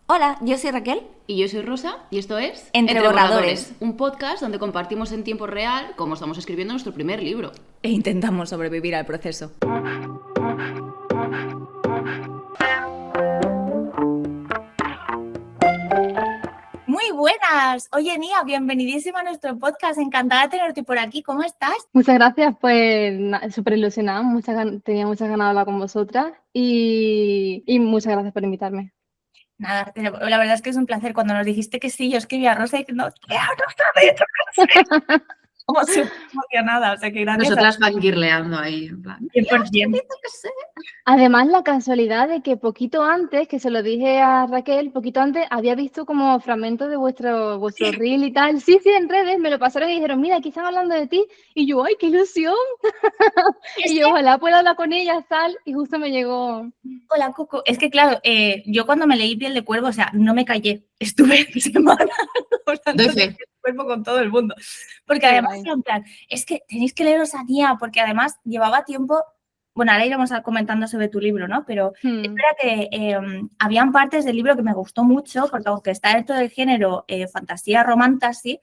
Hola, yo soy Raquel. Y yo soy Rosa y esto es Entre borradores. un podcast donde compartimos en tiempo real cómo estamos escribiendo nuestro primer libro. E intentamos sobrevivir al proceso. Muy buenas. Oye, Nia, bienvenidísima a nuestro podcast. Encantada de tenerte por aquí. ¿Cómo estás? Muchas gracias, pues súper ilusionada, tenía muchas ganas de hablar con vosotras y muchas gracias por invitarme. Nada, la verdad es que es un placer. Cuando nos dijiste que sí, yo escribí a Rosa y no, ¡tía, no sabes! Como súper emocionada, o sea que gracias Nosotras fangirleando ahí, en plan, 100%. Además, la casualidad de que poquito antes, que se lo dije a Raquel, poquito antes había visto como fragmentos de vuestro reel y tal. Sí, sí, en redes me lo pasaron y dijeron, mira, aquí están hablando de ti. Y yo, ¡ay, qué ilusión! Es Y que yo, ojalá pueda hablar con ellas, tal. Y justo me llegó. Hola, Coco. Es que, claro, yo cuando me leí Piel de Cuervo, o sea, no me callé. Estuve semanas doy hablando de fe. Piel de Cuervo con todo el mundo. Porque Qué además, guay. en plan, es que tenéis que leeros a Nia, porque además llevaba tiempo. Bueno, ahora iremos comentando sobre tu libro, ¿no? Pero es Hmm. verdad que habían partes del libro que me gustó mucho, porque aunque está dentro del género fantasía, romantasy,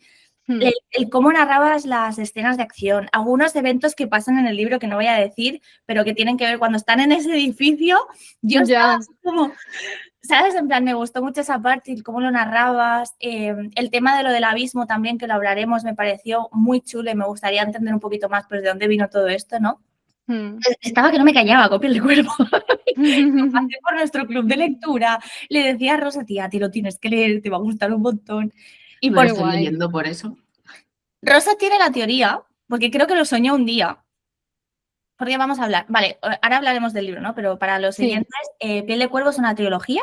Hmm. el cómo narrabas las escenas de acción, algunos eventos que pasan en el libro que no voy a decir, pero que tienen que ver cuando están en ese edificio, yo estaba Ya. así como, ¿sabes? En plan, me gustó mucho esa parte, el cómo lo narrabas, el tema de lo del abismo también, que lo hablaremos, me pareció muy chulo y me gustaría entender un poquito más pues de dónde vino todo esto, ¿no? Hmm. Estaba que no me callaba, copia el cuerpo. Pasé por nuestro club de lectura, le decía a Rosa, tía, te lo tienes que leer, te va a gustar un montón. Y me lo Qué estoy guay. leyendo por eso. Rosa tiene la teoría, porque creo que lo soñó un día, porque vamos a hablar, vale, ahora hablaremos del libro, ¿no? Pero para los Sí. siguientes, Piel de Cuervo es una trilogía,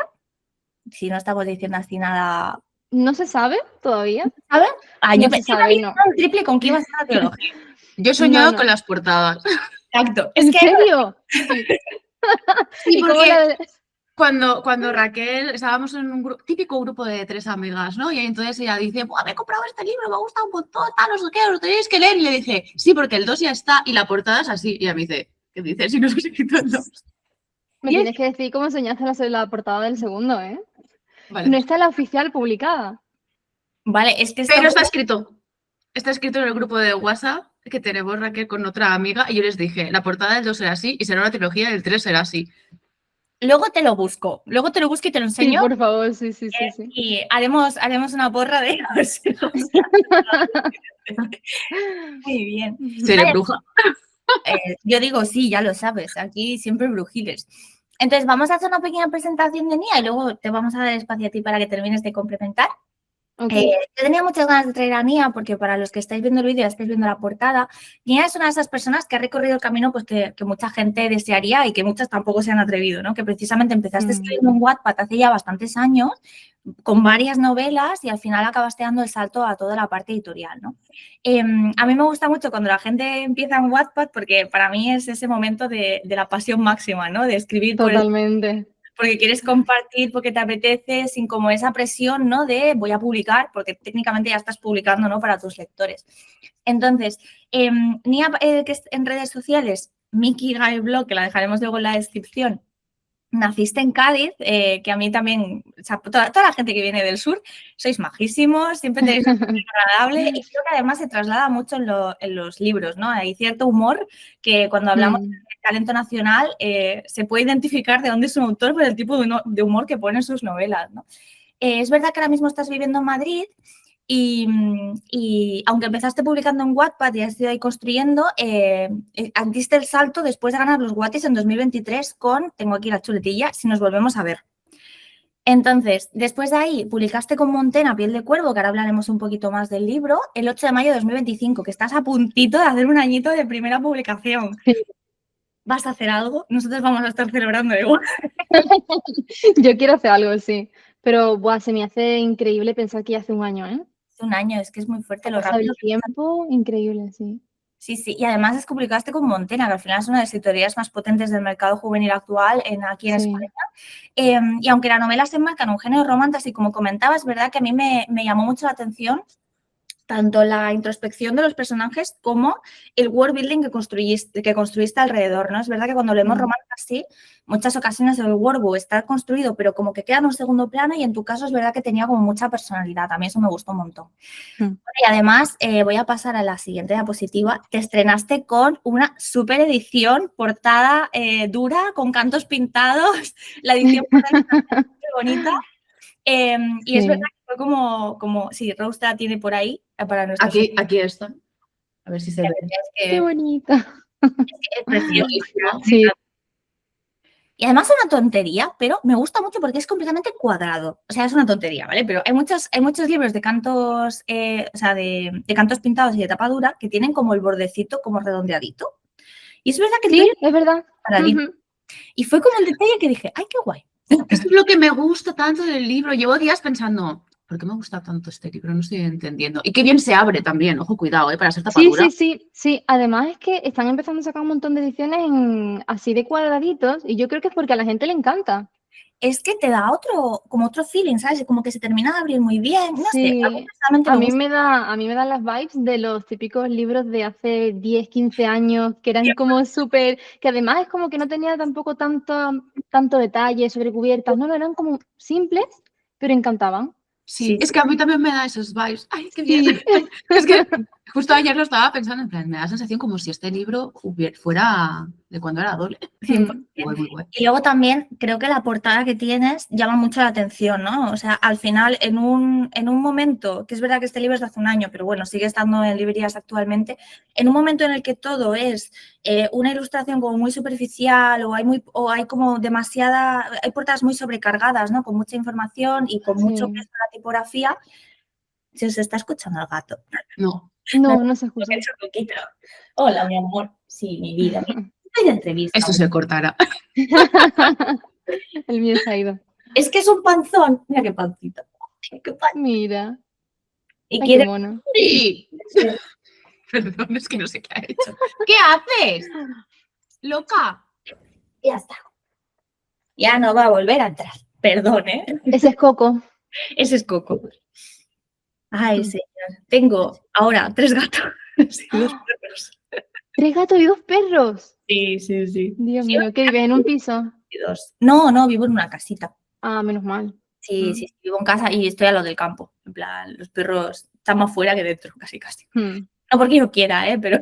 si no estamos diciendo así nada, No se sabe todavía. ¿sabes? Ah, yo No se pensé que me sabe, había no. dado un triple con que iba a ser una trilogía. Yo he No, soñado con no. las portadas. Exacto, es ¿En que serio? Sí. Sí, ¿Y cómo porque la... cuando Raquel, estábamos en un típico grupo de tres amigas, ¿no? Y entonces ella dice, Buah, me he comprado este libro, me ha gustado un montón, tal, no sé qué, lo tenéis que leer. Y le dije, sí, porque el 2 ya está y la portada es así. Y ella me dice, ¿qué dices? Si no has escrito el 2. Me y es tienes que decir cómo soñaste la portada del segundo, ¿eh? Vale. No está la oficial publicada. vale, es que esto Pero está fue. escrito. Está escrito en el grupo de WhatsApp que tenemos Raquel con otra amiga y yo les dije, la portada del 2 será así y será una trilogía, el 3 será así. Luego te lo busco y te lo Sí, enseño por favor, sí, sí, sí, sí. y haremos una porra de los. Muy bien. Seré Vale, bruja. yo digo, sí, ya lo sabes, aquí siempre brujiles. Entonces, vamos a hacer una pequeña presentación de Nia y luego te vamos a dar espacio a ti para que termines de complementar. Ok. Yo tenía muchas ganas de traer a Nia porque para los que estáis viendo el vídeo, estáis viendo la portada, Nia es una de esas personas que ha recorrido el camino pues, que mucha gente desearía y que muchas tampoco se han atrevido, ¿no? Que precisamente empezaste Mm. escribiendo en Wattpad hace ya bastantes años con varias novelas y al final acabaste dando el salto a toda la parte editorial, ¿no? A mí me gusta mucho cuando la gente empieza en Wattpad porque para mí es ese momento de la pasión máxima, ¿no? De escribir Totalmente. porque quieres compartir, porque te apetece, sin como esa presión, ¿no? De voy a publicar, porque técnicamente ya estás publicando, ¿no? Para tus lectores. Entonces, Nia, que es en redes sociales, Miki Guy Blog, que la dejaremos luego en la descripción, naciste en Cádiz, que a mí también, o sea, toda la gente que viene del sur, sois majísimos, siempre tenéis una cosa agradable y creo que además se traslada mucho en los libros, ¿no? Hay cierto humor que cuando hablamos Mm. de talento nacional se puede identificar de dónde es un autor por el tipo de humor que pone en sus novelas, ¿no? Es verdad que ahora mismo estás viviendo en Madrid y aunque empezaste publicando en Wattpad y has ido ahí construyendo, diste el salto después de ganar los Watties en 2023 con, tengo aquí la chuletilla, Si nos volvemos a ver. Entonces, después de ahí, publicaste con Montena Piel de Cuervo, que ahora hablaremos un poquito más del libro, el 8 de mayo de 2025, que estás a puntito de hacer un añito de primera publicación. Sí. ¿Vas a hacer algo? Nosotros vamos a estar celebrando igual. Yo quiero hacer algo, sí. Pero buah, se me hace increíble pensar que ya hace un año, ¿eh? Hace un año, es que es muy fuerte Ha lo pasado rápido el que pasa. tiempo, increíble, sí. Sí, sí, y además es que publicaste con Montena, que al final es una de las editoriales más potentes del mercado juvenil actual aquí en España. Sí. Y aunque la novela se enmarca en un género romántico, y como comentaba, es verdad que a mí me llamó mucho la atención tanto la introspección de los personajes como el world building que construiste alrededor, ¿no? Es verdad que cuando leemos romanos así, muchas ocasiones el world está construido, pero como que queda en un segundo plano, y en tu caso es verdad que tenía como mucha personalidad. A mí eso me gustó un montón. Bueno, y además, voy a pasar a la siguiente diapositiva. Te estrenaste con una super edición, portada dura, con cantos pintados. La edición portada está muy bonita. Y es verdad que fue como sí, Rose la tiene por ahí para nuestros. Aquí está. A ver si se ve. Qué bonita. Es preciosísimo. Sí. Y además es una tontería, pero me gusta mucho porque es completamente cuadrado. O sea, es una tontería, ¿vale? Pero hay muchos libros de cantos, o sea, de cantos pintados y de tapa dura que tienen como el bordecito como redondeadito. Y es verdad que el Sí, tuyo es verdad. cuadradito. Ujú. Y fue como un detalle que dije, ¡ay, qué guay! Esto es lo que me gusta tanto del libro. Llevo días pensando, ¿por qué me gusta tanto este libro? No estoy entendiendo. Y qué bien se abre también. Ojo, cuidado, para ser Sí, tapadura. sí. Además es que están empezando a sacar un montón de ediciones así de cuadraditos y yo creo que es porque a la gente le encanta. Es que te da como otro feeling, ¿sabes? Como que se termina de abrir muy bien. No sé, a mí Sí, personalmente a me mí gusta. a mí me dan las vibes de los típicos libros de hace 10, 15 años que eran como súper, que además es como que no tenía tampoco tanto detalle sobre cubiertas, no, eran como simples, pero encantaban. Sí, Sí, es que a mí también me da esos vibes. ¡Ay, qué bien! Sí. Es que justo ayer lo estaba pensando, en plan, me da la sensación como si este libro fuera de cuando era adole. 100%. Muy guay. Y luego también creo que la portada que tienes llama mucho la atención, ¿no? O sea, al final, en un momento, que es verdad que este libro es de hace un año, pero bueno, sigue estando en librerías actualmente, en un momento en el que todo es una ilustración como muy superficial o hay como hay portadas muy sobrecargadas, ¿no? Con mucha información y con mucho Sí. peso en la tipografía. Se os está escuchando el gato. No. No se escucha. Lo que he hecho, Coquito. Hola, mi amor. Sí, mi vida. Estoy de entrevista. Esto se cortará. El mío se ha ido. Es que es un panzón. Mira qué pancito. Qué pan. Mira. Y Ay, quiere. qué mono. Sí. Perdón, es que no sé qué ha hecho. ¿Qué haces? Loca. Ya está. Ya no va a volver a entrar. Perdón, ¿eh? Ese es Coco. Ese es Coco. Ay, señor. Tengo ahora 3 gatos y 2 perros. 3 gatos y 2 perros. Sí, sí, sí. Dios Sí, mío, ¿qué vives en un piso? y 2. No, vivo en una casita. Ah, menos mal. Sí, vivo en casa y estoy a lo del campo. En plan, los perros están más fuera que dentro, casi. Hmm. No porque yo quiera, pero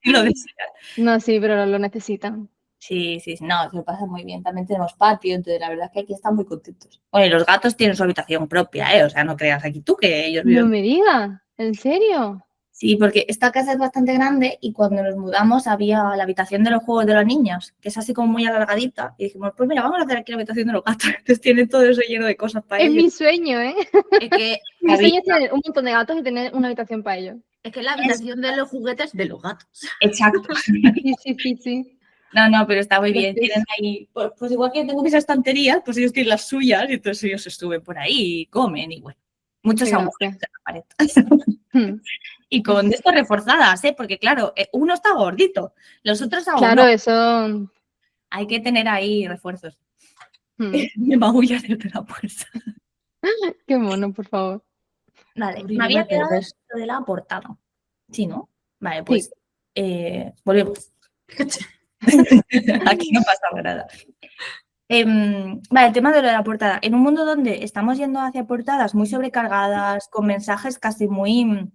lo desean. No, sí, pero lo necesitan. Sí, no, se lo pasa muy bien. También tenemos patio, entonces la verdad es que aquí están muy contentos. Bueno, y los gatos tienen su habitación propia, ¿eh? O sea, no creas aquí tú que ellos No viven. me digas, ¿en serio? Sí, porque esta casa es bastante grande y cuando nos mudamos había la habitación de los juegos de los niños, que es así como muy alargadita. Y dijimos, pues mira, vamos a hacer aquí la habitación de los gatos. Entonces tiene todo eso lleno de cosas para Es ellos. mi sueño, ¿eh? Es que, Mi sueño es tener un montón de gatos y tener una habitación para ellos. es que la habitación de los juguetes de los gatos. Exacto. Sí. No, pero está muy bien. Precioso. Tienen ahí, pues igual que tengo mis estanterías, pues ellos tienen las suyas y entonces ellos se suben por ahí y comen y bueno, muchos Qué agujeros gracia. en la pared. Hmm. Y con estas reforzadas, ¿eh? Porque claro, uno está gordito, los otros aún Claro, no. eso. Hay que tener ahí refuerzos. Hmm. Me magullas desde la puerta. Qué mono, por favor. Vale, Pobre, me no me había quedado acuerdes. lo de la portada. Sí, ¿no? Vale, Sí. pues volvemos. Aquí no pasa nada. Vale, el tema de lo de la portada. En un mundo donde estamos yendo hacia portadas muy sobrecargadas, con mensajes casi muy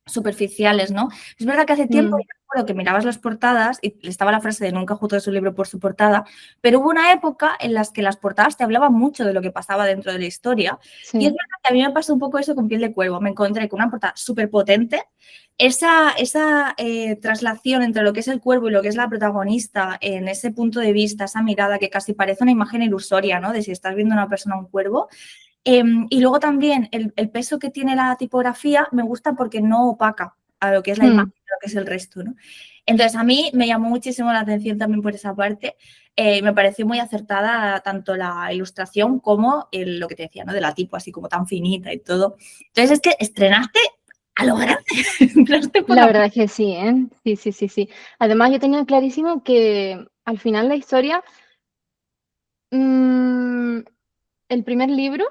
superficiales, ¿no? Es verdad que hace tiempo, yo recuerdo que mirabas las portadas y estaba la frase de nunca juzgues su libro por su portada, pero hubo una época en las que las portadas te hablaban mucho de lo que pasaba dentro de la historia. Sí. Y es verdad que a mí me pasó un poco eso con Piel de Cuervo. Me encontré con una portada súper potente. Esa traslación entre lo que es el cuervo y lo que es la protagonista en ese punto de vista, esa mirada que casi parece una imagen ilusoria, ¿no? De si estás viendo a una persona o un cuervo. Y luego también el peso que tiene la tipografía me gusta porque no opaca a lo que es la imagen, a lo que es el resto, ¿no? Entonces a mí me llamó muchísimo la atención también por esa parte. Me pareció muy acertada tanto la ilustración como lo que te decía, ¿no? De la tipo así como tan finita y todo. Entonces es que estrenaste a lo grande. Entraste por La verdad es que sí, ¿eh? Sí. Además, yo tenía clarísimo que al final la historia, el primer libro,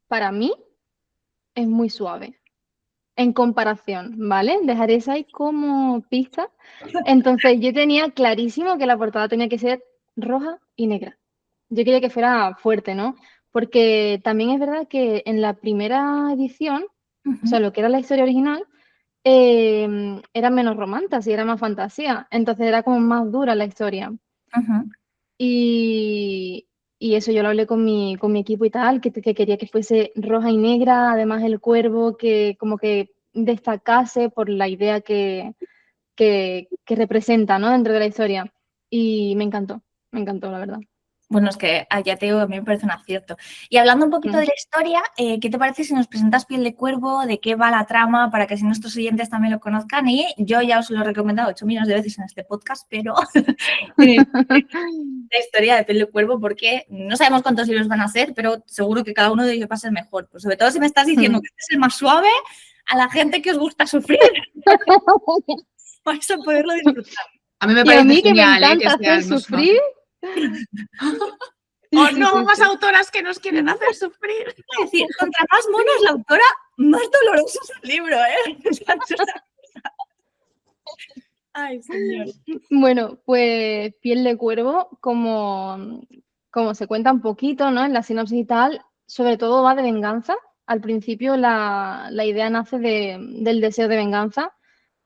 para mí, es muy suave. en comparación, ¿vale? Dejaré esa ahí como pista. Entonces, yo tenía clarísimo que la portada tenía que ser roja y negra. Yo quería que fuera fuerte, ¿no? Porque también es verdad que en la primera edición, o sea, lo que era la historia original, era menos romántica y era más fantasía. Entonces era como más dura la historia. Ujú. Y, y eso yo lo hablé con mi equipo y tal, que quería que fuese roja y negra, además el cuervo que como que destacase por la idea que representa, ¿no? Dentro de la historia. Y me encantó, la verdad. Bueno, es que ya te digo, a mí me parece un acierto. Y hablando un poquito Mm. de la historia, ¿qué te parece si nos presentas Piel de Cuervo? ¿De qué va la trama? Para que así nuestros oyentes también lo conozcan. Y yo ya os lo he recomendado 8 millones de veces en este podcast, pero la historia de Piel de Cuervo, porque no sabemos cuántos libros van a ser, pero seguro que cada uno de ellos va a ser mejor. Pues sobre todo si me estás diciendo que este es el más suave, a la gente que os gusta sufrir, vais a poderlo disfrutar. A mí me Y a parece mí que me genial, que encanta sea hacer el más sufrir. Sí, ¡Oh, sí, no! sí, Más sí. autoras que nos quieren hacer sufrir. Es decir, contra más mono es la autora, más doloroso es el libro, ¿eh? Ay, señor. Bueno, pues Piel de Cuervo, como se cuenta un poquito, ¿no? En la sinopsis y tal, sobre todo va de venganza. Al principio la idea nace del deseo de venganza,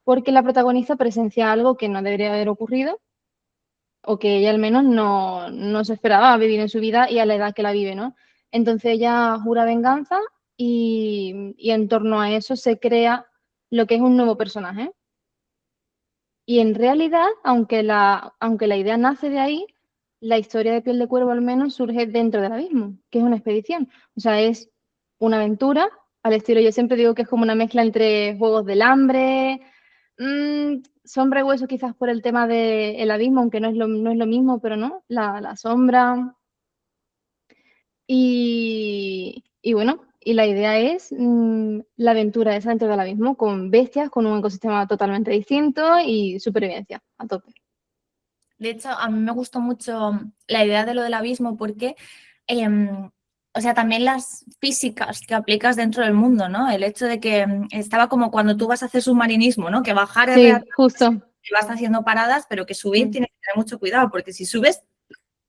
porque la protagonista presencia algo que no debería haber ocurrido, o que ella al menos no se esperaba vivir en su vida y a la edad que la vive, ¿no? Entonces ella jura venganza y en torno a eso se crea lo que es un nuevo personaje. Y en realidad, aunque la idea nace de ahí, la historia de Piel de Cuervo al menos surge dentro del abismo, que es una expedición. O sea, es una aventura al estilo, yo siempre digo que es como una mezcla entre Juegos del Hambre, Sombra y Hueso quizás por el tema del abismo, aunque no es lo mismo, pero no, la sombra. Y bueno, y la idea es la aventura esa dentro del abismo con bestias, con un ecosistema totalmente distinto y supervivencia a tope. De hecho, a mí me gustó mucho la idea de lo del abismo porque, o sea, también las físicas que aplicas dentro del mundo, ¿no? El hecho de que estaba como cuando tú vas a hacer submarinismo, ¿no? Que bajar es Sí, justo. y vas haciendo paradas, pero que subir Mm, tienes que tener mucho cuidado porque si subes,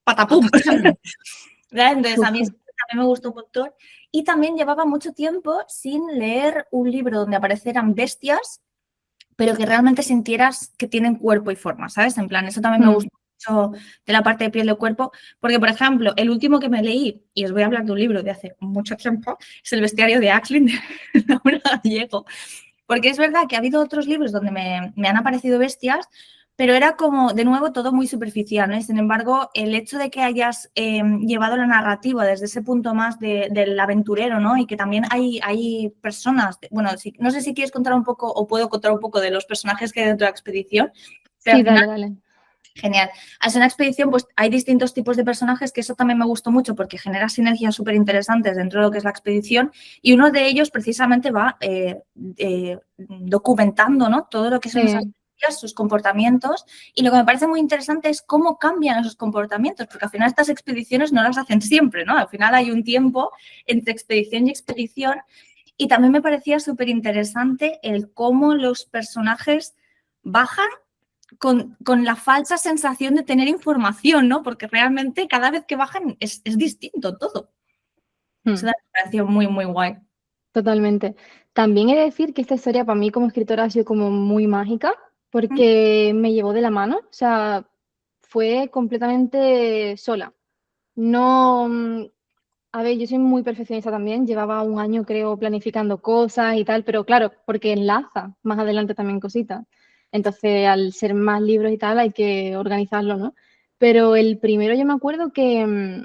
patapum. ¿Verdad? Entonces, a mí eso justo. también me gustó un montón. Y también llevaba mucho tiempo sin leer un libro donde aparecieran bestias pero que realmente sintieras que tienen cuerpo y forma, ¿sabes? En plan, eso también me Mm, gustó mucho de la parte de piel de cuerpo, porque, por ejemplo, el último que me leí, y os voy a hablar de un libro de hace mucho tiempo, es El bestiario de Axlin de Laura Gallego, porque es verdad que ha habido otros libros donde me han aparecido bestias, pero era como, de nuevo, todo muy superficial, ¿no? Y sin embargo, el hecho de que hayas llevado la narrativa desde ese punto más del aventurero, ¿no? Y que también hay personas, bueno, no sé si quieres contar un poco o puedo contar un poco de los personajes que hay dentro de la expedición, pero sí, al final, dale. genial. Al ser una expedición, pues hay distintos tipos de personajes, que eso también me gustó mucho porque genera sinergias súper interesantes dentro de lo que es la expedición y uno de ellos precisamente va documentando, ¿no? Todo lo que son esas Sí, sus comportamientos y lo que me parece muy interesante es cómo cambian esos comportamientos, porque al final estas expediciones no las hacen siempre, ¿no? Al final hay un tiempo entre expedición y expedición y también me parecía súper interesante el cómo los personajes bajan con la falsa sensación de tener información, ¿no? Porque realmente cada vez que bajan es distinto todo. Eso mm, me pareció muy, muy guay. totalmente. También he de decir que esta historia para mí como escritora ha sido como muy mágica porque me llevó de la mano, o sea, fue completamente sola. No, a ver, yo soy muy perfeccionista también, llevaba un año creo planificando cosas y tal, pero claro, porque enlaza más adelante también cositas. Entonces, al ser más libros y tal, hay que organizarlo, ¿no? Pero el primero yo me acuerdo que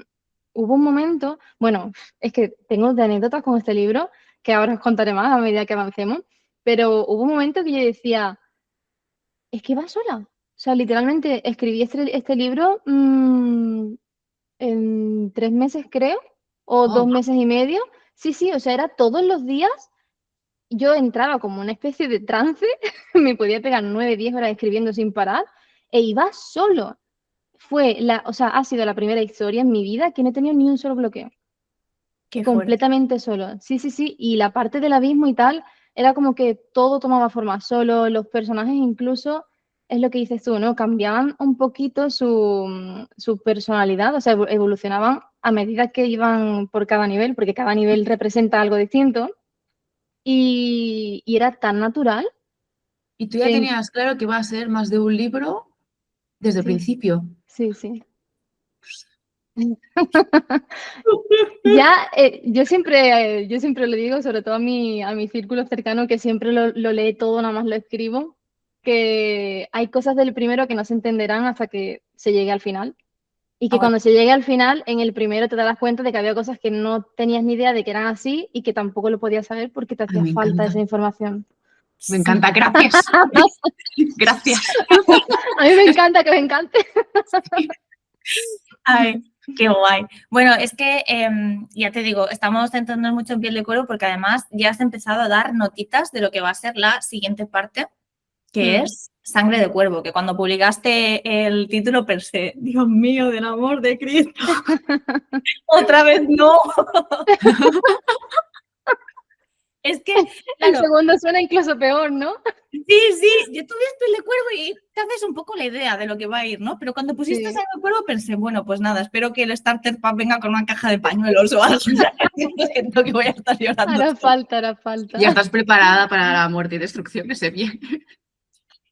hubo un momento, bueno, es que tengo de anécdotas con este libro, que ahora os contaré más a medida que avancemos, pero hubo un momento que yo decía, es que va sola. O sea, literalmente escribí este libro en 3 meses, creo, o Oh, 2 meses y medio. Sí, sí, o sea, era todos los días. Yo entraba como una especie de trance, me podía pegar 9, 10 horas escribiendo sin parar, e iba solo. O sea, ha sido la primera historia en mi vida que no he tenido ni un solo bloqueo. Qué fuerte. Completamente solo. Sí, sí, sí. Y la parte del abismo y tal, era como que todo tomaba forma solo, los personajes incluso, es lo que dices tú, ¿no? Cambiaban un poquito su personalidad, o sea, evolucionaban a medida que iban por cada nivel, porque cada nivel representa algo distinto, y era tan natural Y tú ya que... tenías claro que iba a ser más de un libro desde el Sí, principio. sí, sí. Ya, yo siempre le digo, sobre todo a mi círculo cercano, que siempre lo lee todo, nada más lo escribo, que hay cosas del primero que no se entenderán hasta que se llegue al final. Y que Ay, cuando se llegue al final, en el primero te das cuenta de que había cosas que no tenías ni idea de que eran así y que tampoco lo podías saber porque te Ay, hacía falta esa información. me sí. encanta, gracias. Gracias. A mí me encanta que me encante. Ay, qué guay. Bueno, es que ya te digo, estamos centrándonos mucho en piel de cuero porque además ya has empezado a dar notitas de lo que va a ser la siguiente parte, que es Sangre de Cuervo, que cuando publicaste el título pensé, Dios mío, del amor de Cristo, otra vez no. Es que, El claro, segundo suena incluso peor, ¿no? sí, yo tuve piel de cuervo y te haces un poco la idea de lo que va a ir, ¿no? Pero cuando pusiste Sí. Sangre de Cuervo pensé, bueno, pues nada, espero que el starter pack venga con una caja de pañuelos o algo. O sea, siento que voy a estar llorando. Hará falta, hará falta. Ya estás preparada para la muerte y destrucción que se viene.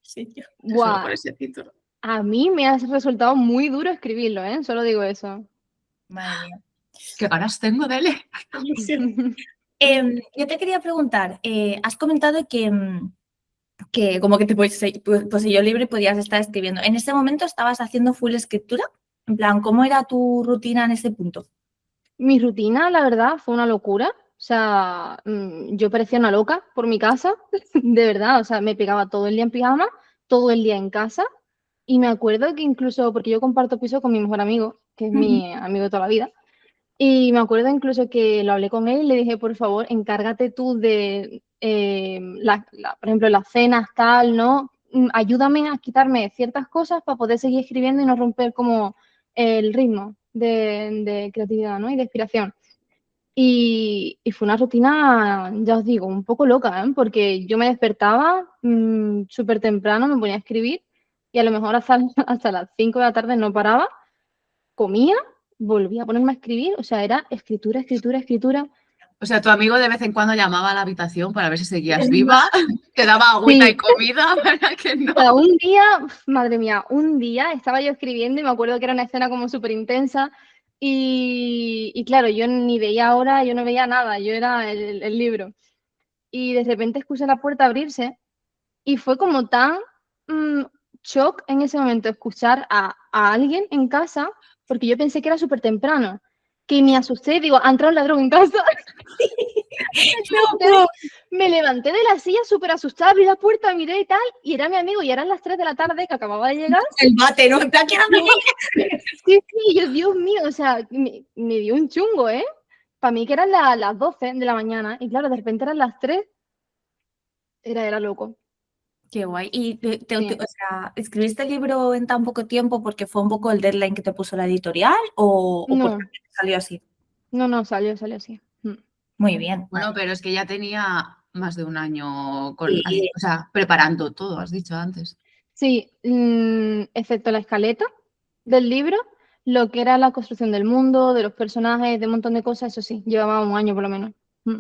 Sí, yo. Solo Buah, por ese título. a mí me ha resultado muy duro escribirlo, ¿eh? Solo digo eso. Madre mía. Qué ganas tengo de leer. Yo te quería preguntar, has comentado que como que te poseyó libre y podías estar escribiendo. ¿En ese momento estabas haciendo full escritura? En plan, ¿cómo era tu rutina en ese punto? Mi rutina, la verdad, fue una locura. O sea, yo parecía una loca por mi casa, de verdad. O sea, me pegaba todo el día en pijama, todo el día en casa. Y me acuerdo que incluso, porque yo comparto piso con mi mejor amigo, que es mi amigo de toda la vida, y me acuerdo incluso que lo hablé con él y le dije, por favor, encárgate tú de, por ejemplo, las cenas, tal, ¿no? Ayúdame a quitarme ciertas cosas para poder seguir escribiendo y no romper como el ritmo de creatividad, ¿no? Y de inspiración. Y fue una rutina, ya os digo, un poco loca, ¿eh? Porque yo me despertaba súper temprano, me ponía a escribir y a lo mejor hasta las 5 de la tarde no paraba, comía, volvía a ponerme a escribir, o sea, era escritura, escritura, escritura. O sea, tu amigo de vez en cuando llamaba a la habitación para ver si seguías viva, te daba agüita Sí. y comida para que no. O sea, un día, madre mía, un día estaba yo escribiendo y me acuerdo que era una escena como súper intensa y claro, yo ni veía ahora, yo no veía nada, yo era el libro. Y de repente escuché la puerta abrirse y fue como tan shock en ese momento escuchar a alguien en casa, porque yo pensé que era súper temprano, que me asusté, digo, ha entrado un ladrón en casa. No, Me levanté de la silla súper asustada, abrí la puerta, miré y tal, y era mi amigo, y eran las 3 de la tarde que acababa de llegar. el bate, ¿no? En plan, ¿quién anda aquí? Sí, sí, yo, Dios mío, o sea, me dio un chungo, ¿eh? Para mí que eran las 12 de la mañana, y claro, de repente eran las 3, era loco. Qué guay. ¿Y Sí. o sea, escribiste el libro en tan poco tiempo porque fue un poco el deadline que te puso la editorial o porque No, salió así? no, salió así. Muy bien. Bueno, pero es que ya tenía más de un año Sí. o sea, preparando todo, has dicho antes. Sí, excepto la escaleta del libro, lo que era la construcción del mundo, de los personajes, de un montón de cosas, eso sí, llevaba un año por lo menos.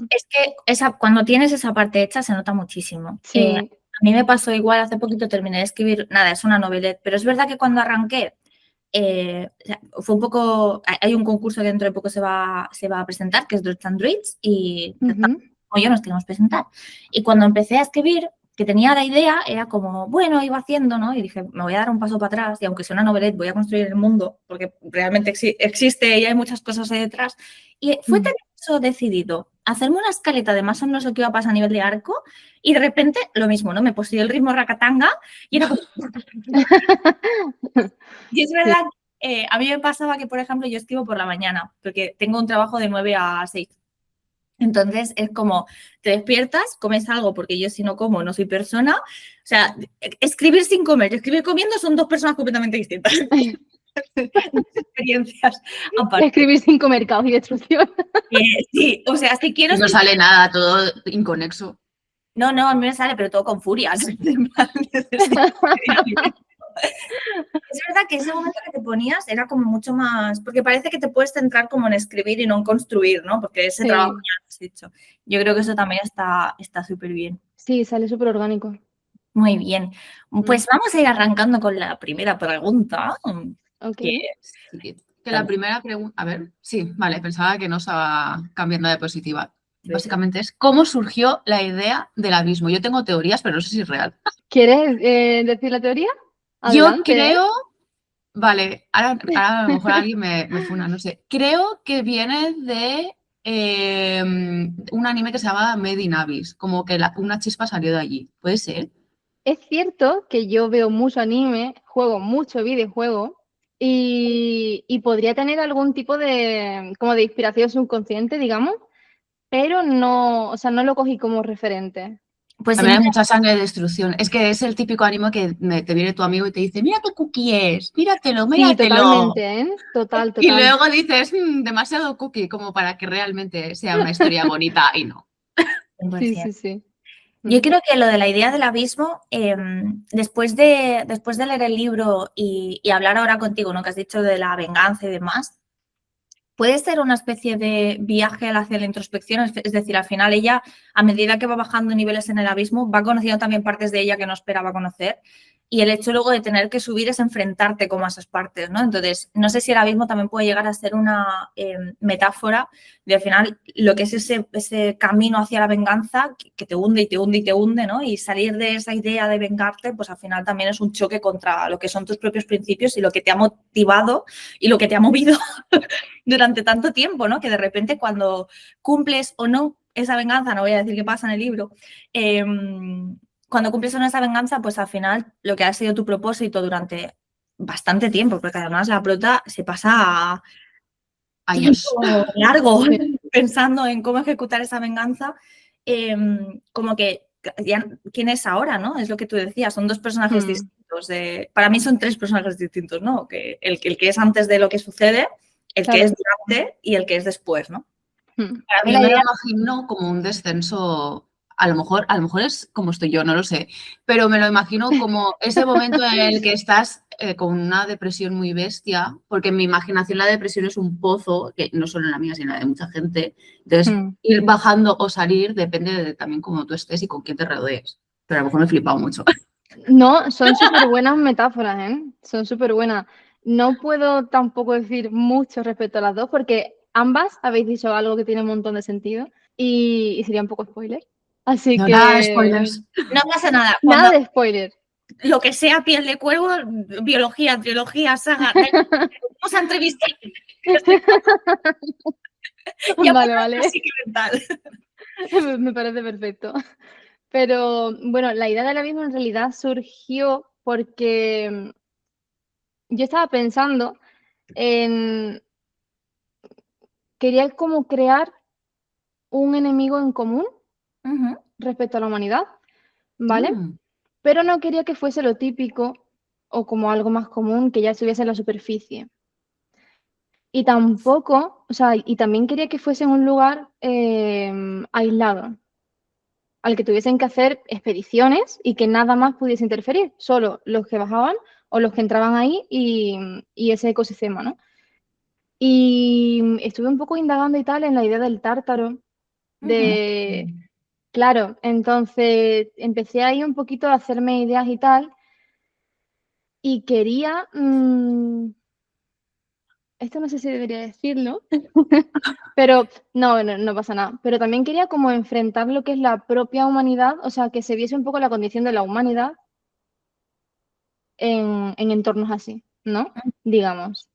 Es que cuando tienes esa parte hecha se nota muchísimo. Sí. A mí me pasó igual, hace poquito terminé de escribir, nada, es una novelette, pero es verdad que cuando arranqué, o sea, fue un poco, hay un concurso que dentro de poco se va a presentar, que es Droids and Druids, y como yo nos queremos presentar. Y cuando empecé a escribir, que tenía la idea, era como, bueno, iba haciendo, ¿no? Y dije, me voy a dar un paso para atrás y aunque sea una novelette, voy a construir el mundo, porque realmente existe y hay muchas cosas ahí detrás. Y fue tan eso decidido, hacerme una escaleta de más o menos lo que iba a pasar a nivel de arco y de repente lo mismo, ¿no? Me poseyó el ritmo racatanga y era como... Y es verdad, a mí me pasaba que, por ejemplo, yo escribo por la mañana, porque tengo un trabajo de 9 a 6. Entonces es como, te despiertas, comes algo, porque yo si no como no soy persona. O sea, escribir sin comer y escribir comiendo son dos personas completamente distintas. Experiencias aparte. Escribir sin comer, caos y destrucción. Sí, o sea, si quiero... Y no sale nada, todo inconexo. No, a mí me sale, pero todo con furias. En plan, necesito escribir. Es verdad que ese momento que te ponías era como mucho más, porque parece que te puedes centrar como en escribir y no en construir, ¿no? Porque ese Sí. trabajo ya lo has hecho. Yo creo que eso también está súper bien. Sí, sale súper orgánico. Muy bien. Pues vamos a ir arrancando con la primera pregunta. Ok. Que Sí, que la primera pregunta, a ver, sí, vale, pensaba que no estaba cambiando de diapositiva. Básicamente es, ¿cómo surgió la idea del abismo? Yo tengo teorías, pero no sé si es real. ¿Quieres decir la teoría? Yo Adelante, ¿eh? creo, vale, ahora a lo mejor alguien me funa, no sé. Creo que viene de un anime que se llama Made in Abyss, como que una chispa salió de allí. ¿Puede ser? Es cierto que yo veo mucho anime, juego mucho videojuego y podría tener algún tipo de, como de inspiración subconsciente, digamos, pero no, o sea, no lo cogí como referente. pues También hay mucha sangre de destrucción. Es que es el típico anime que te viene tu amigo y te dice, mira qué cookie es, míratelo, Sí, míratelo. totalmente, ¿eh? Total. Y luego dices, demasiado cookie como para que realmente sea una historia bonita y no. Sí. Yo creo que lo de la idea del abismo, después de leer el libro y hablar ahora contigo, ¿no? Que has dicho de la venganza y demás, puede ser una especie de viaje hacia la introspección, es decir, al final ella, a medida que va bajando niveles en el abismo, va conociendo también partes de ella que no esperaba conocer. Y el hecho luego de tener que subir es enfrentarte como a esas partes, ¿no? Entonces, no sé si el abismo también puede llegar a ser una metáfora de al final lo que es ese camino hacia la venganza que te hunde y te hunde y te hunde, ¿no? Y salir de esa idea de vengarte, pues al final también es un choque contra lo que son tus propios principios y lo que te ha motivado y lo que te ha movido durante tanto tiempo, ¿no? Que de repente cuando cumples o no esa venganza, no voy a decir qué pasa en el libro, cuando cumples o no esa venganza, pues al final lo que ha sido tu propósito durante bastante tiempo, porque además la prota se pasa Años. largo pensando en cómo ejecutar esa venganza, como que ya, ¿quién es ahora, no? Es lo que tú decías, son dos personajes distintos. Para mí son tres personajes distintos, ¿no? Que el que es antes de lo que sucede, el que es durante y el que es después, ¿no? Para mí me lo imagino como un descenso, a lo mejor es como estoy yo, no lo sé, pero me lo imagino como ese momento en el que estás con una depresión muy bestia, porque en mi imaginación la depresión es un pozo, que no solo en la mía, sino en la de mucha gente. Entonces, ir bajando o salir depende de también cómo tú estés y con quién te rodees. Pero a lo mejor me he flipado mucho. No, son súper buenas metáforas, ¿eh? Son súper buenas. No puedo tampoco decir mucho respecto a las dos porque ambas habéis dicho algo que tiene un montón de sentido y sería un poco spoiler. Así No, que... nada de spoilers. No pasa nada. Nada de spoiler. Lo que sea piel de cuervo, biología, trilogía, saga. Vamos a entrevistar. Vale. Mental. Me parece perfecto. Pero bueno, la idea del abismo en realidad surgió porque yo estaba pensando en... Quería como crear un enemigo en común respecto a la humanidad, ¿vale? Pero no quería que fuese lo típico o como algo más común que ya estuviese en la superficie. Y tampoco, o sea, y también quería que fuese en un lugar aislado, al que tuviesen que hacer expediciones y que nada más pudiese interferir, solo los que bajaban o los que entraban ahí y ese ecosistema, ¿no? Y estuve un poco indagando y tal en la idea del tártaro, de... Claro, entonces empecé ahí un poquito a hacerme ideas y tal, y quería, esto no sé si debería decirlo, pero no pasa nada, pero también quería como enfrentar lo que es la propia humanidad, o sea, que se viese un poco la condición de la humanidad en entornos así, ¿no? Digamos.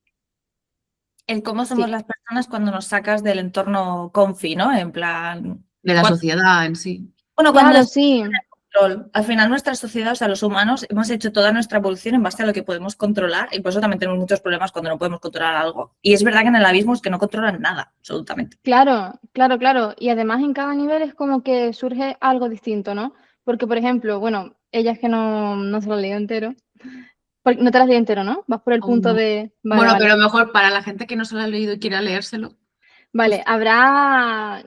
El cómo somos las personas cuando nos sacas del entorno comfy, ¿no? En plan... De la sociedad en sí. Bueno, Claro, sí. Control. Al final nuestra sociedad, o sea, los humanos, hemos hecho toda nuestra evolución en base a lo que podemos controlar y por eso también tenemos muchos problemas cuando no podemos controlar algo. Y es verdad que en el abismo es que no controlan nada, absolutamente. Claro. Y además en cada nivel es como que surge algo distinto, ¿no? Porque, por ejemplo, bueno, ella es que no se lo he leído entero. No te lo has leído entero, ¿no? Vas por el punto de... Bueno, pero mejor para la gente que no se lo ha leído y quiera leérselo. Vale, habrá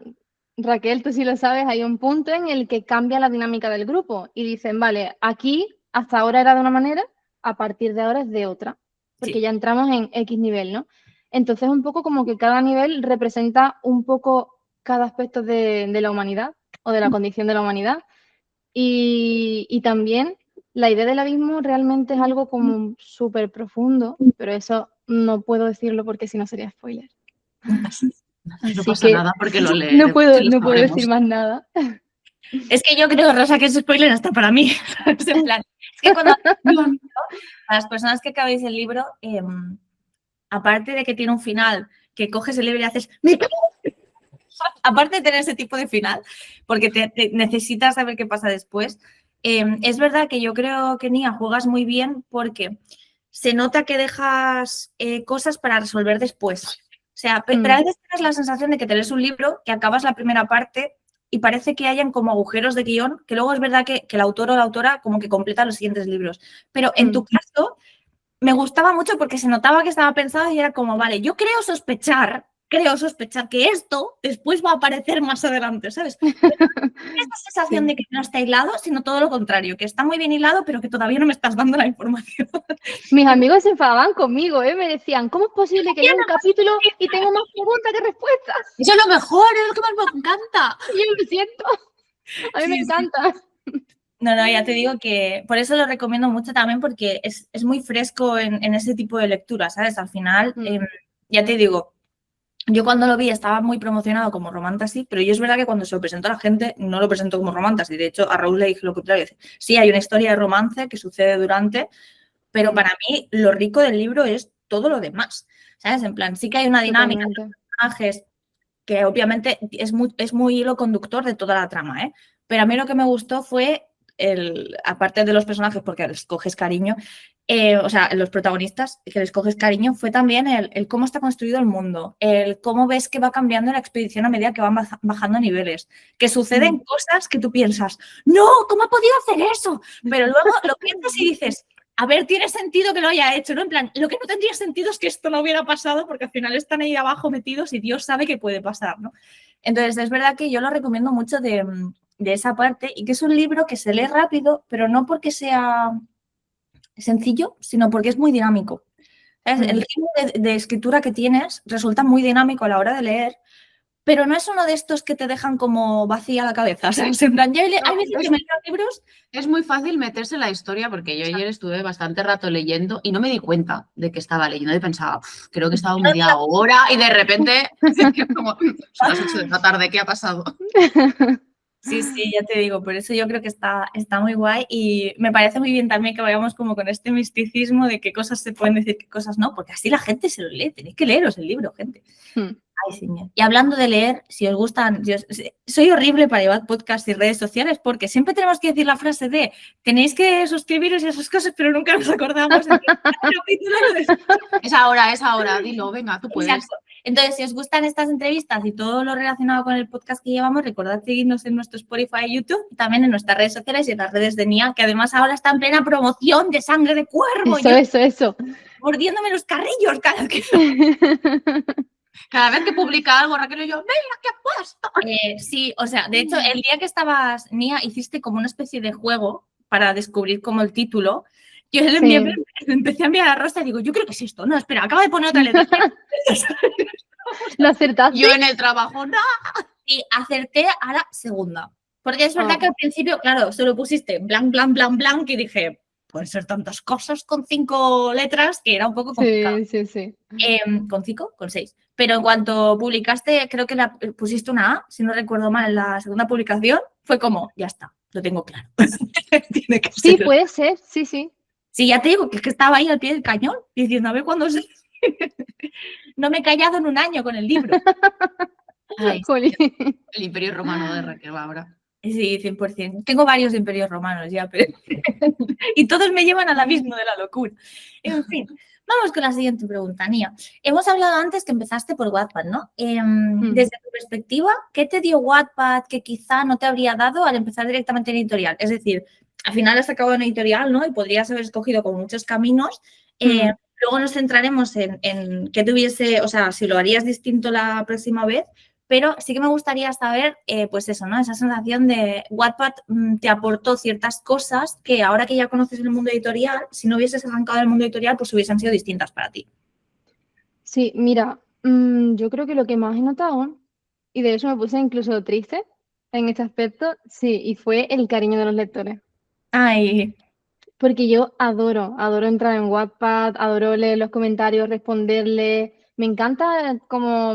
Raquel, tú sí lo sabes, hay un punto en el que cambia la dinámica del grupo y dicen, vale, aquí hasta ahora era de una manera, a partir de ahora es de otra, porque Sí. ya entramos en X nivel, ¿no? Entonces un poco como que cada nivel representa un poco cada aspecto de la humanidad o de la condición de la humanidad y también la idea del abismo realmente es algo como súper profundo, pero eso no puedo decirlo porque si no sería spoiler. No Así pasa que nada porque lo no leeremos puedo, y lo no puedo sabremos. decir más nada. Es que yo creo, Rosa, que ese spoiler hasta para mí. ¿Sabes? En plan, es que cuando a las personas que acabéis el libro, aparte de que tiene un final, que coges el libro y haces, ¡me cago! Aparte de tener ese tipo de final, porque te necesitas saber qué pasa después, es verdad que yo creo que Nia juegas muy bien porque se nota que dejas cosas para resolver después. O sea, pero a veces tienes la sensación de que te lees un libro, que acabas la primera parte y parece que hayan como agujeros de guión, que luego es verdad que el autor o la autora como que completa los siguientes libros. Pero en tu caso me gustaba mucho porque se notaba que estaba pensado y era como, vale, yo creo sospechar que esto después va a aparecer más adelante, ¿sabes? Pero no esa sensación de que no está hilado, sino todo lo contrario, que está muy bien hilado, pero que todavía no me estás dando la información. Mis amigos se enfadaban conmigo, ¿eh? Me decían, ¿cómo es posible que lea un capítulo y tengo más preguntas que respuestas? Eso es lo mejor, es lo que más me encanta. Y yo lo siento, a mí me encanta. No, ya te digo que por eso lo recomiendo mucho también porque es muy fresco en ese tipo de lectura, ¿sabes? Al final, ya te digo, yo cuando lo vi estaba muy promocionado como romantasy, pero yo es verdad que cuando se lo presentó a la gente no lo presentó como romantasy. De hecho, a Raúl le dije lo contrario. Sí, hay una historia de romance que sucede durante, pero para mí lo rico del libro es todo lo demás, ¿sabes? En plan, sí que hay una dinámica de personajes que obviamente es muy hilo conductor de toda la trama, ¿eh? Pero a mí lo que me gustó fue, aparte de los personajes, porque les coges cariño, o sea, los protagonistas que les coges cariño, fue también el cómo está construido el mundo, el cómo ves que va cambiando la expedición a medida que van bajando niveles, que suceden cosas que tú piensas, no, ¿cómo ha podido hacer eso? Pero luego lo piensas y dices, a ver, tiene sentido que lo haya hecho, ¿no? En plan, lo que no tendría sentido es que esto no hubiera pasado porque al final están ahí abajo metidos y Dios sabe que puede pasar, ¿no? Entonces, es verdad que yo lo recomiendo mucho de esa parte y que es un libro que se lee rápido, pero no porque sea sencillo, sino porque es muy dinámico. ¿Sabes? El ritmo de escritura que tienes resulta muy dinámico a la hora de leer, pero no es uno de estos que te dejan como vacía la cabeza. ¿Sabes? En plan, hay veces que me leo libros. Es muy fácil meterse en la historia porque yo ayer estuve bastante rato leyendo y no me di cuenta de que estaba leyendo y pensaba, creo que he estado media hora y de repente, como, son las 8 de la tarde, ¿qué ha pasado? Sí, ya te digo, por eso yo creo que está muy guay y me parece muy bien también que vayamos como con este misticismo de qué cosas se pueden decir, qué cosas no, porque así la gente se lo lee, tenéis que leeros el libro, gente. Ay, señor. Y hablando de leer, si os gustan, soy horrible para llevar podcasts y redes sociales porque siempre tenemos que decir la frase de tenéis que suscribiros y esas cosas, pero nunca nos acordamos. Es ahora, dilo, venga, tú puedes. Exacto. Entonces, si os gustan estas entrevistas y todo lo relacionado con el podcast que llevamos, recordad seguirnos en nuestro Spotify y YouTube y también en nuestras redes sociales y en las redes de Nia, que además ahora está en plena promoción de Sangre de Cuervo. Eso. Mordiéndome los carrillos cada vez que... Cada vez que publica algo, Raquel y yo, ¡mira qué has puesto! Sí, o sea, de hecho, el día que estabas, Nia, hiciste como una especie de juego para descubrir como el título. Yo le empecé a enviar a Rosa y digo, yo creo que es esto. No, espera, acaba de poner otra letra. ¿Lo acertaste? Yo en el trabajo, no. Y acerté a la segunda. Porque es verdad que al principio, claro, solo pusiste blanc, blanc, y dije, pueden ser tantas cosas con 5 letras que era un poco complicado. Sí. ¿Con 5? Con 6. Pero en cuanto publicaste, creo que pusiste una A, si no recuerdo mal, en la segunda publicación, fue como, ya está, lo tengo claro. Tiene que sí, ser. puede ser, sí. Sí, ya te digo que es que estaba ahí al pie del cañón, diciendo, a ver cuándo se... No me he callado en un año con el libro. Ay, el Imperio Romano de Raquel ahora. Sí, 100%. Tengo varios imperios romanos ya, pero... y todos me llevan al abismo de la locura. En fin, vamos con la siguiente pregunta, Nia. Hemos hablado antes que empezaste por Wattpad, ¿no? Desde tu perspectiva, ¿qué te dio Wattpad que quizá no te habría dado al empezar directamente en editorial? Es decir, al final has acabado en editorial, ¿no? Y podrías haber escogido como muchos caminos. Luego nos centraremos en qué tuviese, o sea, si lo harías distinto la próxima vez, pero sí que me gustaría saber, pues eso, ¿no? Esa sensación de Wattpad te aportó ciertas cosas que ahora que ya conoces el mundo editorial, si no hubieses arrancado el mundo editorial, pues hubiesen sido distintas para ti. Sí, mira, yo creo que lo que más he notado, y de hecho me puse incluso triste en este aspecto, sí, y fue el cariño de los lectores. Ay, Porque yo adoro entrar en Wattpad, adoro leer los comentarios, responderle. Me encanta como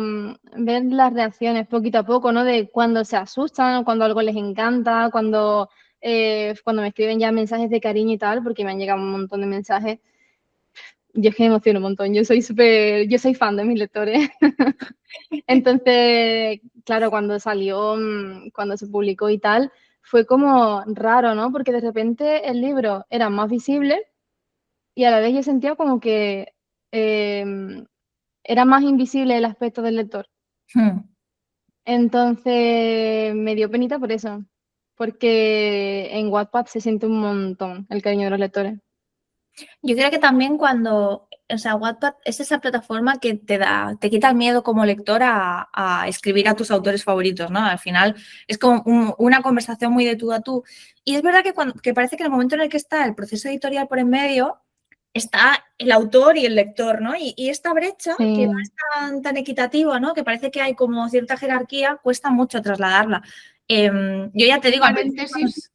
ver las reacciones poquito a poco, ¿no? De cuando se asustan, cuando algo les encanta, cuando me escriben ya mensajes de cariño y tal, porque me han llegado un montón de mensajes. Yo es que me emociono un montón, yo soy fan de mis lectores. Entonces, claro, cuando salió, cuando se publicó y tal, fue como raro, ¿no? Porque de repente el libro era más visible y a la vez yo sentía como que era más invisible el aspecto del lector. Entonces me dio penita por eso, porque en Wattpad se siente un montón el cariño de los lectores. yo creo que también cuando, o sea, Wattpad es esa plataforma que te quita el miedo como lector a escribir a tus autores favoritos, ¿no? Al final es como una conversación muy de tú a tú. Y es verdad que parece que en el momento en el que está el proceso editorial por en medio, está el autor y el lector, ¿no? Y esta brecha que no Sí, es tan equitativa, ¿no? Que parece que hay como cierta jerarquía, cuesta mucho trasladarla. Yo ya te digo, al principio, Paréntesis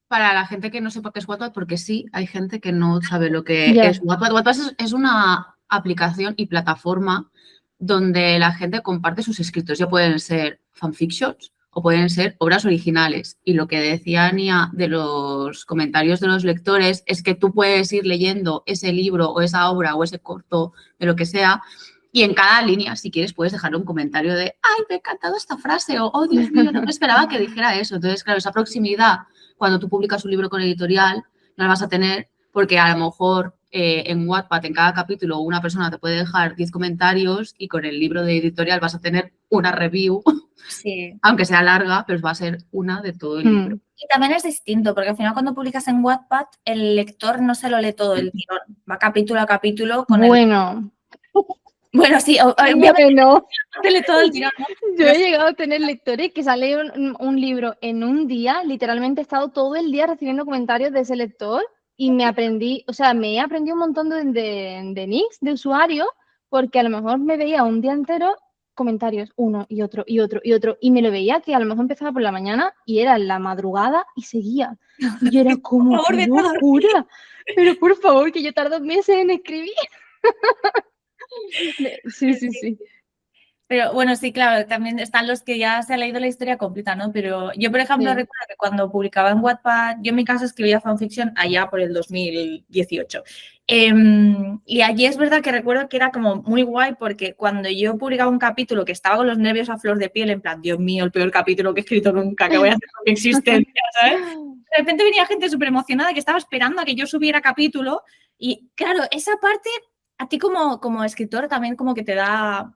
para la gente que no sepa qué es Wattpad, porque sí, hay gente que no sabe lo que ya, es Wattpad. Wattpad es una aplicación y plataforma donde la gente comparte sus escritos. Ya pueden ser fanfictions o pueden ser obras originales. Y lo que decía Ania de los comentarios de los lectores es que tú puedes ir leyendo ese libro o esa obra o ese corto, de lo que sea, y en cada línea, si quieres, puedes dejar un comentario de ¡ay, me ha encantado esta frase! O ¡oh, Dios mío, no me esperaba que dijera eso! Entonces, claro, esa proximidad, cuando tú publicas un libro con editorial, no la vas a tener porque a lo mejor en Wattpad, en cada capítulo, una persona te puede dejar 10 comentarios y con el libro de editorial vas a tener una review, sí. aunque sea larga, pero va a ser una de todo el libro. Y también es distinto, porque al final cuando publicas en Wattpad, el lector no se lo lee todo el tirón, va capítulo a capítulo con el... bueno, Bueno, sí, obviamente bueno. no se lee todo el tirón, ¿no? Yo Pero he sí, llegado a tener lectores que sale un libro en un día, literalmente he estado todo el día recibiendo comentarios de ese lector y me aprendí, o sea, me he aprendido un montón de nicks, de usuarios, porque a lo mejor me veía un día entero comentarios, uno y otro y otro y otro, y me lo veía que a lo mejor empezaba por la mañana y era en la madrugada y seguía. Y yo era por como, favor, qué vete a dormir. locura, pero por favor, que yo tardo meses en escribir. Sí, sí, sí. Pero bueno, sí, claro, también están los que ya se ha leído la historia completa, ¿no? Pero yo, por ejemplo, Sí. recuerdo que cuando publicaba en Wattpad, yo en mi caso escribía fanfiction allá por el 2018. Y allí es verdad que recuerdo que era como muy guay porque cuando yo publicaba un capítulo que estaba con los nervios a flor de piel, en plan, Dios mío, el peor capítulo que he escrito nunca, que voy a hacer con mi existencia, ¿sabes? De repente venía gente súper emocionada que estaba esperando a que yo subiera capítulo y claro, esa parte a ti como escritor también como que te da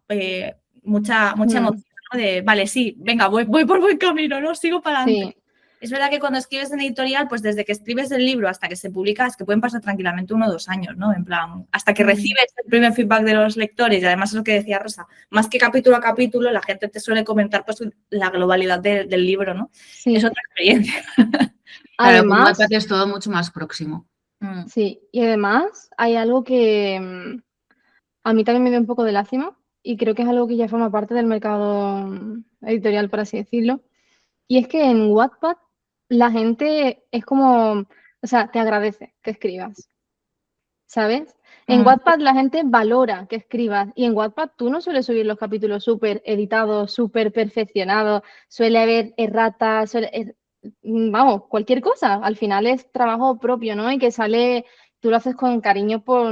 mucha Mm, emoción, ¿no? De, vale, sí, venga, voy por buen camino, ¿no? Sigo para adelante. sí. Es verdad que cuando escribes en editorial, pues desde que escribes el libro hasta que se publica, es que pueden pasar tranquilamente 1 o 2 años, ¿no? En plan, hasta que Mm. recibes el primer feedback de los lectores, y además es lo que decía Rosa, más que capítulo a capítulo, la gente te suele comentar pues la globalidad del libro, ¿no? Es Sí, otra experiencia. Claro, con además, Wattpad es todo mucho más próximo. sí, y además hay algo que a mí también me dio un poco de lástima y creo que es algo que ya forma parte del mercado editorial, por así decirlo, y es que en Wattpad la gente es como, o sea, te agradece que escribas, ¿sabes? En Mm, Wattpad la gente valora que escribas y en Wattpad tú no sueles subir los capítulos súper editados, súper perfeccionados, suele haber erratas, vamos, cualquier cosa. Al final es trabajo propio, ¿no? Y que sale, tú lo haces con cariño para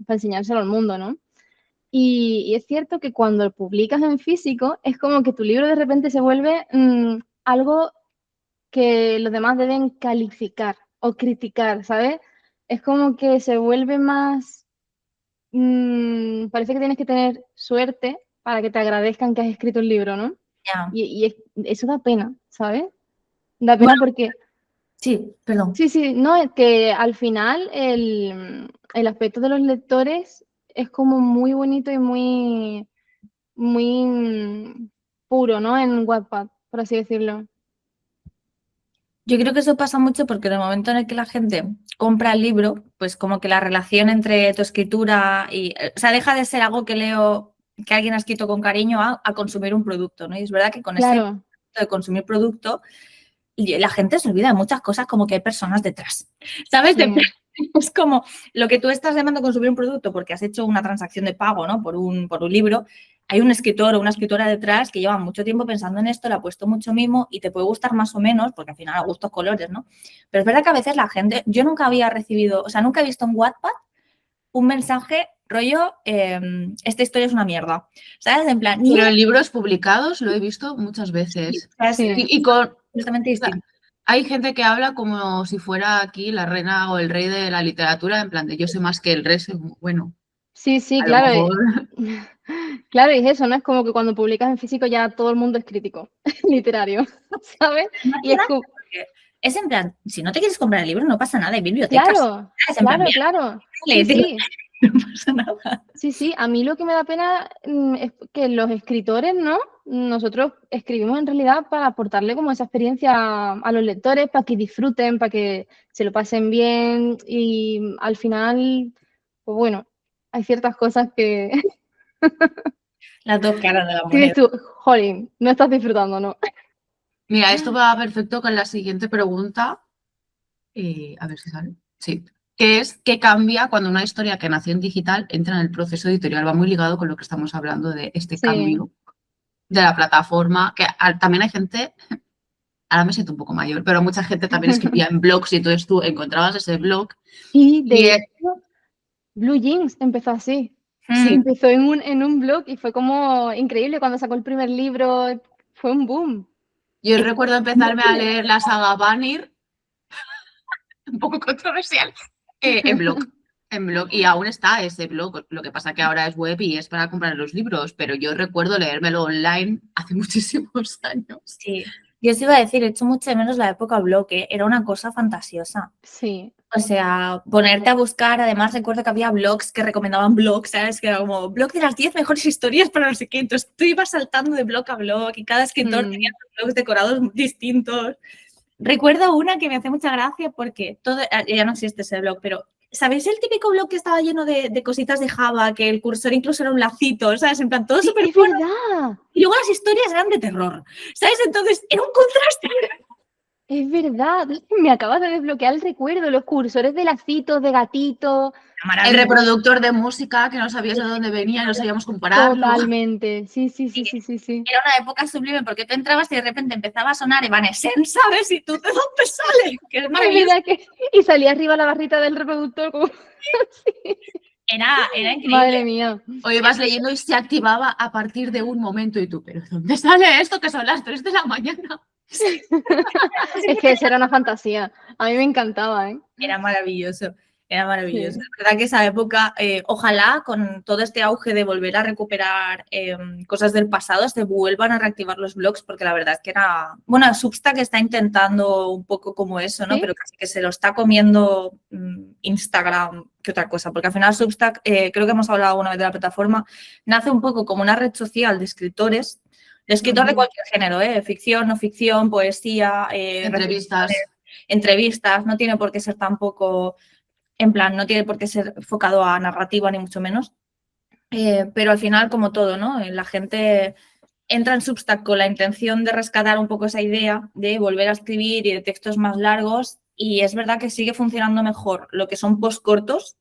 enseñárselo al mundo, ¿no? Y es cierto que cuando publicas en físico es como que tu libro de repente se vuelve algo que los demás deben calificar o criticar, ¿sabes? Es como que se vuelve más parece que tienes que tener suerte para que te agradezcan que has escrito un libro, ¿no? ya. Eso da pena, ¿sabes? Da Bueno, pena porque, sí, perdón. sí, sí, no, es que al final el aspecto de los lectores es como muy bonito y muy, muy, puro, ¿no? En Wattpad, por así decirlo. Yo creo que eso pasa mucho porque en el momento en el que la gente compra el libro, pues como que la relación entre tu escritura y, o sea, deja de ser algo que leo, que alguien ha escrito con cariño a consumir un producto, ¿no? Y es verdad que con ese Claro, concepto de consumir producto, y la gente se olvida de muchas cosas como que hay personas detrás, ¿sabes? sí, Es como lo que tú estás llamando consumir un producto porque has hecho una transacción de pago, ¿no? Por un libro. Hay un escritor o una escritora detrás que lleva mucho tiempo pensando en esto, le ha puesto mucho mimo y te puede gustar más o menos, porque al final a gustos colores, ¿no? Pero es verdad que a veces la gente, yo nunca había recibido, o sea, nunca he visto en Wattpad un mensaje rollo, esta historia es una mierda, ¿sabes? En plan, Pero en libros publicados lo he visto muchas veces. sí. Y con, completamente o sea, distinto. hay gente que habla como si fuera aquí la reina o el rey de la literatura, en plan de yo sé más que el resto. Bueno, Sí, sí, a lo claro. mejor. Claro, y es eso, ¿no? Es como que cuando publicas en físico ya todo el mundo es crítico literario, ¿sabes? No Y hace es gracia como, porque es en plan, si no te quieres comprar el libro, no pasa nada, hay bibliotecas. claro, Es en plan, claro, mira, claro. Sí, léete, sí, no pasa nada. sí, sí. A mí lo que me da pena es que los escritores, ¿no? Nosotros escribimos en realidad para aportarle como esa experiencia a los lectores, para que disfruten, para que se lo pasen bien y al final, pues bueno, hay ciertas cosas que Las dos caras de la tienes moneda. tú, jolín, no estás disfrutando, ¿no? Mira, esto va perfecto con la siguiente pregunta. A ver si sale. Sí. Que es qué cambia cuando una historia que nació en digital entra en el proceso editorial. Va muy ligado con lo que estamos hablando de este Sí. cambio de la plataforma. Que también hay gente, ahora me siento un poco mayor, pero mucha gente también escribía en blogs y entonces tú encontrabas ese blog. Y Y de hecho, Blue Jeans empezó así. sí, Empezó en un blog y fue como increíble cuando sacó el primer libro. Fue un boom. yo recuerdo empezarme a leer la saga Vanir, un poco controversial, en blog. En blog, y aún está ese blog, lo que pasa que ahora es web y es para comprar los libros, pero yo recuerdo leérmelo online hace muchísimos años. Sí, yo os iba a decir, he hecho mucho de menos la época blog, era una cosa fantasiosa. Sí. O sea, ponerte a buscar, además recuerdo que había blogs que recomendaban blogs, ¿sabes? Que era como blog de las 10 mejores historias para no sé qué. Entonces tú ibas saltando de blog a blog y cada escritor tenía sus blogs decorados distintos. Recuerdo una que me hace mucha gracia porque todo, ya no existe ese blog, pero ¿sabéis el típico blog que estaba lleno de cositas de Java, que el cursor incluso era un lacito, ¿sabes? En plan, todo Sí, súper es bueno. verdad. Y luego las historias eran de terror, ¿sabes? Entonces era un contraste. Es verdad. Me acabas de desbloquear el recuerdo. Los cursores de lacitos, de gatito. El Maravilloso. reproductor de música que no sabías de dónde venía, no sabíamos compararlo. Totalmente. Sí, sí, sí, sí, sí, sí. Era una época sublime porque tú entrabas y de repente empezaba a sonar Evanescence, ¿sabes? Y tú, ¿de dónde sale? Que es Es maravilloso. verdad que. Y salía arriba la barrita del reproductor. Como... Sí. Era increíble. Madre mía. O ibas leyendo y se activaba a partir de un momento y tú, ¿pero dónde sale esto que son las 3 de la mañana? Es que eso era una fantasía. A mí me encantaba, ¿eh? Era maravilloso. Era maravilloso. Sí. Es verdad que esa época, ojalá con todo este auge de volver a recuperar cosas del pasado, se vuelvan a reactivar los blogs, porque la verdad es que era. Bueno, Substack está intentando un poco como eso, ¿no? ¿Sí? Pero casi que se lo está comiendo Instagram que otra cosa, porque al final Substack, creo que hemos hablado alguna vez de la plataforma, nace un poco como una red social de escritores de cualquier género, ficción, no ficción, poesía, Entrevistas. entrevistas, no tiene por qué ser tampoco. En plan, no tiene por qué ser enfocado a narrativa ni mucho menos. Pero al final, como todo, ¿no? La gente entra en Substack con la intención de rescatar un poco esa idea de volver a escribir y de textos más largos. Y es verdad que sigue funcionando mejor lo que son post cortos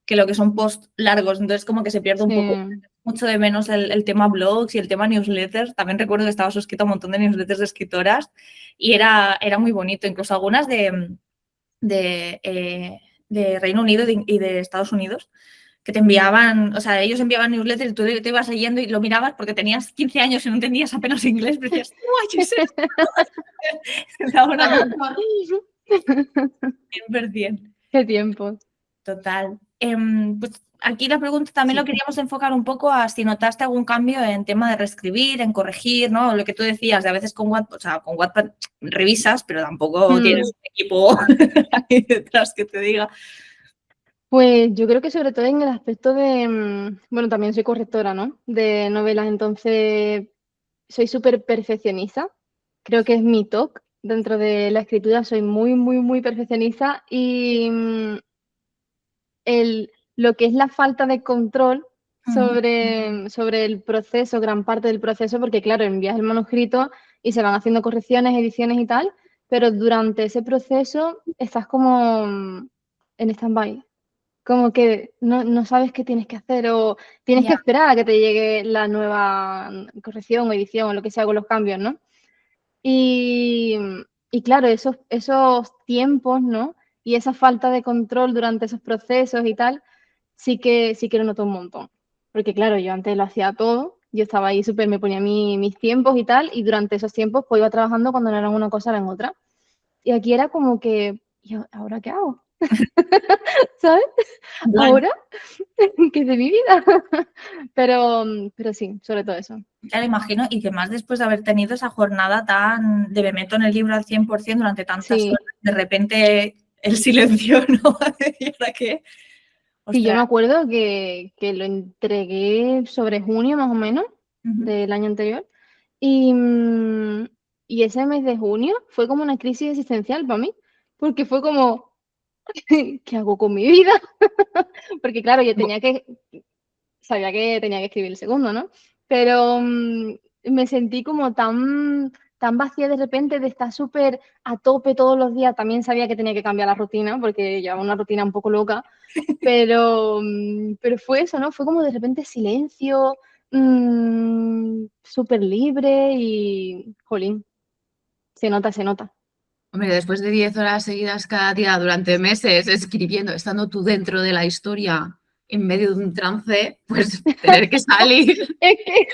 que lo que son post largos. Entonces, como que se pierde un poco Sí. mucho de menos el tema blogs y el tema newsletters. También recuerdo que estaba suscrito a un montón de newsletters de escritoras y era muy bonito. Incluso algunas de Reino Unido y de Estados Unidos, que te enviaban, o sea, ellos enviaban newsletters y tú te ibas leyendo y lo mirabas porque tenías 15 años y no entendías apenas inglés, pero decías, ¡guay, es esto! Ahora, 100%. Qué tiempos. Total. Pues aquí la pregunta también Sí. lo queríamos enfocar un poco a si notaste algún cambio en tema de reescribir, en corregir, ¿no? Lo que tú decías, de a veces con Wattpad, o sea, con Wattpad revisas, pero tampoco tienes un equipo ahí detrás que te diga. Pues yo creo que sobre todo en el aspecto de, bueno, también soy correctora, ¿no? De novelas, entonces soy súper perfeccionista. Creo que es mi toque dentro de la escritura. Soy muy, muy, muy perfeccionista y lo que es la falta de control sobre el proceso, gran parte del proceso, porque claro, envías el manuscrito y se van haciendo correcciones, ediciones y tal, pero durante ese proceso estás como en stand-by. Como que no sabes qué tienes que hacer o tienes que Ya, esperar a que te llegue la nueva corrección o edición o lo que sea con los cambios, ¿no? Y, y claro, esos tiempos, ¿no? Y esa falta de control durante esos procesos y tal, sí que lo noto un montón. Porque claro, yo antes lo hacía todo, yo estaba ahí súper, me ponía mis tiempos y tal, y durante esos tiempos pues iba trabajando cuando no era una cosa, era en otra. Y aquí era como que, ¿y ahora qué hago? ¿Sabes? bueno, ¿Ahora? ¿Qué es de mi vida? Pero sí, sobre todo eso. ya lo imagino, y que más después de haber tenido esa jornada tan de me meto en el libro al 100% durante tantas Sí, horas, de repente el silencio, ¿no? ¿Y ahora qué? sí, yo Ostras. me acuerdo que lo entregué sobre junio más o menos Ujú. del año anterior. Y, y ese mes de junio fue como una crisis existencial para mí, porque fue como, ¿qué hago con mi vida? Porque claro, sabía que tenía que escribir el segundo, ¿no? Pero me sentí como tan vacía de repente de estar súper a tope todos los días. También sabía que tenía que cambiar la rutina, porque llevaba una rutina un poco loca, pero fue eso, ¿no? Fue como de repente silencio, súper libre y, jolín, se nota, se nota. Hombre, después de 10 horas seguidas cada día durante meses escribiendo, estando tú dentro de la historia en medio de un trance, pues tener que salir. Es que,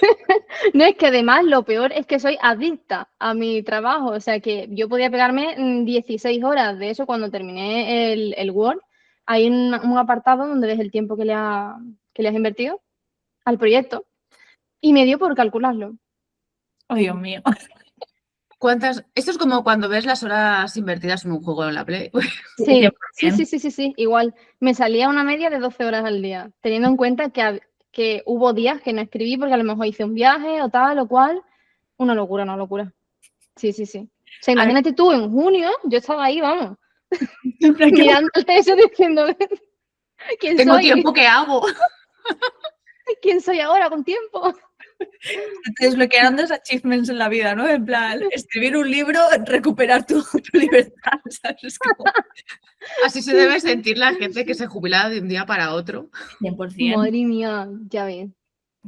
no, es que además lo peor es que soy adicta a mi trabajo, o sea que yo podía pegarme 16 horas de eso cuando terminé el Word. Hay un apartado donde ves el tiempo que le has invertido al proyecto y me dio por calcularlo. Oh, Dios mío. ¿Cuántas? Esto es como cuando ves las horas invertidas en un juego en la Play. Sí, Sí, sí, 100%. sí, sí, sí, sí, igual. Me salía una media de 12 horas al día, teniendo en cuenta que hubo días que no escribí porque a lo mejor hice un viaje o tal o cual. Una locura, una locura. Sí, sí, sí. O sea, A ver, imagínate tú, en junio, yo estaba ahí, vamos, ¿para qué mirándole eso diciendo, ¿quién Tengo soy? tiempo, ¿qué hago? ¿Quién soy ahora con tiempo? te desbloquearon dos achievements en la vida, ¿no? En plan, escribir un libro, recuperar tu libertad, ¿sabes? Como Así se debe sentir la gente que se jubila de un día para otro. 100%, Madre mía, ya ves.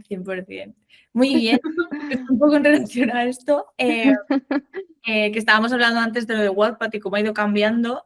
100%. Muy bien. Pues un poco en relación a esto, que estábamos hablando antes de lo de Wattpad y cómo ha ido cambiando,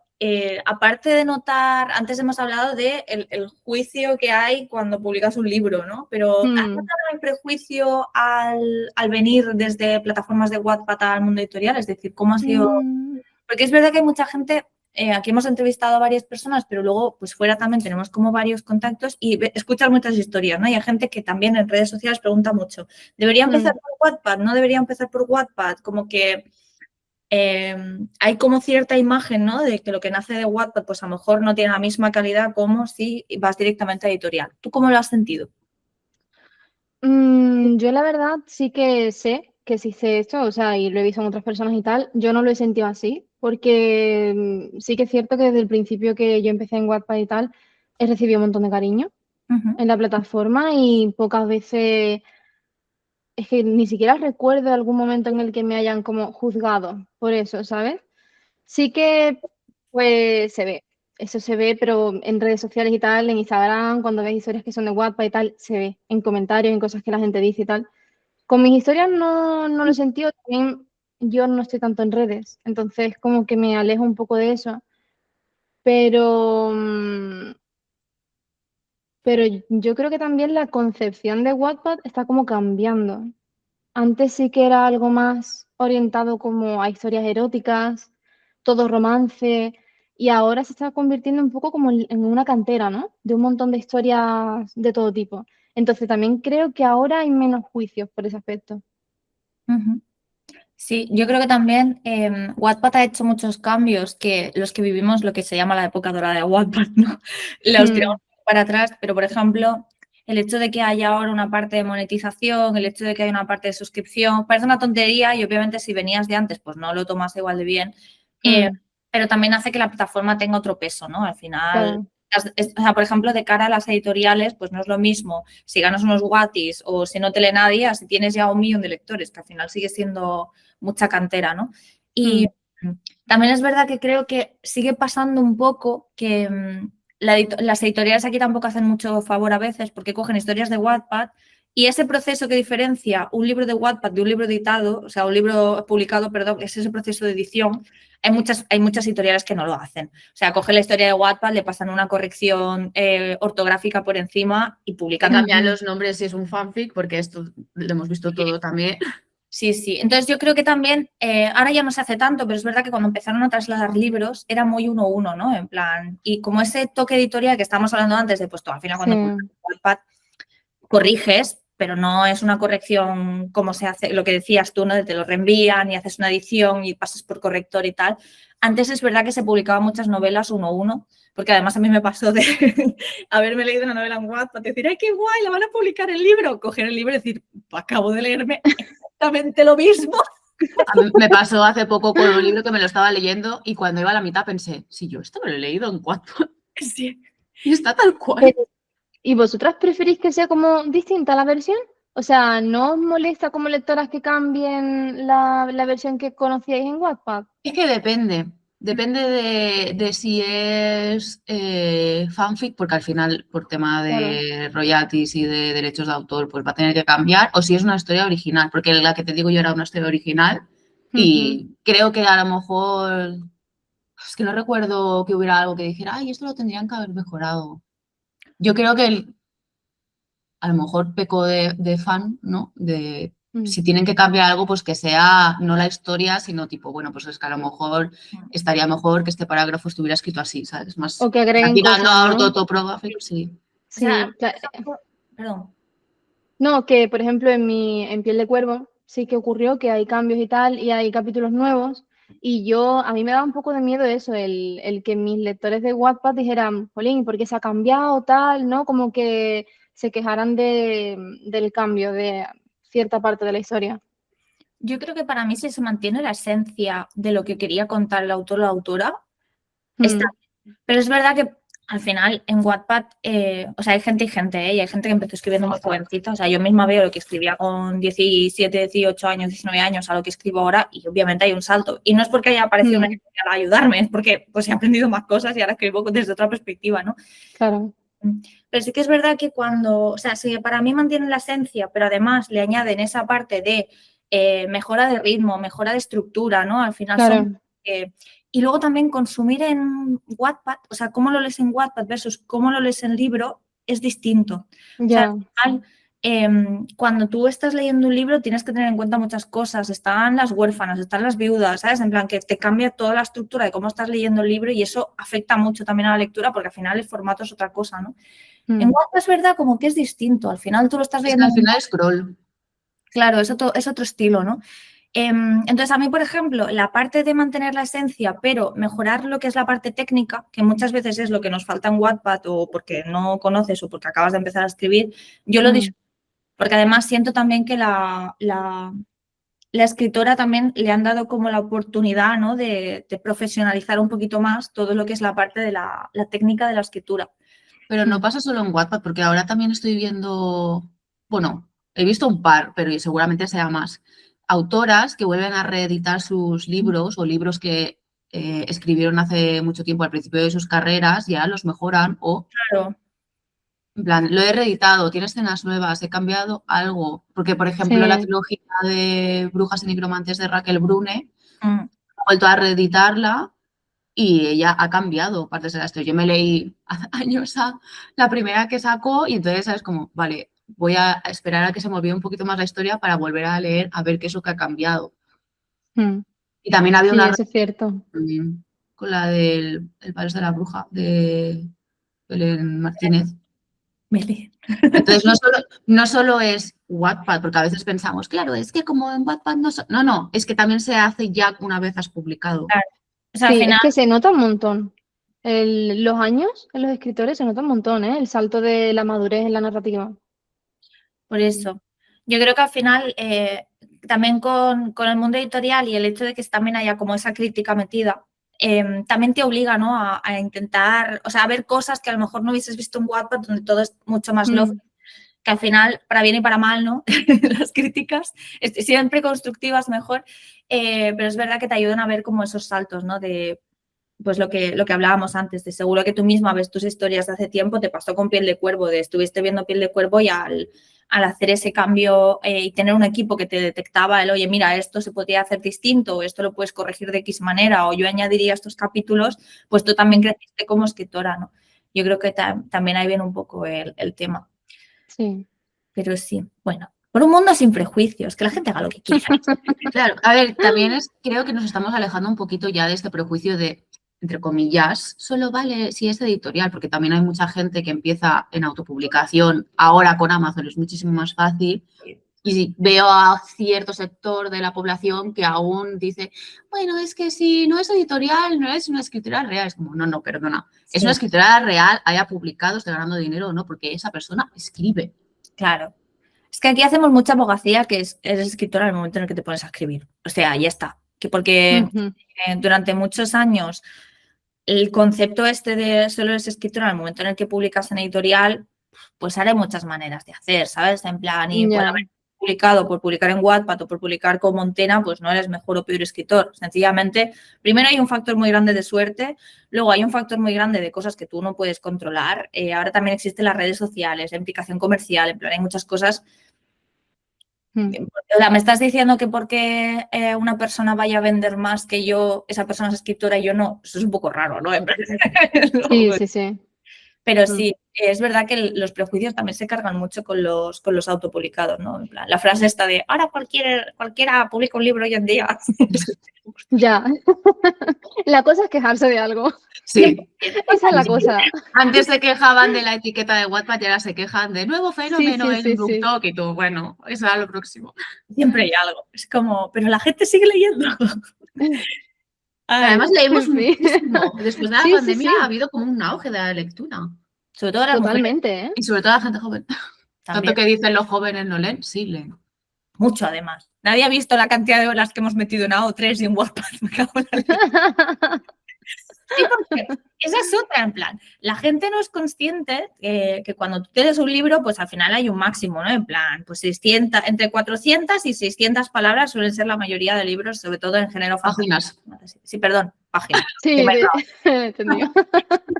aparte de notar, antes hemos hablado de el juicio que hay cuando publicas un libro, ¿no? Pero ¿has Hmm, notado el prejuicio al venir desde plataformas de Wattpad al mundo editorial? Es decir, ¿cómo ha sido? mm, Porque es verdad que hay mucha gente, aquí hemos entrevistado a varias personas, pero luego, pues fuera también tenemos como varios contactos y escuchas muchas historias, ¿no? Y hay gente que también en redes sociales pregunta mucho, ¿debería empezar mm. por Wattpad? ¿No debería empezar por Wattpad? Como que hay como cierta imagen, ¿no? De que lo que nace de Wattpad, pues a lo mejor no tiene la misma calidad como si vas directamente a editorial. ¿Tú cómo lo has sentido? Yo la verdad sí que sé que existe esto, o sea, y lo he visto en otras personas y tal. Yo no lo he sentido así, porque sí que es cierto que desde el principio que yo empecé en Wattpad y tal, he recibido un montón de cariño Ujú. en la plataforma y pocas veces, es que ni siquiera recuerdo algún momento en el que me hayan como juzgado por eso, ¿sabes? Sí que pues se ve, eso se ve, pero en redes sociales y tal, en Instagram, cuando ves historias que son de Wattpad y tal, se ve en comentarios, en cosas que la gente dice y tal. Con mis historias no lo he sentido, también yo no estoy tanto en redes, entonces como que me alejo un poco de eso, pero, pero yo creo que también la concepción de Wattpad está como cambiando. Antes sí que era algo más orientado como a historias eróticas, todo romance, y ahora se está convirtiendo un poco como en una cantera, ¿no? De un montón de historias de todo tipo. Entonces también creo que ahora hay menos juicios por ese aspecto. Ujú. Sí, yo creo que también Wattpad ha hecho muchos cambios que los que vivimos lo que se llama la época dorada de Wattpad, ¿no? Los tiramos Mm, para atrás, pero por ejemplo, el hecho de que haya ahora una parte de monetización, el hecho de que haya una parte de suscripción, parece una tontería y obviamente si venías de antes pues no lo tomas igual de bien, pero también hace que la plataforma tenga otro peso, ¿no? Al final, o sea, por ejemplo, de cara a las editoriales, pues no es lo mismo si ganas unos Whattis o si no te lee nadie, si tienes ya 1 millón de lectores, que al final sigue siendo mucha cantera, ¿no? Y también es verdad que creo que sigue pasando un poco que las editoriales aquí tampoco hacen mucho favor a veces porque cogen historias de Wattpad y ese proceso que diferencia un libro de Wattpad de un libro editado, o sea, un libro publicado, perdón, es ese proceso de edición. Hay muchas editoriales que no lo hacen. O sea, cogen la historia de Wattpad, le pasan una corrección ortográfica por encima y publican. Cambian los nombres si es un fanfic, porque esto lo hemos visto todo también. Sí, sí. Entonces yo creo que también, ahora ya no se hace tanto, pero es verdad que cuando empezaron a trasladar libros era muy 1-1, ¿no? En plan, y como ese toque editorial que estábamos hablando antes de, pues tú al final cuando publicas Wattpad corriges, pero no es una corrección como se hace, lo que decías tú, ¿no? De te lo reenvían y haces una edición y pasas por corrector y tal. Antes es verdad que se publicaban muchas novelas 1-1, porque además a mí me pasó de haberme leído una novela en Wattpad y decir, ¡ay, qué guay! La van a publicar el libro. Coger el libro y decir, acabo de leerme exactamente lo mismo. A mí me pasó hace poco con un libro que me lo estaba leyendo y cuando iba a la mitad pensé, si yo esto me lo he leído en Wattpad. Sí. Y está tal cual. ¿Y vosotras preferís que sea como distinta la versión? O sea, ¿no os molesta como lectoras que cambien la versión que conocíais en Wattpad? Es que depende. Depende de si es fanfic, porque al final, por tema de royalties y de derechos de autor, pues va a tener que cambiar, o si es una historia original, porque la que te digo yo era una historia original y creo que a lo mejor, es que no recuerdo que hubiera algo que dijera, ay, esto lo tendrían que haber mejorado. Yo creo que a lo mejor peco de fan, ¿no? De si tienen que cambiar algo, pues que sea no la historia, sino tipo, bueno, pues es que a lo mejor estaría mejor que este parágrafo estuviera escrito así, ¿sabes? Más o que agreguen tirando cosas, a ¿no? ortotoprógrafo, sí. Sí, O sea, claro. perdón. No, que por ejemplo en Piel de Cuervo sí que ocurrió que hay cambios y tal, y hay capítulos nuevos, y a mí me daba un poco de miedo eso, el que mis lectores de Wattpad dijeran, jolín, ¿por qué se ha cambiado tal? ¿No? Como que se quejaran del cambio de cierta parte de la historia. Yo creo que para mí si se mantiene la esencia de lo que quería contar el autor o la autora, está bien. Pero es verdad que al final en Wattpad, o sea, hay gente y gente, y hay gente que empezó escribiendo muy jovencita. O sea, yo misma veo lo que escribía con 17, 18 años, 19 años a lo que escribo ahora y obviamente hay un salto. Y no es porque haya aparecido una editorial a ayudarme, es porque pues he aprendido más cosas y ahora escribo desde otra perspectiva, ¿no? Claro. Pero sí que es verdad que o sea, si para mí mantienen la esencia, pero además le añaden esa parte de mejora de ritmo, mejora de estructura, ¿no? Al final son... y luego también consumir en Wattpad, o sea, cómo lo lees en Wattpad versus cómo lo lees en libro es distinto. O sea, al final, cuando tú estás leyendo un libro tienes que tener en cuenta muchas cosas. Están las huérfanas, están las viudas, ¿sabes? En plan que te cambia toda la estructura de cómo estás leyendo el libro y eso afecta mucho también a la lectura porque al final el formato es otra cosa, ¿no? En Wattpad es verdad como que es distinto. Al final tú lo estás leyendo... al final es scroll. Claro, es otro estilo, ¿no? Entonces, a mí, por ejemplo, la parte de mantener la esencia, pero mejorar lo que es la parte técnica, que muchas veces es lo que nos falta en Wattpad o porque no conoces o porque acabas de empezar a escribir, yo lo disfruto. Porque además siento también que la escritora también le han dado como la oportunidad, ¿no? de profesionalizar un poquito más todo lo que es la parte de la técnica de la escritura. Pero no pasa solo en Wattpad, porque ahora también estoy viendo, bueno, he visto un par, pero seguramente sea más, autoras que vuelven a reeditar sus libros o libros que escribieron hace mucho tiempo al principio de sus carreras, ya los mejoran o... Claro. En plan, lo he reeditado, tiene escenas nuevas, he cambiado algo. Porque, por ejemplo, la trilogía de Brujas y Nigromantes de Raquel Brune, he vuelto a reeditarla y ella ha cambiado partes de la historia. Yo me leí hace años la primera que sacó y entonces es como, vale, voy a esperar a que se me olvide un poquito más la historia para volver a leer a ver qué es lo que ha cambiado. Y también había una... eso es cierto. Con la del El País de la Bruja, de Belén Martínez. Entonces, no solo es Wattpad, porque a veces pensamos, claro, es que como en Wattpad no, es que también se hace ya una vez has publicado. Claro. O sea, sí, al final, es que se nota un montón. Los años en los escritores se nota un montón, ¿eh? El salto de la madurez en la narrativa. Por eso, yo creo que al final también con el mundo editorial y el hecho de que también haya como esa crítica metida, también te obliga, ¿no? a intentar, o sea, a ver cosas que a lo mejor no hubieses visto en Wattpad, donde todo es mucho más love, que al final, para bien y para mal, ¿no? Las críticas, siempre constructivas mejor, pero es verdad que te ayudan a ver como esos saltos, ¿no? De, pues lo que hablábamos antes, de seguro que tú misma ves tus historias de hace tiempo, te pasó con Piel de Cuervo, de estuviste viendo Piel de Cuervo y al hacer ese cambio y tener un equipo que te detectaba el, oye, mira, esto se podría hacer distinto, o esto lo puedes corregir de X manera, o yo añadiría estos capítulos, pues tú también creciste como escritora, ¿no? Yo creo que también ahí viene un poco el tema. Sí. Pero sí, bueno, por un mundo sin prejuicios, que la gente haga lo que quiera. Claro, a ver, también creo que nos estamos alejando un poquito ya de este prejuicio de, entre comillas, solo vale si es editorial, porque también hay mucha gente que empieza en autopublicación, ahora con Amazon es muchísimo más fácil, y veo a cierto sector de la población que aún dice, bueno, es que si no es editorial, no es una escritora real. Es como, no, perdona, es una escritora real, haya publicado, esté ganando dinero o no, porque esa persona escribe. Claro. Es que aquí hacemos mucha abogacía que eres escritora en el momento en el que te pones a escribir. O sea, ya está. Que porque durante muchos años el concepto este de solo eres escritora en el momento en el que publicas en editorial, pues hay muchas maneras de hacer, ¿sabes? En plan, y por haber publicado, por publicar en Wattpad o por publicar con Montena, pues no eres mejor o peor escritor. Sencillamente, primero hay un factor muy grande de suerte, luego hay un factor muy grande de cosas que tú no puedes controlar. Ahora también existen las redes sociales, la implicación comercial, en plan, hay muchas cosas. O sea, me estás diciendo que porque una persona vaya a vender más que yo, esa persona es escritora y yo no. Eso es un poco raro, ¿no? Sí. Pero sí, es verdad que los prejuicios también se cargan mucho con los autopublicados, ¿no? En plan, la frase esta de ahora cualquiera publica un libro hoy en día. Ya. La cosa es quejarse de algo. Sí. Esa es la cosa. Antes se quejaban de la etiqueta de Wattpad y ahora se quejan de nuevo fenómeno en BookTok y todo. Bueno, eso era lo próximo. Siempre hay algo. Es como, pero la gente sigue leyendo. Además leímos muchísimo. Después de la pandemia sí. ha habido como un auge de la lectura. Sobre todo las Totalmente, mujeres. Y sobre todo la gente joven. También. Tanto que dicen los jóvenes no leen, sí leen. Mucho, además. Nadie ha visto la cantidad de horas que hemos metido en AO3 y en Wattpad. Sí, porque esa es otra, en plan, la gente no es consciente que cuando tú tienes un libro, pues al final hay un máximo, ¿no? En plan, pues 600, entre 400 y 600 palabras suelen ser la mayoría de libros, sobre todo en género páginas. Sí, perdón, páginas. Sí, entendido.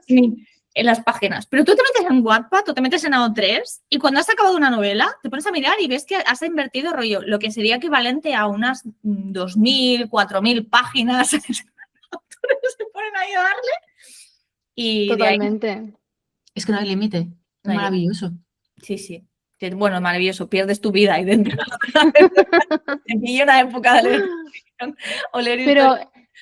Sí, en las páginas. Pero tú te metes en Wattpad o te metes en AO3 y cuando has acabado una novela, te pones a mirar y ves que has invertido rollo, lo que sería equivalente a unas 2.000, 4.000 páginas. Se ponen ahí a darle y totalmente. Ahí... Es que no hay límite. Es maravilloso. Sí. Bueno, maravilloso. Pierdes tu vida ahí dentro. Te pilla una época de leer. Pero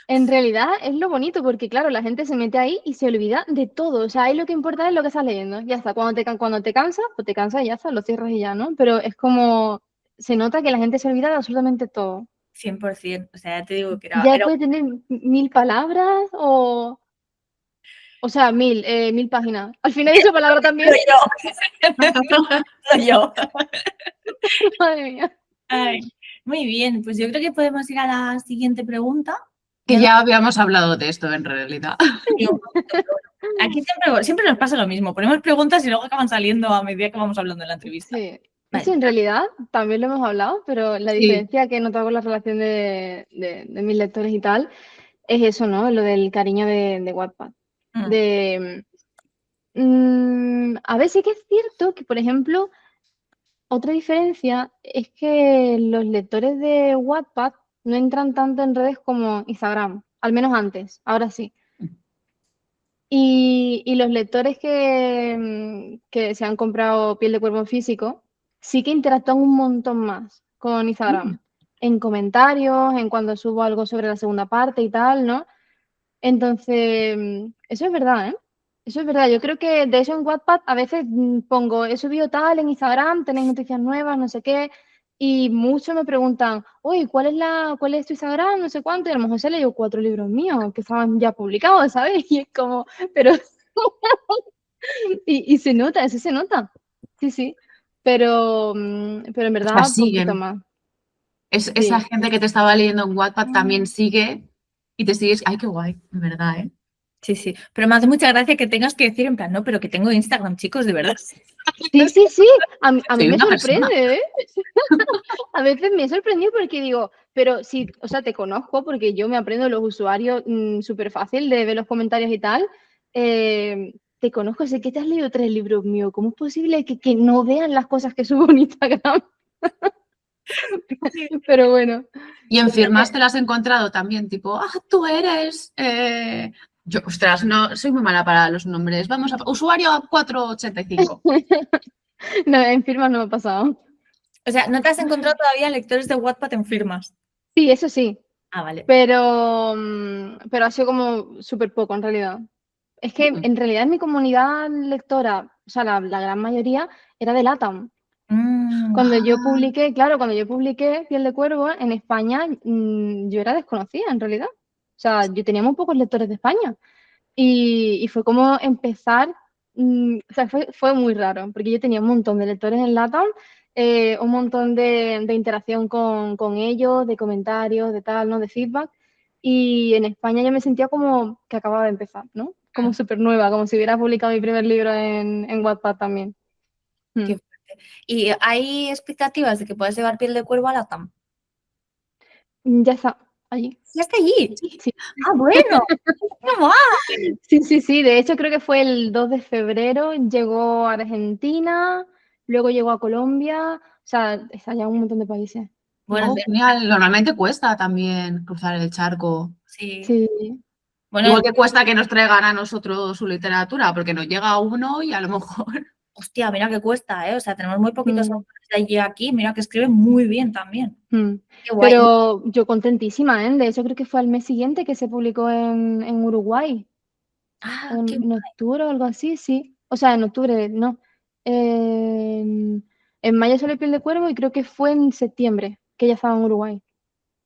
en realidad es lo bonito porque, claro, la gente se mete ahí y se olvida de todo. O sea, ahí lo que importa es lo que estás leyendo. Ya está. Cuando te cansas, pues te cansas y ya está, lo cierras y ya, ¿no? Pero es como... Se nota que la gente se olvida de absolutamente todo. 100%. O sea, ya te digo que Ya puede tener 1000 palabras o sea, 1000 páginas. Al final he dicho palabra también. Soy yo. Madre mía. Ay, muy bien, pues yo creo que podemos ir a la siguiente pregunta. Que ya habíamos hablado de esto en realidad. Aquí siempre nos pasa lo mismo. Ponemos preguntas y luego acaban saliendo a medida que vamos hablando en la entrevista. Sí. Eso en realidad también lo hemos hablado, pero la diferencia que he notado con la relación de mis lectores y tal es eso, ¿no? Lo del cariño de Wattpad. A ver, sí que es cierto que, por ejemplo, otra diferencia es que los lectores de Wattpad no entran tanto en redes como Instagram, al menos antes, ahora sí. Y los lectores que se han comprado Piel de Cuervo en físico sí que interactúan un montón más con Instagram, en comentarios, en cuando subo algo sobre la segunda parte y tal, ¿no? Entonces, eso es verdad, ¿eh? Eso es verdad. Yo creo que de eso en Wattpad a veces pongo, he subido tal en Instagram, tenéis noticias nuevas, no sé qué, Y muchos me preguntan, oye, ¿cuál es tu Instagram? No sé cuánto, y a lo mejor se le dio 4 libros míos que estaban ya publicados, ¿sabes? Y es como, pero, y se nota, eso se nota. Sí, sí. Pero en O sea, verdad, poquito siguen. más. Esa Sí. gente que te estaba leyendo en Wattpad también sigue y te sigues. Ay, qué guay, en verdad, ¿eh? Sí, sí. Pero me hace mucha gracia que tengas que decir en plan, no, pero que tengo Instagram, chicos, de verdad. Sí, sí, sí. A mí Soy me una persona. sorprende, ¿eh? A veces me sorprendió porque digo, pero sí, o sea, te conozco porque yo me aprendo los usuarios súper fácil de ver los comentarios y tal. Te conozco, sé que te has leído 3 libros míos. ¿Cómo es posible que no vean las cosas que subo en Instagram? Pero bueno, Y en firmas te las has encontrado también, tipo, tú eres. Yo, ostras, no, soy muy mala para los nombres. Vamos a. Usuario 485. no, en firmas no me ha pasado. O sea, ¿no te has encontrado todavía lectores de Wattpad en firmas? Sí, eso sí, Ah, vale. pero ha sido como súper poco en realidad. Es que en realidad en mi comunidad lectora, o sea, la gran mayoría era de LATAM. Mm, Cuando yo Ah, publiqué, claro, cuando yo publiqué Piel de Cuervo en España, yo era desconocida en realidad. O sea, yo tenía muy pocos lectores de España. Y fue como empezar, o sea, fue muy raro, porque yo tenía un montón de lectores en LATAM, un montón de interacción con ellos, de comentarios, de tal, ¿no? De feedback. Y en España yo me sentía como que acababa de empezar, ¿no? Como súper nueva, como si hubiera publicado mi primer libro en Wattpad también. Mm. qué fuerte. ¿Y hay expectativas de que puedas llevar Piel de Cuervo a la TAM? Ya está, allí. ¿Ya está allí? Sí. Ah, bueno. ¡Qué guay! Sí, sí, sí. De hecho, creo que fue el 2 de febrero. Llegó a Argentina, luego llegó a Colombia. O sea, está ya en un montón de países. Bueno, Genial. Normalmente cuesta también cruzar el charco. sí. Sí. Bueno, Igual que cuesta que nos traigan a nosotros su literatura, porque nos llega uno y a lo mejor. hostia, mira que cuesta, ¿eh? O sea, tenemos muy poquitos Mm, autores de allí aquí. Mira que escriben muy bien también. mm. Qué guay. Pero yo contentísima, ¿eh? De hecho, creo que fue al mes siguiente que se publicó en Uruguay, Ah, o qué en guay. octubre o algo así, sí. O sea, en octubre, no. En mayo salió Piel de Cuervo y creo que fue en septiembre que ya estaba en Uruguay.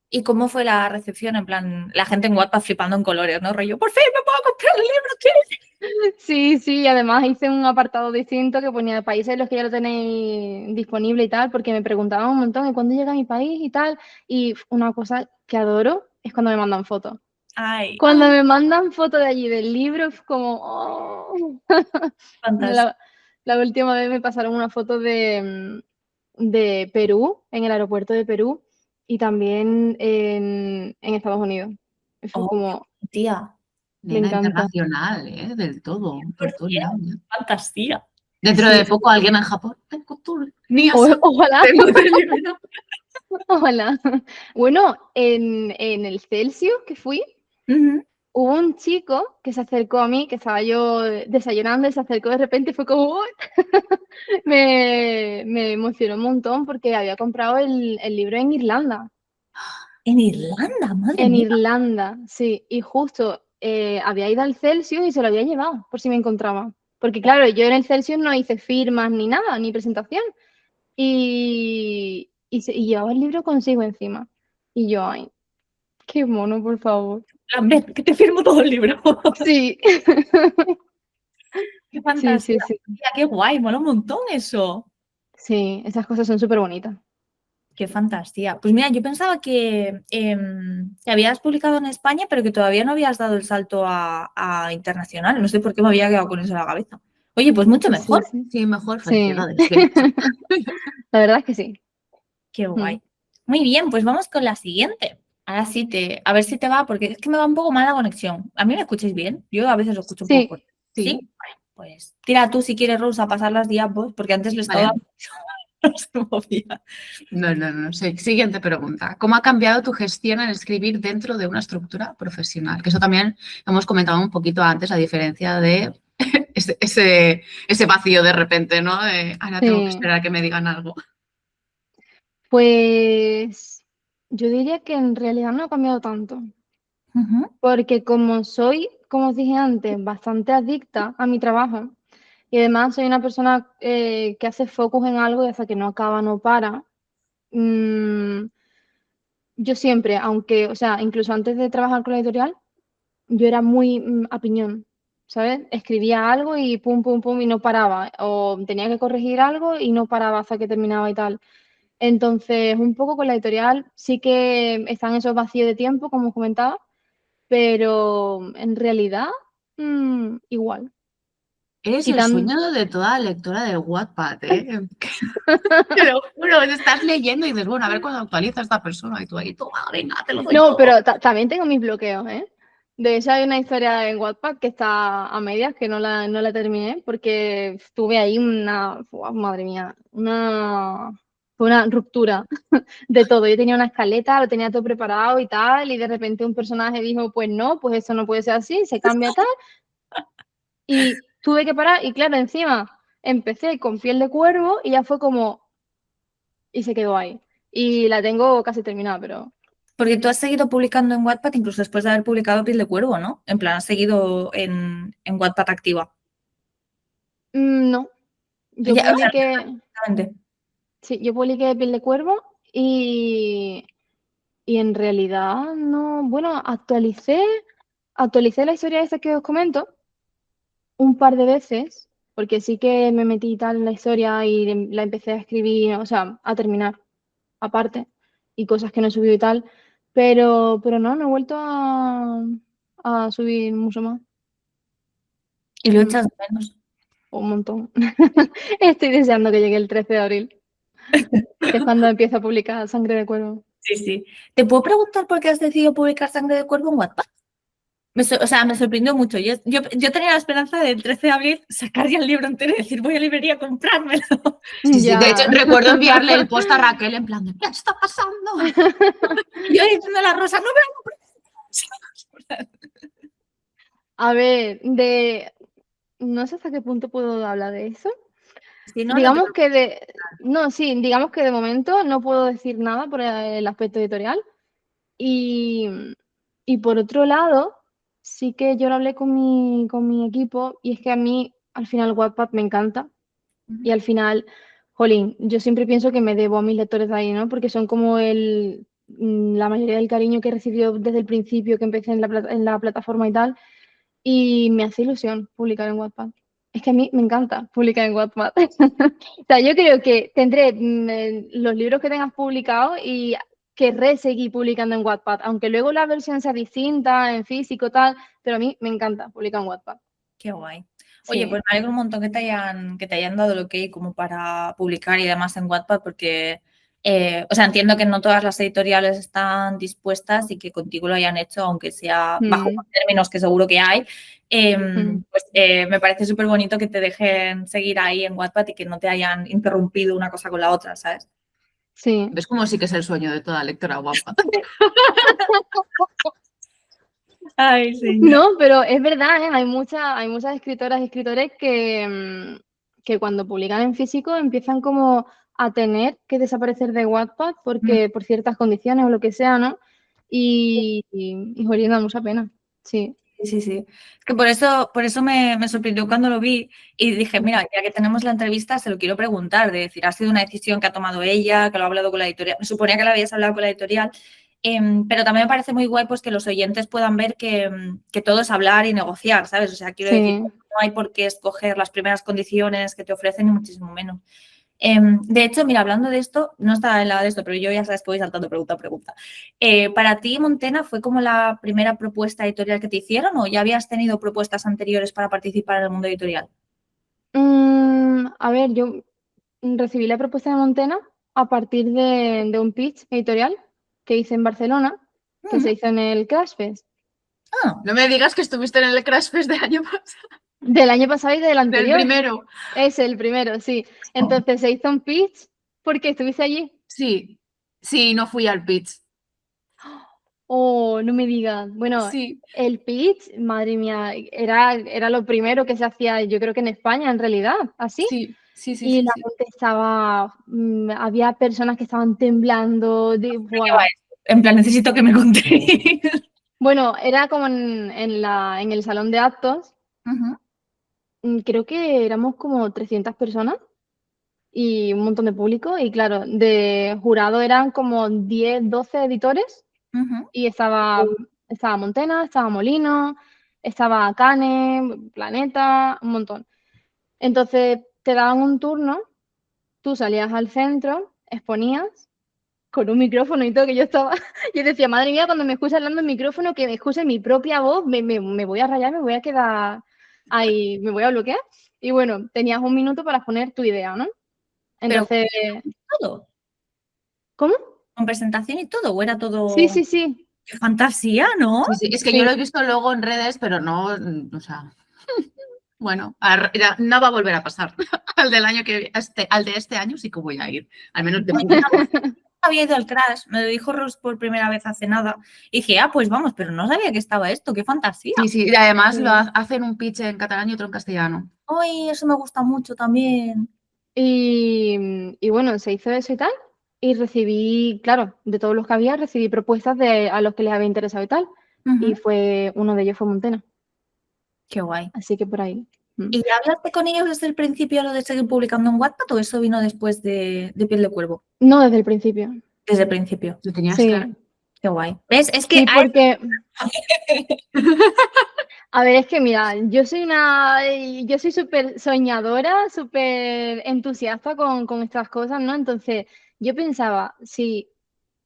¿Y cómo fue la recepción? En plan, la gente en WhatsApp flipando en colores, ¿no? Rollo, por fin me puedo comprar el libro, ¿qué? Sí, sí, además hice un apartado distinto que ponía países en los que ya lo tenéis disponible y tal, porque me preguntaban un montón de cuándo llega a mi país y tal. Y una cosa que adoro es cuando me mandan fotos. Ay, Cuando me mandan fotos de allí del libro, es como, oh. fantástico. La última vez me pasaron una foto de Perú, en el aeropuerto de Perú, y también en Estados Unidos. Y fue Oh, como, tía, me Nena encanta. internacional, ¿eh? Del todo, por todos 100%, lados. fantasía. Dentro Sí, de poco alguien en Japón. Tengo tu Niasa, ojalá. tengo tu libro. Hola. Bueno, en el Celsius que fui, Ujú. hubo un chico que se acercó a mí, que estaba yo desayunando y se acercó de repente y fue como, "Uy". Me emocionó un montón porque había comprado el libro en Irlanda. En Irlanda, madre En mía. Irlanda, sí. Y justo había ido al Celsius y se lo había llevado por si me encontraba. Porque claro, yo en el Celsius no hice firmas ni nada, ni presentación. Y llevaba el libro consigo encima. Y yo, ay, qué mono, por favor. Ven, que te firmo todo el libro. Sí, Qué sí, fantasía. sí, sí. Tía, qué guay, mola un montón eso. Sí, esas cosas son súper bonitas. Qué fantasía. Pues mira, yo pensaba que habías publicado en España, pero que todavía no habías dado el salto a internacional. No sé por qué me había quedado con eso en la cabeza. Oye, pues mucho Pues sí, mejor. sí. Sí, mejor, Sí, felicidades. Bien hecho. la verdad es que sí. Qué Mm. guay. Muy bien, pues vamos con la siguiente. Ahora sí a ver si te va, porque es que me va un poco mal la conexión. ¿A mí me escucháis bien? Yo a veces lo escucho un poco Sí, corto. ¿Sí? Sí, Bueno, pues tira tú si quieres, Rosa, a pasar las diapos, porque antes le estaba vale. no se movía. No, no, no. Sí. Siguiente pregunta. ¿Cómo ha cambiado tu gestión en escribir dentro de una estructura profesional? Que eso también hemos comentado un poquito antes, a diferencia de ese vacío de repente, ¿no? De, ahora tengo que sí. esperar a que me digan algo. Pues yo diría que en realidad no ha cambiado tanto. Ujú. Porque como soy, como os dije antes, bastante adicta a mi trabajo y además soy una persona que hace focus en algo y hasta que no acaba no para, yo siempre, aunque, o sea, incluso antes de trabajar con la editorial, yo era muy a piñón, ¿sabes? Escribía algo y pum, pum, pum, y no paraba. O tenía que corregir algo y no paraba hasta que terminaba y tal. Entonces, un poco con la editorial sí que están esos vacíos de tiempo, como comentaba, pero en realidad, igual. Eres el Quitan... sueño de toda lectora del Wattpad, ¿eh? Te lo juro, estás leyendo y dices, bueno, a ver cuándo actualiza esta persona. Y tú ahí, toma, venga, te lo doy No, todo. pero también tengo mis bloqueos, ¿eh? De hecho, hay una historia en Wattpad que está a medias, que no la terminé, porque tuve ahí madre mía, fue una ruptura de todo. Yo tenía una escaleta, lo tenía todo preparado y tal, y de repente un personaje dijo, pues no, pues eso no puede ser así, se cambia tal, y tuve que parar, y claro, encima empecé con Piel de Cuervo y ya fue como, y se quedó ahí. Y la tengo casi terminada, pero... Porque tú has seguido publicando en Wattpad incluso después de haber publicado Piel de Cuervo, ¿no? En plan, has seguido en Wattpad activa. No, yo Ya, o sea, publiqué, exactamente. sí, yo publiqué Piel de Cuervo y en realidad no, bueno, actualicé la historia esta que os comento un par de veces, porque sí que me metí y tal en la historia y la empecé a escribir, o sea, a terminar aparte, y cosas que no he subido y tal, pero no he vuelto a subir mucho más. Y lo Mm, echas de menos. un montón. Estoy deseando que llegue el 13 de abril, que es cuando empiezo a publicar Sangre de Cuervo. Sí, sí. ¿Te puedo preguntar por qué has decidido publicar Sangre de Cuervo en Wattpad? O sea, me sorprendió mucho. Yo tenía la esperanza del 13 de abril sacar ya el libro entero y decir, voy a librería a comprármelo. Sí, sí, de hecho, Ya. recuerdo enviarle el post a Raquel en plan de, ¿qué está pasando? Y yo diciendo a la Rosa, no me lo compres. A ver, no sé hasta qué punto puedo hablar de eso. Si no, no te Digamos preocupes. que no, sí, digamos que de momento no puedo decir nada por el aspecto editorial. Y, y por otro lado, sí que yo lo hablé con mi equipo y es que a mí al final Wattpad me encanta y al final, jolín, yo siempre pienso que me debo a mis lectores de ahí, ¿no? Porque son como la mayoría del cariño que he recibido desde el principio que empecé en la plataforma y tal. Y me hace ilusión publicar en Wattpad. Es que a mí me encanta publicar en Wattpad. O sea, yo creo que tendré los libros que tengas publicados y querré seguir publicando en Wattpad, aunque luego la versión sea distinta, en físico, tal, pero a mí me encanta publicar en Wattpad. Qué guay. Oye, Sí. pues me alegro un montón que te hayan dado lo que hay como para publicar y demás en Wattpad, porque, o sea, entiendo que no todas las editoriales están dispuestas y que contigo lo hayan hecho, aunque sea bajo Mm, los términos que seguro que hay. mm, Pues me parece súper bonito que te dejen seguir ahí en Wattpad y que no te hayan interrumpido una cosa con la otra, ¿sabes? sí. ¿Ves cómo sí que es el sueño de toda lectora guapa? Ay, señor. No, pero es verdad, ¿eh? Hay muchas escritoras y escritores que cuando publican en físico empiezan como a tener que desaparecer de Wattpad porque por ciertas condiciones o lo que sea, ¿no? Y jolín, da mucha pena. Sí. Sí, sí. Es que por eso me sorprendió cuando lo vi y dije, mira, ya que tenemos la entrevista, se lo quiero preguntar, de decir, ¿ha sido una decisión que ha tomado ella, que lo ha hablado con la editorial? Me suponía que la habías hablado con la editorial, pero también me parece muy guay pues que los oyentes puedan ver que todo es hablar y negociar, ¿sabes? O sea, quiero decir, Sí. no hay por qué escoger las primeras condiciones que te ofrecen, ni muchísimo menos. De hecho, mira, hablando de esto, no estaba en la de esto, pero yo ya sabes que voy saltando pregunta a pregunta. ¿Para ti, Montena, fue como la primera propuesta editorial que te hicieron o ya habías tenido propuestas anteriores para participar en el mundo editorial? A ver, yo recibí la propuesta de Montena a partir de un pitch editorial que hice en Barcelona, que se Ujú. hizo en el Crash Fest Ah, No me digas que estuviste en el Crash Fest del año pasado, del año pasado y del del anterior. primero. Es el primero, sí. Entonces se hizo un pitch porque estuviste allí. Sí, sí, no fui al pitch. Oh, no me digas. Bueno, Sí, el pitch, madre mía, era lo primero que se hacía, yo creo que en España, en realidad, así. sí, sí, sí, Y sí, la sí. gente había personas que estaban temblando. ¿de qué va esto? En plan, necesito que me contéis. Bueno, era como en el salón de actos. Ujú. Creo que éramos como 300 personas y un montón de público. Y claro, de jurado eran como 10, 12 editores Ujú. y estaba Montena, estaba Molino, estaba Cane, Planeta, un montón. Entonces te daban un turno, tú salías al centro, exponías con un micrófono y todo, que yo estaba, yo decía, madre mía, cuando me escuche hablando en micrófono, que me escuche mi propia voz, me voy a rayar, me voy a quedar ahí, me voy a bloquear. Y bueno, tenías un minuto para exponer tu idea, ¿no? Pero Entonces, todo, ¿cómo? con presentación y todo, o era Sí, todo. sí, sí. ¡Qué fantasía!, ¿no? Sí, sí, es que yo Sí. lo he visto luego en redes, pero no, o sea, bueno, ya no va a volver a pasar. Al del año al de este año sí que voy a ir, al menos de público. Había ido al Crash, me lo dijo Ros por primera vez hace nada. Y dije, pues vamos, pero no sabía que estaba esto, qué fantasía. Sí, sí, y además Sí. lo hacen un pitch en catalán y otro en castellano. Ay, eso me gusta mucho también. Y bueno, se hizo eso y tal. Y recibí, claro, de todos los que había, recibí propuestas a los que les había interesado y tal. Y Ujú. uno de ellos fue Montena. Qué guay. Así que por ahí. ¿Y ya hablaste con ellos desde el principio lo de seguir publicando en Wattpad o eso vino después de Piel de Cuervo? No desde el principio. Desde el principio. Lo tenías Sí, claro. Qué guay. ¿Ves? Es que sí, porque, a ver, es que mira, yo soy súper soñadora, súper entusiasta con estas cosas, ¿no? Entonces, yo pensaba, si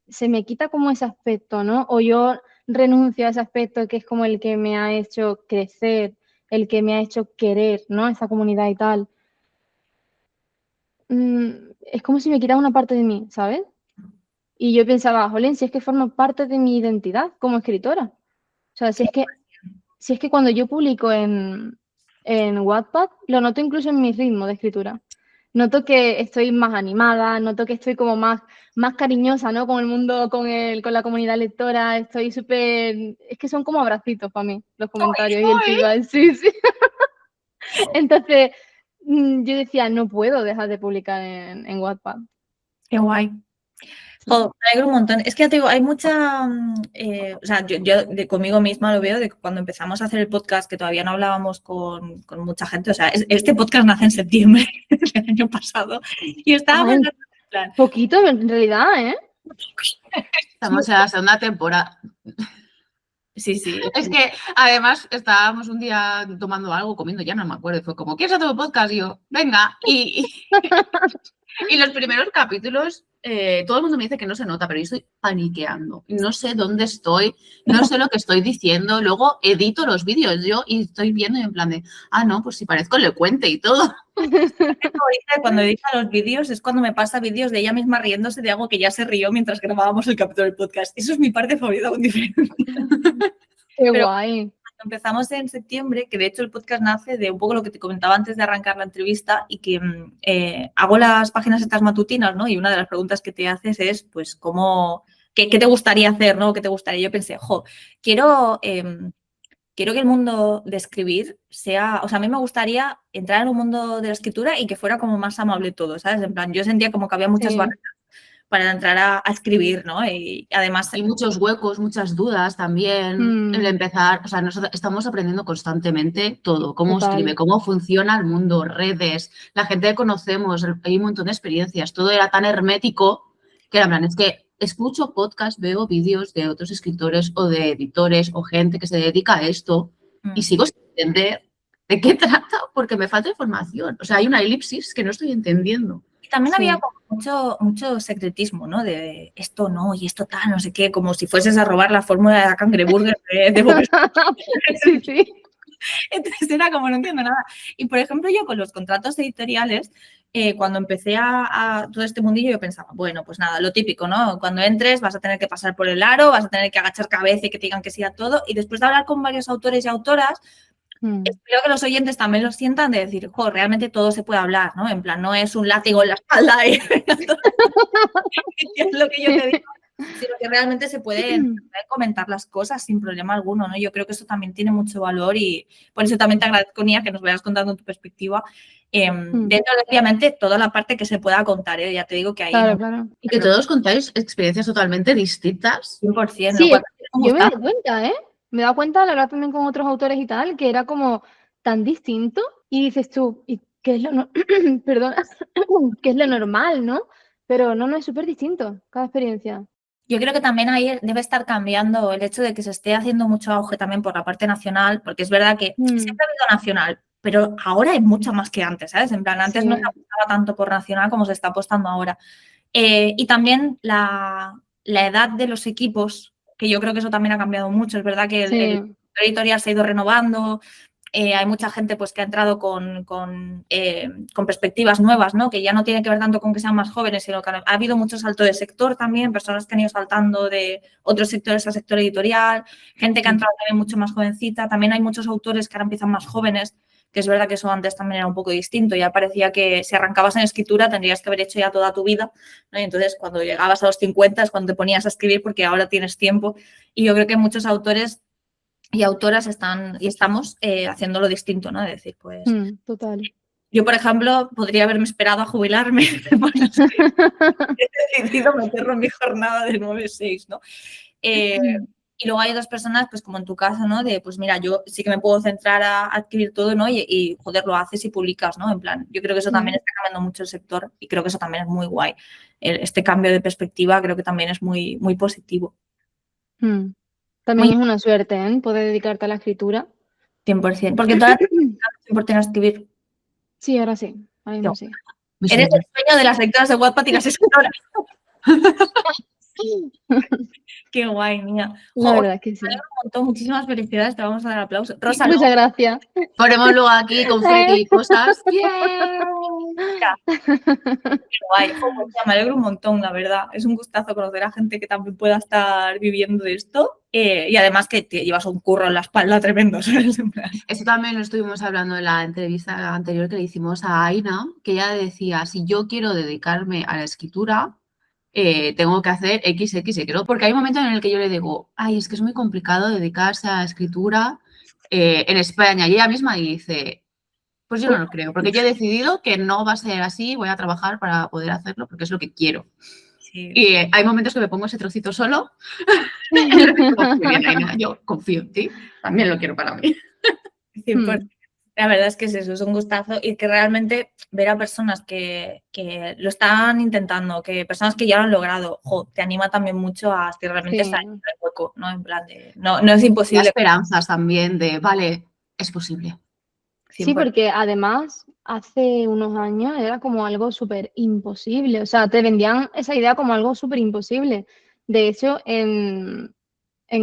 se me quita como ese aspecto, ¿no? O yo renuncio a ese aspecto que es como el que me ha hecho crecer, el que me ha hecho querer, ¿no? Esa comunidad y tal. Es como si me quitara una parte de mí, ¿sabes? Y yo pensaba, jolín, si es que forma parte de mi identidad como escritora. O sea, si es que cuando yo publico en Wattpad, lo noto incluso en mi ritmo de escritura. Noto que estoy más animada, noto que estoy como más cariñosa, ¿no? Con el mundo, con la comunidad lectora. Estoy súper... Es que son como abracitos para mí, los comentarios y el feedback. Sí, sí. Entonces, yo decía, no puedo dejar de publicar en Wattpad. Qué guay. Sí. Jo, me alegro un montón. Es que ya te digo, hay mucha, o sea, yo conmigo misma lo veo de que cuando empezamos a hacer el podcast, que todavía no hablábamos con mucha gente, o sea, este podcast nace en septiembre del año pasado y estábamos Ay, en plan, poquito en realidad, ¿eh? Estamos en la segunda temporada. sí, sí, Es que además estábamos un día tomando algo, comiendo, ya no me acuerdo, y fue como, ¿quieres hacer un podcast? Y yo, venga. Y los primeros capítulos, todo el mundo me dice que no se nota, pero yo estoy paniqueando. No sé dónde estoy, no sé lo que estoy diciendo. Luego edito los vídeos yo y estoy viendo y en plan de, no, pues si parezco le cuente y todo. cuando edita los vídeos es cuando me pasa vídeos de ella misma riéndose de algo que ya se rió mientras grabábamos el capítulo del podcast. Eso es mi parte favorita con diferencia. Qué Pero guay. empezamos en septiembre, que de hecho el podcast nace de un poco lo que te comentaba antes de arrancar la entrevista y que hago las páginas estas matutinas, ¿no? Y una de las preguntas que te haces es, pues, ¿qué te gustaría hacer, ¿no? ¿Qué te gustaría? Yo pensé, quiero que el mundo de escribir sea, o sea, a mí me gustaría entrar en un mundo de la escritura y que fuera como más amable todo, ¿sabes? En plan, yo sentía como que había muchas Sí. barreras para entrar a escribir, ¿no? Y además... Hay muchos huecos, muchas dudas también. El empezar, o sea, nosotros estamos aprendiendo constantemente todo, cómo Total. escribe, cómo funciona el mundo, redes, la gente que conocemos, hay un montón de experiencias. Todo era tan hermético que en plan, es que escucho podcast, veo vídeos de otros escritores o de editores o gente que se dedica a esto y sigo sin entender de qué trata porque me falta información. O sea, hay una elipsis que no estoy entendiendo. También Sí. había como mucho secretismo, ¿no? De esto no y esto tal, no sé qué, como si fueses a robar la fórmula de la cangreburger de Bob Esponja. Sí, sí. Entonces era como, no entiendo nada. Y, por ejemplo, yo con los contratos editoriales, cuando empecé a todo este mundillo, yo pensaba, bueno, pues nada, lo típico, ¿no? Cuando entres vas a tener que pasar por el aro, vas a tener que agachar cabeza y que te digan que sí a todo. Y después de hablar con varios autores y autoras, espero que los oyentes también lo sientan de decir, realmente todo se puede hablar, ¿no? En plan, no es un látigo en la espalda y es lo que yo te digo, sino que realmente se pueden comentar las cosas sin problema alguno, ¿no? Yo creo que eso también tiene mucho valor y por eso también te agradezco, Nia, que nos vayas contando tu perspectiva. Dentro de, obviamente, toda la parte que se pueda contar, ya te digo que hay... Claro, claro. Y que todos contáis experiencias totalmente distintas. 100%, Sí, lo cual me yo me he gusta. dado cuenta, ¿eh? Me he dado cuenta al hablar también con otros autores y tal, que era como tan distinto y dices tú, ¿y que es lo, perdón, que es lo normal, ¿no? Pero no es súper distinto cada experiencia. Yo creo que también ahí debe estar cambiando el hecho de que se esté haciendo mucho auge también por la parte nacional, porque es verdad que siempre ha habido nacional, pero ahora hay mucho más que antes, ¿sabes? En plan, antes no se apostaba tanto por nacional como se está apostando ahora. Y también la edad de los equipos, que yo creo que eso también ha cambiado mucho. Es verdad que el editorial se ha ido renovando. Hay mucha gente pues, que ha entrado con perspectivas nuevas, ¿no? Que ya no tiene que ver tanto con que sean más jóvenes, sino que ha habido mucho salto de sector también, personas que han ido saltando de otros sectores al sector editorial, gente que ha entrado también mucho más jovencita. También hay muchos autores que ahora empiezan más jóvenes, que es verdad que eso antes también era un poco distinto. Ya parecía que si arrancabas en escritura tendrías que haber hecho ya toda tu vida, ¿no? Y entonces cuando llegabas a los 50 es cuando te ponías a escribir porque ahora tienes tiempo. Y yo creo que muchos autores y autoras estamos haciéndolo distinto, ¿no? De decir, pues... total. Yo, por ejemplo, podría haberme esperado a jubilarme, pero he decidido meterlo en mi jornada de 9-6, ¿no? Y luego hay otras personas, pues como en tu caso, ¿no? De, pues mira, yo sí que me puedo centrar a adquirir todo, ¿no? Y joder, lo haces y publicas, ¿no? En plan, yo creo que eso también está cambiando mucho el sector y creo que eso también es muy guay. Este cambio de perspectiva creo que también es muy, muy positivo. También es una suerte, ¿eh? Poder dedicarte a la escritura. 100%. Porque todas las por tener que escribir. Sí, ahora sí. Ahora mismo sí. Eres el sueño de las lectoras de Wattpad y las escritoras. Qué guay, niña. La verdad es que sí. Me alegro un montón. Muchísimas felicidades. Te vamos a dar aplausos. Rosa, muchas gracias. Ponemos luego aquí confeti y cosas. Qué guay. Me alegro un montón, la verdad. Es un gustazo conocer a gente que también pueda estar viviendo de esto. Y además que te llevas un curro en la espalda tremendo, ¿sabes? Eso también lo estuvimos hablando en la entrevista anterior que le hicimos a Aina, que ella decía, si yo quiero dedicarme a la escritura, tengo que hacer X, Y, porque hay un momento en el que yo le digo, ay, es que es muy complicado dedicarse a la escritura en España. Y ella misma dice, pues yo no lo creo, porque yo he decidido que no va a ser así, voy a trabajar para poder hacerlo porque es lo que quiero. Sí. Y hay momentos que me pongo ese trocito solo. Bien, Aina, yo confío en ti, también lo quiero para mí. 100%. La verdad es que es eso, es un gustazo y que realmente ver a personas que lo están intentando, que personas que ya lo han logrado, te anima también mucho a si realmente salir del hueco, ¿no? En plan de, no es imposible. Y esperanzas también de, vale, es posible. 100%. Sí, porque además hace unos años era como algo súper imposible, o sea, te vendían esa idea como algo súper imposible. De hecho, en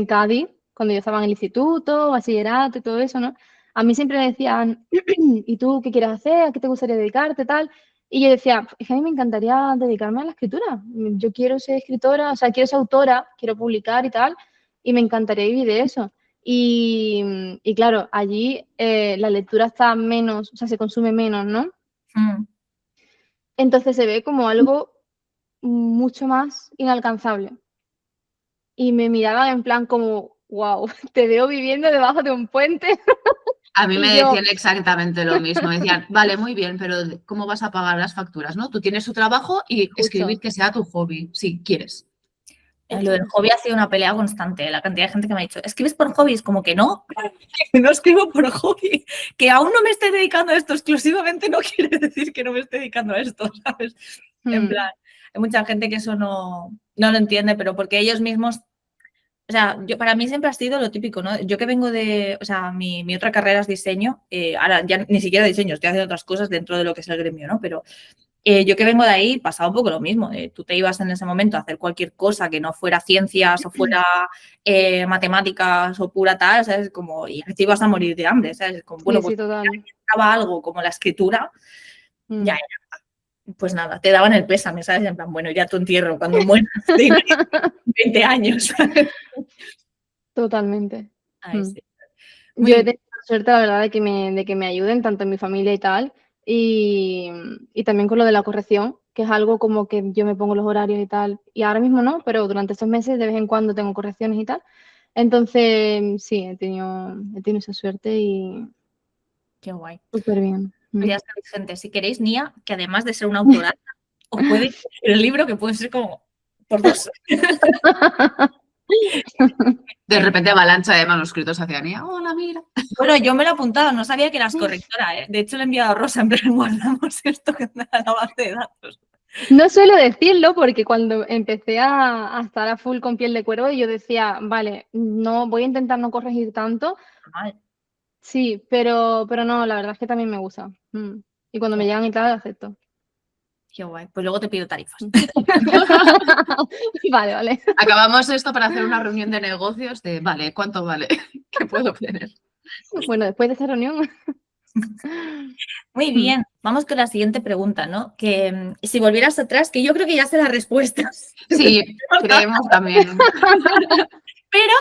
Cádiz, cuando yo estaba en el instituto, bachillerato y todo eso, ¿no? A mí siempre me decían, ¿y tú qué quieres hacer? ¿A qué te gustaría dedicarte? Tal. Y yo decía, es que a mí me encantaría dedicarme a la escritura. Yo quiero ser escritora, o sea, quiero ser autora, quiero publicar y tal, y me encantaría vivir de eso. Y claro, allí la lectura está menos, o sea, se consume menos, ¿no? Entonces se ve como algo mucho más inalcanzable. Y me miraban en plan como, wow, te veo viviendo debajo de un puente. A mí me decían exactamente lo mismo. Decían, vale, muy bien, pero ¿cómo vas a pagar las facturas? ¿No? Tú tienes tu trabajo y escribir que sea tu hobby, si quieres. Lo del hobby ha sido una pelea constante. La cantidad de gente que me ha dicho, ¿escribes por hobby? Es como que no escribo por hobby. Que aún no me esté dedicando a esto exclusivamente no quiere decir que no me esté dedicando a esto, ¿sabes? En plan, hay mucha gente que eso no lo entiende, pero porque ellos mismos... O sea, para mí siempre ha sido lo típico, ¿no? Yo que vengo de... O sea, mi otra carrera es diseño. Ahora ya ni siquiera diseño, estoy haciendo otras cosas dentro de lo que es el gremio, ¿no? Pero yo que vengo de ahí pasaba un poco lo mismo. Tú te ibas en ese momento a hacer cualquier cosa que no fuera ciencias o fuera matemáticas o pura tal, ¿sabes? Como, y te ibas a morir de hambre, ¿sabes? Como, bueno, sí, pues estaba algo como la escritura, ya era. Pues nada, te daban el pésame, ¿sabes? En plan, bueno, ya tu entierro cuando mueras de 20 años. ¿Sabes? Totalmente. Ay, sí. Yo he tenido la suerte, la verdad, de que me ayuden, tanto en mi familia y tal, y también con lo de la corrección, que es algo como que yo me pongo los horarios y tal, y ahora mismo no, pero durante estos meses de vez en cuando tengo correcciones y tal. Entonces, sí, he tenido esa suerte y... Qué guay. Súper bien. Ya sabéis, gente, si queréis, Nia, que además de ser una autora, os puede escribir el libro que puede ser como por dos. De repente avalancha de manuscritos hacia Nia. Hola, mira. Bueno, yo me lo he apuntado, no sabía que eras correctora, ¿eh? De hecho, le he enviado a Rosa, en plan, guardamos esto que me da la base de datos. No suelo decirlo porque cuando empecé a estar a full con piel de cuervo, yo decía, vale, no voy a intentar no corregir tanto. Mal. Sí, pero no, la verdad es que también me gusta. Y cuando me llegan y tal, acepto. Qué guay. Pues luego te pido tarifas. Vale. Acabamos esto para hacer una reunión de negocios de, vale, ¿cuánto vale? ¿Qué puedo obtener? Bueno, después de esta reunión. Muy bien, vamos con la siguiente pregunta, ¿no? Que si volvieras atrás, que yo creo que ya sé la respuesta, Sí, creemos también. pero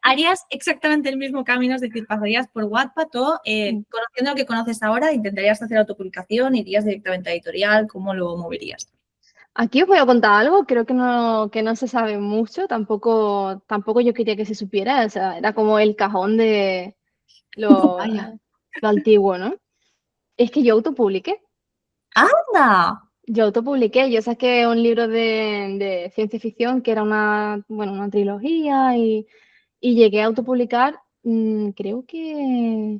harías exactamente el mismo camino, es decir, pasarías por Wattpad o conociendo lo que conoces ahora, intentarías hacer autopublicación, irías directamente a editorial, ¿cómo lo moverías? Aquí os voy a contar algo, creo que no se sabe mucho, tampoco yo quería que se supiera, o sea, era como el cajón de lo antiguo, ¿no? Es que yo autopubliqué. ¡Anda! Yo saqué un libro de ciencia ficción que era una trilogía y llegué a autopublicar, creo que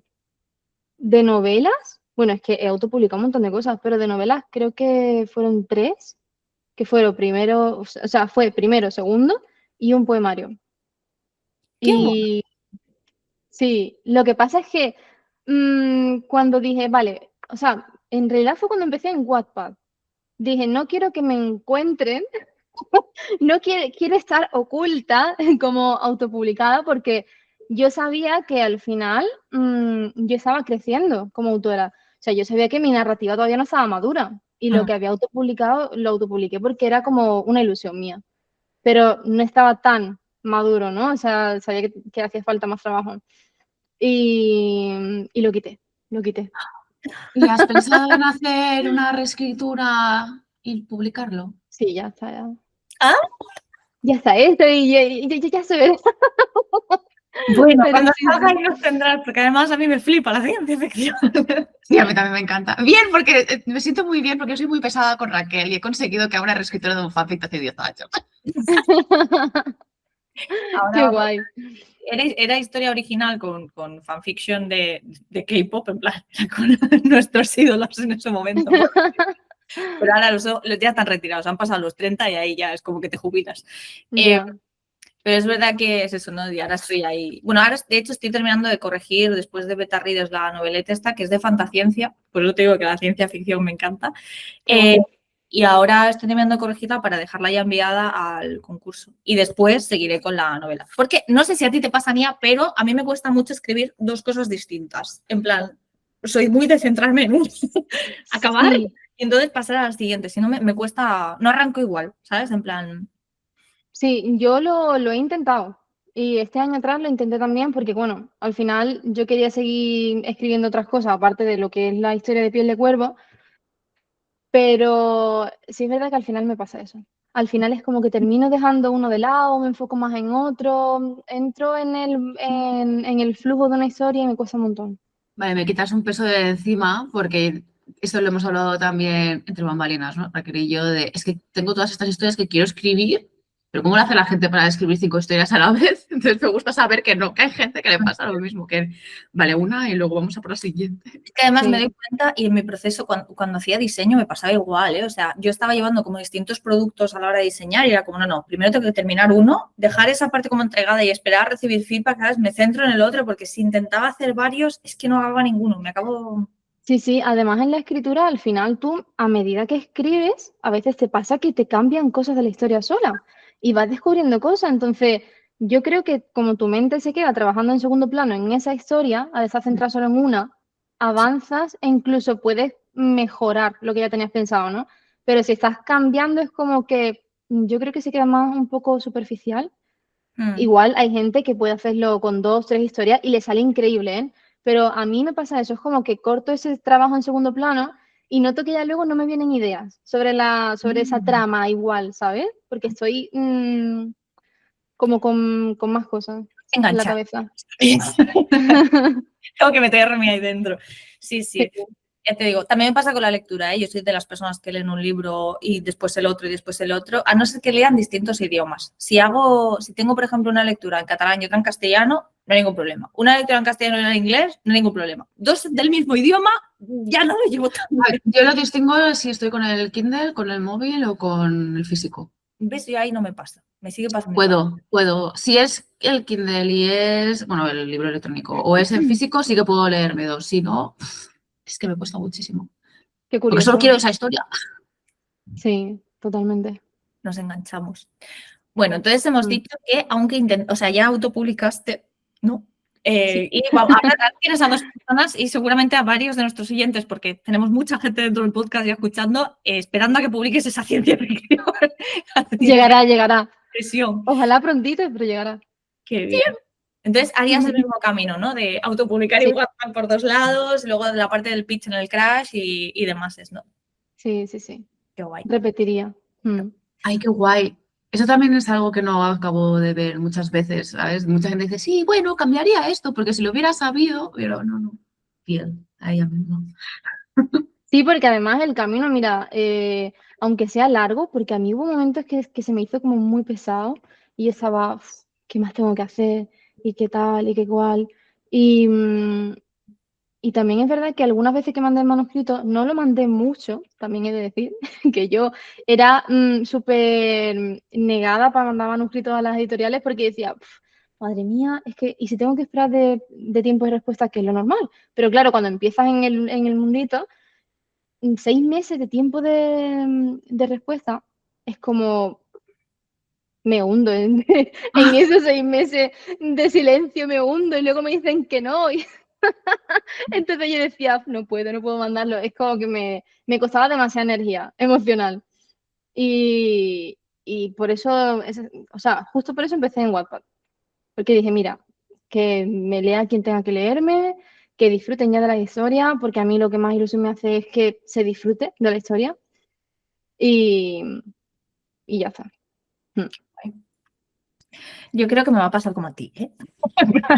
de novelas, bueno, es que he autopublicado un montón de cosas, pero de novelas creo que fueron 3, que fueron primero, o sea, fue primero, segundo y un poemario. ¡Qué guay! Y sí, lo que pasa es que cuando dije, vale, o sea, en realidad fue cuando empecé en Wattpad. Dije, no quiero que me encuentren, no quiero estar oculta como autopublicada porque yo sabía que al final yo estaba creciendo como autora. O sea, yo sabía que mi narrativa todavía no estaba madura y lo que había autopublicado lo autopubliqué porque era como una ilusión mía, pero no estaba tan maduro, ¿no? O sea, sabía que hacía falta más trabajo y lo quité. ¿Y has pensado en hacer una reescritura y publicarlo? Sí, ya está. ¿Ah? Ya está, esto y ya se ve. Bueno, Pero cuando sí, salga ahí los tendrás, porque además a mí me flipa la ciencia ficción. Sí, a mí también me encanta. Bien, porque me siento muy bien porque soy muy pesada con Raquel y he conseguido que haga una reescritura de un fanfic de hace 10 años. Qué Ahora guay. era historia original con fanfiction de K-pop, en plan, con nuestros ídolos en ese momento. Pero ahora los ya están retirados, han pasado los 30 y ahí ya es como que te jubilas. Ya. Pero es verdad que es eso, ¿no? Y ahora estoy ahí. Bueno, ahora de hecho estoy terminando de corregir después de Beta Readers la noveleta esta, que es de fantasciencia, por eso te digo que la ciencia ficción me encanta. Y ahora estoy terminando de corregirla para dejarla ya enviada al concurso. Y después seguiré con la novela. Porque no sé si a ti te pasa, Nia, pero a mí me cuesta mucho escribir dos cosas distintas. En plan, soy muy de centrarme en acabar Sí. y entonces pasar a la siguiente. Si no, me cuesta, no arranco igual, ¿sabes? En plan... Sí, yo lo he intentado. Y este año atrás lo intenté también porque, bueno, al final yo quería seguir escribiendo otras cosas, aparte de lo que es la historia de Piel de Cuervo, pero sí es verdad que al final me pasa eso. Al final es como que termino dejando uno de lado, me enfoco más en otro, entro en el flujo de una historia y me cuesta un montón. Vale, me quitas un peso de encima porque esto lo hemos hablado también entre bambalinas, ¿no? Raquel y yo, es que tengo todas estas historias que quiero escribir, pero ¿cómo lo hace la gente para escribir 5 historias a la vez? Entonces me gusta saber que no, que hay gente que le pasa lo mismo, que vale una y luego vamos a por la siguiente. Es que además Sí. me doy cuenta y en mi proceso cuando hacía diseño me pasaba igual, ¿eh? O sea, yo estaba llevando como distintos productos a la hora de diseñar y era como, no, primero tengo que terminar uno, dejar esa parte como entregada y esperar a recibir feedback, ¿sabes? Me centro en el otro porque si intentaba hacer varios es que no acababa ninguno, me acabo... Sí, además en la escritura, al final tú, a medida que escribes, a veces te pasa que te cambian cosas de la historia sola y vas descubriendo cosas. Entonces, yo creo que como tu mente se queda trabajando en segundo plano en esa historia, al estar centrado solo en una, avanzas e incluso puedes mejorar lo que ya tenías pensado, ¿no? Pero si estás cambiando es como que yo creo que se queda más un poco superficial. Igual hay gente que puede hacerlo con 2, 3 historias y le sale increíble, ¿eh? Pero a mí me pasa eso, es como que corto ese trabajo en segundo plano y noto que ya luego no me vienen ideas sobre esa trama igual, ¿sabes? Porque estoy como con más cosas en la Enganchar. cabeza. Tengo que meterme ahí dentro. Sí. Ya te digo, también me pasa con la lectura, ¿eh? Yo soy de las personas que leen un libro y después el otro y después el otro, a no ser que lean distintos idiomas. Si tengo, por ejemplo, una lectura en catalán y otra en castellano, no hay ningún problema. Una lectura en castellano y una en inglés, no hay ningún problema. Dos del mismo idioma, ya no lo llevo tan bien. Yo lo distingo si estoy con el Kindle, con el móvil o con el físico. ¿Ves? Yo ahí no me pasa. Me sigue pasando igual. Puedo. Si es el Kindle y es, bueno, el libro electrónico, o es en físico, sí que puedo leerme dos. Si no, es que me cuesta muchísimo. Qué Porque curioso. solo quiero esa historia. Sí, totalmente. Nos enganchamos. Bueno, entonces hemos dicho que aunque ya autopublicaste, ¿no? Sí. Y ahora tienes a 2 personas y seguramente a varios de nuestros oyentes, porque tenemos mucha gente dentro del podcast ya escuchando, esperando a que publiques esa ciencia ficción. Llegará. Presión. Ojalá prontito, pero llegará. Qué bien. Entonces harías el mismo camino, ¿no? De autopublicar Sí. y WhatsApp por 2 lados, luego la parte del pitch en el Crash y demás, ¿no? Sí. Qué guay. Repetiría. Ay, qué guay. Eso también es algo que no acabo de ver muchas veces, ¿sabes? Mucha gente dice, sí, bueno, cambiaría esto, porque si lo hubiera sabido, pero no. Fiel, a ella misma. Sí, porque además el camino, mira, aunque sea largo, porque a mí hubo momentos que se me hizo como muy pesado y yo estaba, "Uf, ¿qué más tengo que hacer? ¿Y qué tal? ¿Y qué cual?". Y también es verdad que algunas veces que mandé el manuscrito, no lo mandé mucho, también he de decir, que yo era súper negada para mandar manuscritos a las editoriales porque decía, madre mía, es que, ¿y si tengo que esperar de tiempo de respuesta, que es lo normal? Pero claro, cuando empiezas en el mundito, 6 meses de tiempo de respuesta es como me hundo en esos 6 meses de silencio, me hundo y luego me dicen que no. Entonces yo decía, no puedo mandarlo. Es como que me costaba demasiada energía emocional. Y por eso, o sea, justo por eso empecé en Wattpad. Porque dije, mira, que me lea quien tenga que leerme, que disfruten ya de la historia, porque a mí lo que más ilusión me hace es que se disfrute de la historia. Y ya está. Yo creo que me va a pasar como a ti, ¿eh?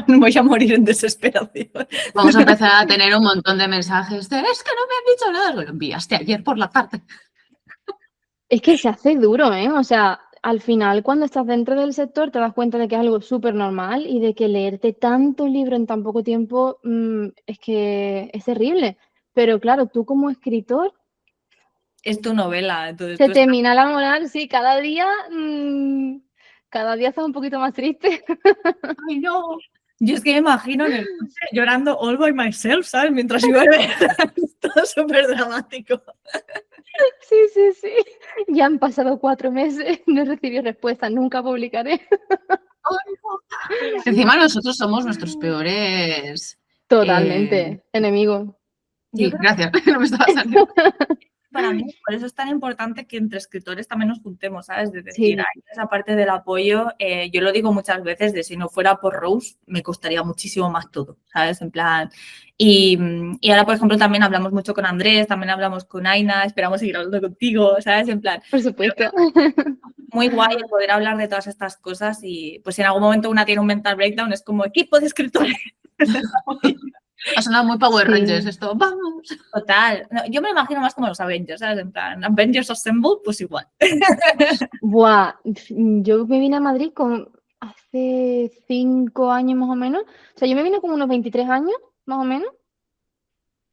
Voy a morir en desesperación. Vamos a empezar a tener un montón de mensajes de, es que no me han dicho nada, lo enviaste ayer por la tarde. Es que se hace duro, ¿eh? O sea, al final cuando estás dentro del sector te das cuenta de que es algo súper normal y de que leerte tanto libro en tan poco tiempo es que es terrible. Pero claro, tú como escritor Es tu novela, entonces se tú te mina la moral, sí, cada día estás un poquito más triste. ¡ay, no! Yo es que me imagino en el coche llorando all by myself, ¿sabes? Mientras llueve. Todo súper dramático. Sí. Ya han pasado 4 meses, no he recibido respuesta, nunca publicaré. Encima nosotros somos nuestros peores... Totalmente, enemigo. Sí, gracias, no me estaba saliendo. Para mí, por eso es tan importante que entre escritores también nos juntemos, ¿sabes? De decir, Sí. esa parte del apoyo, yo lo digo muchas veces, de si no fuera por Rose, me costaría muchísimo más todo, ¿sabes? En plan, y ahora, por ejemplo, también hablamos mucho con Andrés, también hablamos con Aina, esperamos seguir hablando contigo, ¿sabes? En plan, Por supuesto. muy guay el poder hablar de todas estas cosas y pues si en algún momento una tiene un mental breakdown, es como equipo de escritores. Ha sonado muy Power Sí. Rangers esto, vamos. Total. No, yo me lo imagino más como los Avengers, ¿sabes? En plan, Avengers Assemble, pues igual. Buah, yo me vine a Madrid hace 5 años más o menos. O sea, yo me vine con unos 23 años, más o menos.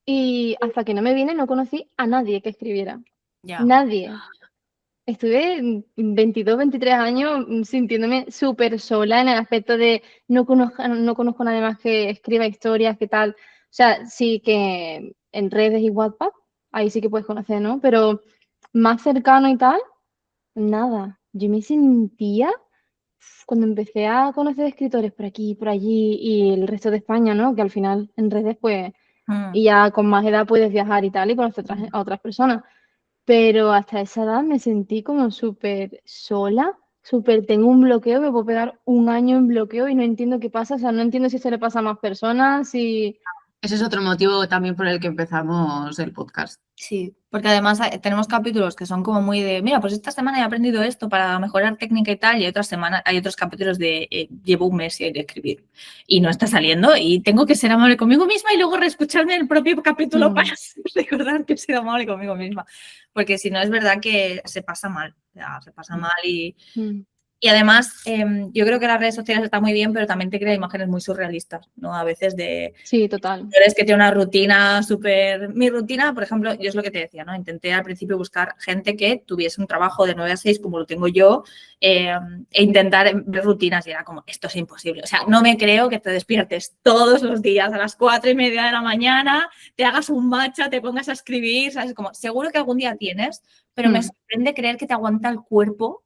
Y hasta que no me vine no conocí a nadie que escribiera. Ya. Nadie. Estuve 22, 23 años sintiéndome súper sola en el aspecto de no conozco a nadie más que escriba historias, qué tal. O sea, sí que en redes y WhatsApp, ahí sí que puedes conocer, ¿no? Pero más cercano y tal, nada. Yo me sentía, cuando empecé a conocer escritores por aquí, por allí y el resto de España, ¿no? Que al final en redes, pues, y ya con más edad puedes viajar y tal y conocer a otras personas. Pero hasta esa edad me sentí como súper sola, tengo un bloqueo, me puedo pegar un año en bloqueo y no entiendo qué pasa, o sea, no entiendo si se le pasa a más personas, si... Ese es otro motivo también por el que empezamos el podcast. Sí, porque además tenemos capítulos que son como muy de, mira, pues esta semana he aprendido esto para mejorar técnica y tal, y otras semanas hay otros capítulos de llevo un mes sin escribir y no está saliendo y tengo que ser amable conmigo misma y luego reescucharme el propio capítulo para recordar que he sido amable conmigo misma, porque si no es verdad que se pasa mal, o sea, se pasa mal y además, yo creo que las redes sociales están muy bien, pero también te crea imágenes muy surrealistas, ¿no? A veces de Sí, total. es que tiene una rutina súper... Mi rutina, por ejemplo, yo es lo que te decía, ¿no? Intenté al principio buscar gente que tuviese un trabajo de 9 a 6 como lo tengo yo e intentar ver rutinas y era como, esto es imposible. O sea, no me creo que te despiertes todos los días a las 4:30 de la mañana, te hagas un matcha, te pongas a escribir, ¿sabes? Como, seguro que algún día tienes, pero me sorprende creer que te aguanta el cuerpo,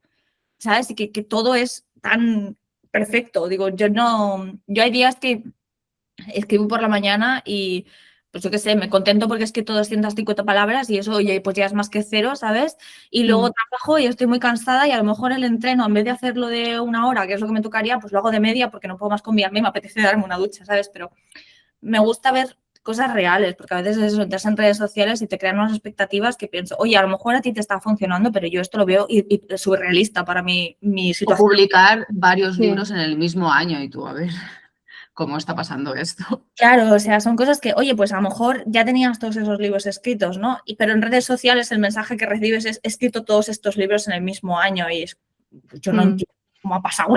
¿sabes? Y que todo es tan perfecto. Digo, yo hay días que escribo por la mañana y, pues yo qué sé, me contento porque es que todo 250 palabras y eso, oye, pues ya es más que cero, ¿sabes? Y luego trabajo y estoy muy cansada y a lo mejor el entreno, en vez de hacerlo de 1 hora, que es lo que me tocaría, pues lo hago de media porque no puedo más con mi alma y me apetece darme una ducha, ¿sabes? Pero me gusta ver cosas reales, porque a veces es eso, entras en redes sociales y te crean unas expectativas que pienso, oye, a lo mejor a ti te está funcionando, pero yo esto lo veo y es surrealista para mi O situación. publicar varios libros en el mismo año y tú, a ver, ¿cómo está pasando esto? Claro, o sea, son cosas que, oye, pues a lo mejor ya tenías todos esos libros escritos, ¿no? Pero en redes sociales el mensaje que recibes es, he escrito todos estos libros en el mismo año y yo no entiendo cómo ha pasado.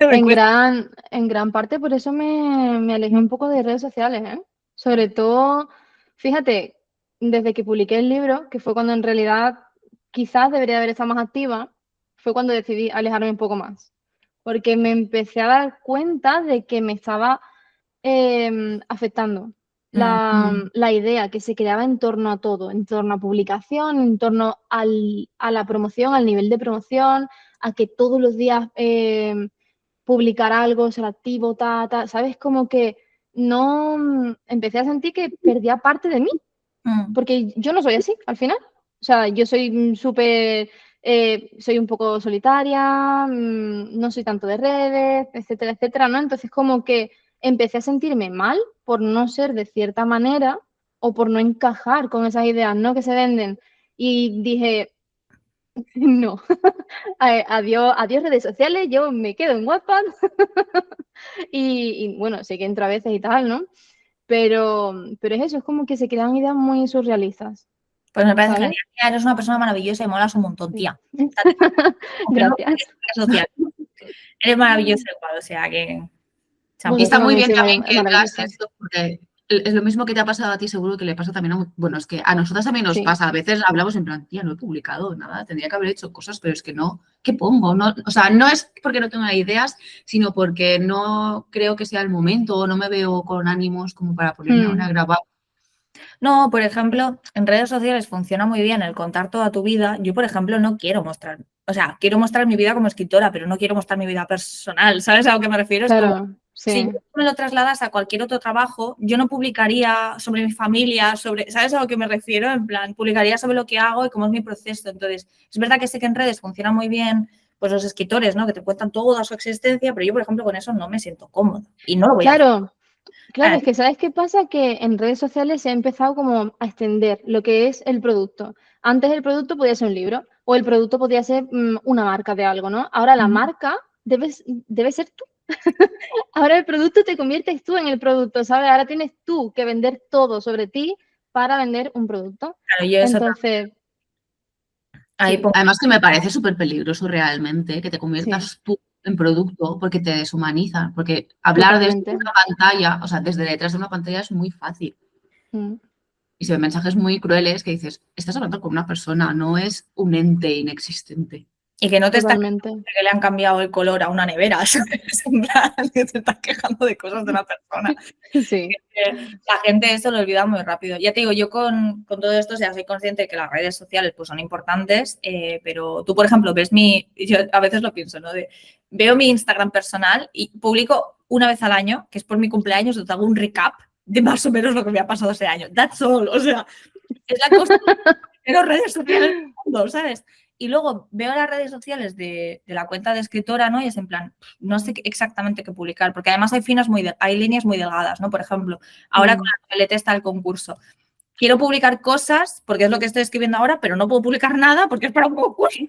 En gran parte por eso me alejé un poco de redes sociales, ¿eh? Sobre todo, fíjate, desde que publiqué el libro, que fue cuando en realidad quizás debería haber estado más activa, fue cuando decidí alejarme un poco más. Porque me empecé a dar cuenta de que me estaba afectando la idea que se creaba en torno a todo, en torno a publicación, en torno a la promoción, al nivel de promoción, a que todos los días publicar algo, ser activo, ¿sabes? Como que no empecé a sentir que perdía parte de mí, porque yo no soy así al final. O sea, yo soy súper, soy un poco solitaria, no soy tanto de redes, etcétera, etcétera, ¿no? Entonces como que empecé a sentirme mal por no ser de cierta manera o por no encajar con esas ideas, ¿no? Que se venden. Y dije, no, adiós, adiós redes sociales, yo me quedo en WhatsApp y bueno, sé que entro a veces y tal, ¿no? Pero es eso, es como que se crean ideas muy surrealistas. Pues me parece ¿Sabes? genial. Eres una persona maravillosa y molas un montón, tía. Aunque no Gracias. tienes redes sociales. Eres maravillosa igual, o sea que... Y está Vosotros muy también bien sois también que hagas maravillosas. esto, porque es lo mismo que te ha pasado a ti, seguro que le pasa también a... Bueno, es que a nosotras también nos Sí. pasa. A veces hablamos en plan, tía, no he publicado nada, tendría que haber hecho cosas, pero es que no. ¿Qué pongo? No, o sea, no es porque no tenga ideas, sino porque no creo que sea el momento o no me veo con ánimos como para ponerme ahora a grabar. No, por ejemplo, en redes sociales funciona muy bien el contar toda tu vida. Yo, por ejemplo, no quiero mostrar, o sea, quiero mostrar mi vida como escritora, pero no quiero mostrar mi vida personal, ¿sabes a lo que me refiero? Es como, Claro, si sí. me lo trasladas a cualquier otro trabajo, yo no publicaría sobre mi familia, sobre, ¿sabes a lo que me refiero? En plan, publicaría sobre lo que hago y cómo es mi proceso. Entonces, es verdad que sé que en redes funciona muy bien, pues los escritores, ¿no? Que te cuentan toda su existencia, pero yo, por ejemplo, con eso no me siento cómoda y no lo voy a hacer. Claro, es que ¿sabes qué pasa? Que en redes sociales se ha empezado como a extender lo que es el producto. Antes el producto podía ser un libro o el producto podía ser una marca de algo, ¿no? Ahora la marca debe ser tú. Ahora el producto te conviertes tú en el producto, ¿sabes? Ahora tienes tú que vender todo sobre ti para vender un producto. Claro, yo eso Entonces, ahí sí, pongo. Además que me parece súper peligroso realmente que te sí, conviertas tú en producto porque te deshumaniza, porque hablar desde totalmente. una pantalla, o sea, desde detrás de una pantalla es muy fácil. Mm, Y se ven mensajes muy crueles que dices, estás hablando con una persona, no es un ente inexistente. Y que no te estás totalmente. quejando de que le han cambiado el color a una nevera, ¿sabes? En plan, que te estás quejando de cosas de una persona. Sí. La gente eso lo olvida muy rápido. Ya te digo, yo con todo esto, o sea, soy consciente de que las redes sociales pues son importantes, pero tú, por ejemplo, ves yo a veces lo pienso, ¿no? Veo mi Instagram personal y publico una vez al año, que es por mi cumpleaños, donde hago un recap de más o menos lo que me ha pasado ese año. That's all. O sea, es la cosa de las redes sociales del mundo, ¿sabes? Y luego veo las redes sociales de la cuenta de escritora, ¿no? Y es en plan, no sé exactamente qué publicar, porque además hay líneas muy delgadas, ¿no? Por ejemplo, ahora con la noveleta está el concurso. Quiero publicar cosas, porque es lo que estoy escribiendo ahora, pero no puedo publicar nada porque es para un concurso.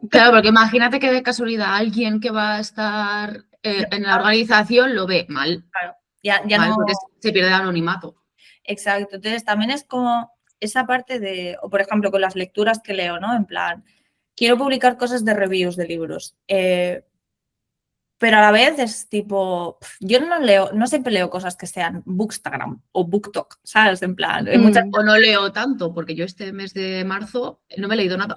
Claro, porque imagínate que de casualidad alguien que va a estar en la organización lo ve mal. Claro, ya mal, no... porque se pierde el anonimato. Exacto, entonces también es como esa parte de, o por ejemplo, con las lecturas que leo, ¿no? En plan, quiero publicar cosas de reviews de libros, pero a la vez es tipo, yo no siempre leo cosas que sean Bookstagram o BookTok, ¿sabes? En plan, hay muchas... O no leo tanto, porque yo este mes de marzo no me he leído nada.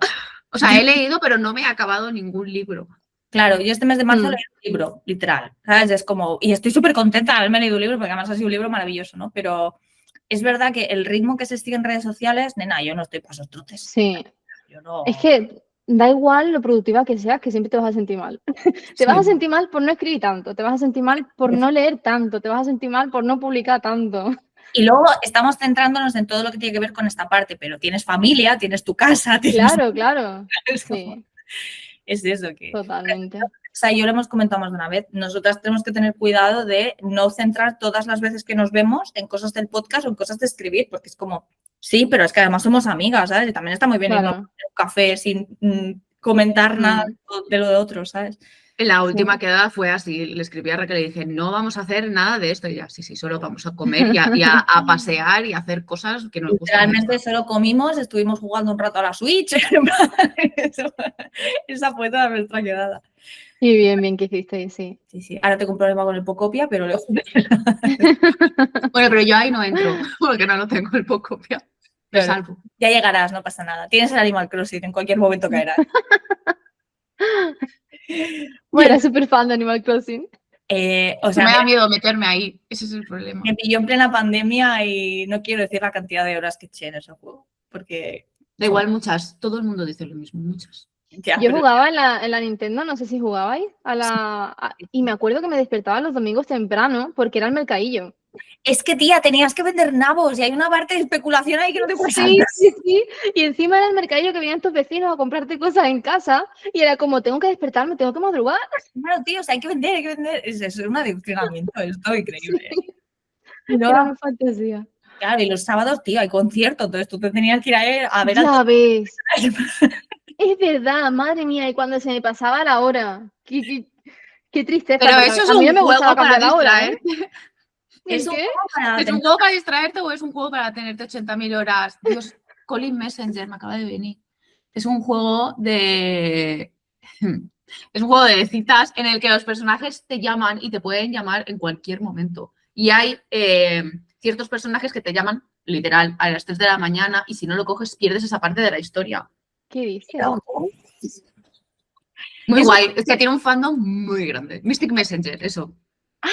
O sea, he leído, pero no me he acabado ningún libro. Claro, yo este mes de marzo leí un libro, literal, ¿sabes? Es como, y estoy súper contenta de haberme leído un libro, porque además ha sido un libro maravilloso, ¿no? Pero es verdad que el ritmo que se sigue en redes sociales, nena, yo no estoy para esos trotes. Sí. Yo no... Es que da igual lo productiva que seas, que siempre te vas a sentir mal. Te vas a sentir mal por no escribir tanto, te vas a sentir mal por no leer tanto, te vas a sentir mal por no publicar tanto. Y luego estamos centrándonos en todo lo que tiene que ver con esta parte, pero tienes familia, tienes tu casa, tienes... Claro. Sí. Es eso que... Totalmente. O sea, yo lo hemos comentado más de una vez, nosotras tenemos que tener cuidado de no centrar todas las veces que nos vemos en cosas del podcast o en cosas de escribir, porque es como, sí, pero es que además somos amigas, ¿sabes? Y también está muy bien irnos a un café sin comentar nada de lo de otros, ¿sabes? La última quedada fue así, le escribí a Raquel y le dije, no vamos a hacer nada de esto. Y ya, sí, solo vamos a comer y a pasear y a hacer cosas que nos gustan. Literalmente solo comimos, estuvimos jugando un rato a la Switch. Esa fue toda nuestra quedada. Y bien que hiciste, sí. Sí. Ahora tengo un problema con el Pocopia, pero luego... Bueno, pero yo ahí no entro, porque no lo tengo el Pocopia. Me salvo. Ya llegarás, no pasa nada. Tienes el Animal Crossing, en cualquier momento caerás. Bueno, era súper fan de Animal Crossing. O sea, me da miedo meterme ahí, ese es el problema. Me pilló en plena pandemia y no quiero decir la cantidad de horas que eché en ese juego, porque... Da igual, muchas, todo el mundo dice lo mismo, muchas. Ya, yo jugaba en la Nintendo, no sé si jugabais, y me acuerdo que me despertaba los domingos temprano porque era el mercadillo. Es que, tía, tenías que vender nabos y hay una parte de especulación ahí que no te puedes saltar. Sí. Y encima era el mercadillo que venían tus vecinos a comprarte cosas en casa y era como, tengo que despertarme, tengo que madrugar. Claro, tío, o sea, hay que vender. Es un adoctrinamiento, esto increíble. Sí. No, era una fantasía. Claro, y los sábados, tío, hay concierto, entonces tú te tenías que ir a ver Ya ves. Es verdad, madre mía, y cuando se me pasaba la hora. Qué tristeza. Pero eso es un juego para distraerte. ¿Es un juego para distraerte o es un juego para tenerte 80.000 horas? Dios, Colin Messenger me acaba de venir. Es un juego de... Es un juego de citas en el que los personajes te llaman y te pueden llamar en cualquier momento. Y hay ciertos personajes que te llaman literal a las 3 de la mañana y si no lo coges pierdes esa parte de la historia. ¿Qué dices? Muy guay. Es que tiene un fandom muy grande. Mystic Messenger, eso.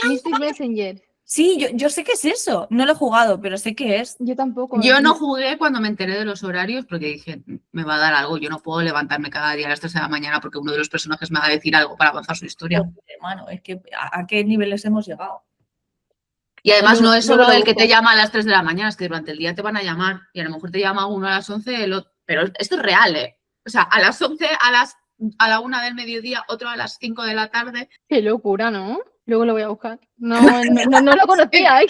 Mystic Messenger. Sí, yo sé qué es eso. No lo he jugado, pero sé qué es. Yo tampoco. Yo no jugué cuando me enteré de los horarios porque dije, me va a dar algo. Yo no puedo levantarme cada día a las 3 de la mañana porque uno de los personajes me va a decir algo para avanzar su historia. Hermano, es que ¿a qué niveles hemos llegado? Y además no es solo el que te llama a las 3 de la mañana, es que durante el día te van a llamar y a lo mejor te llama uno a las 11, pero esto es real, ¿eh? O sea, a las 11, a la 1 del mediodía, otro a las 5 de la tarde. Qué locura, ¿no? Luego lo voy a buscar. No lo conocía, ¿eh?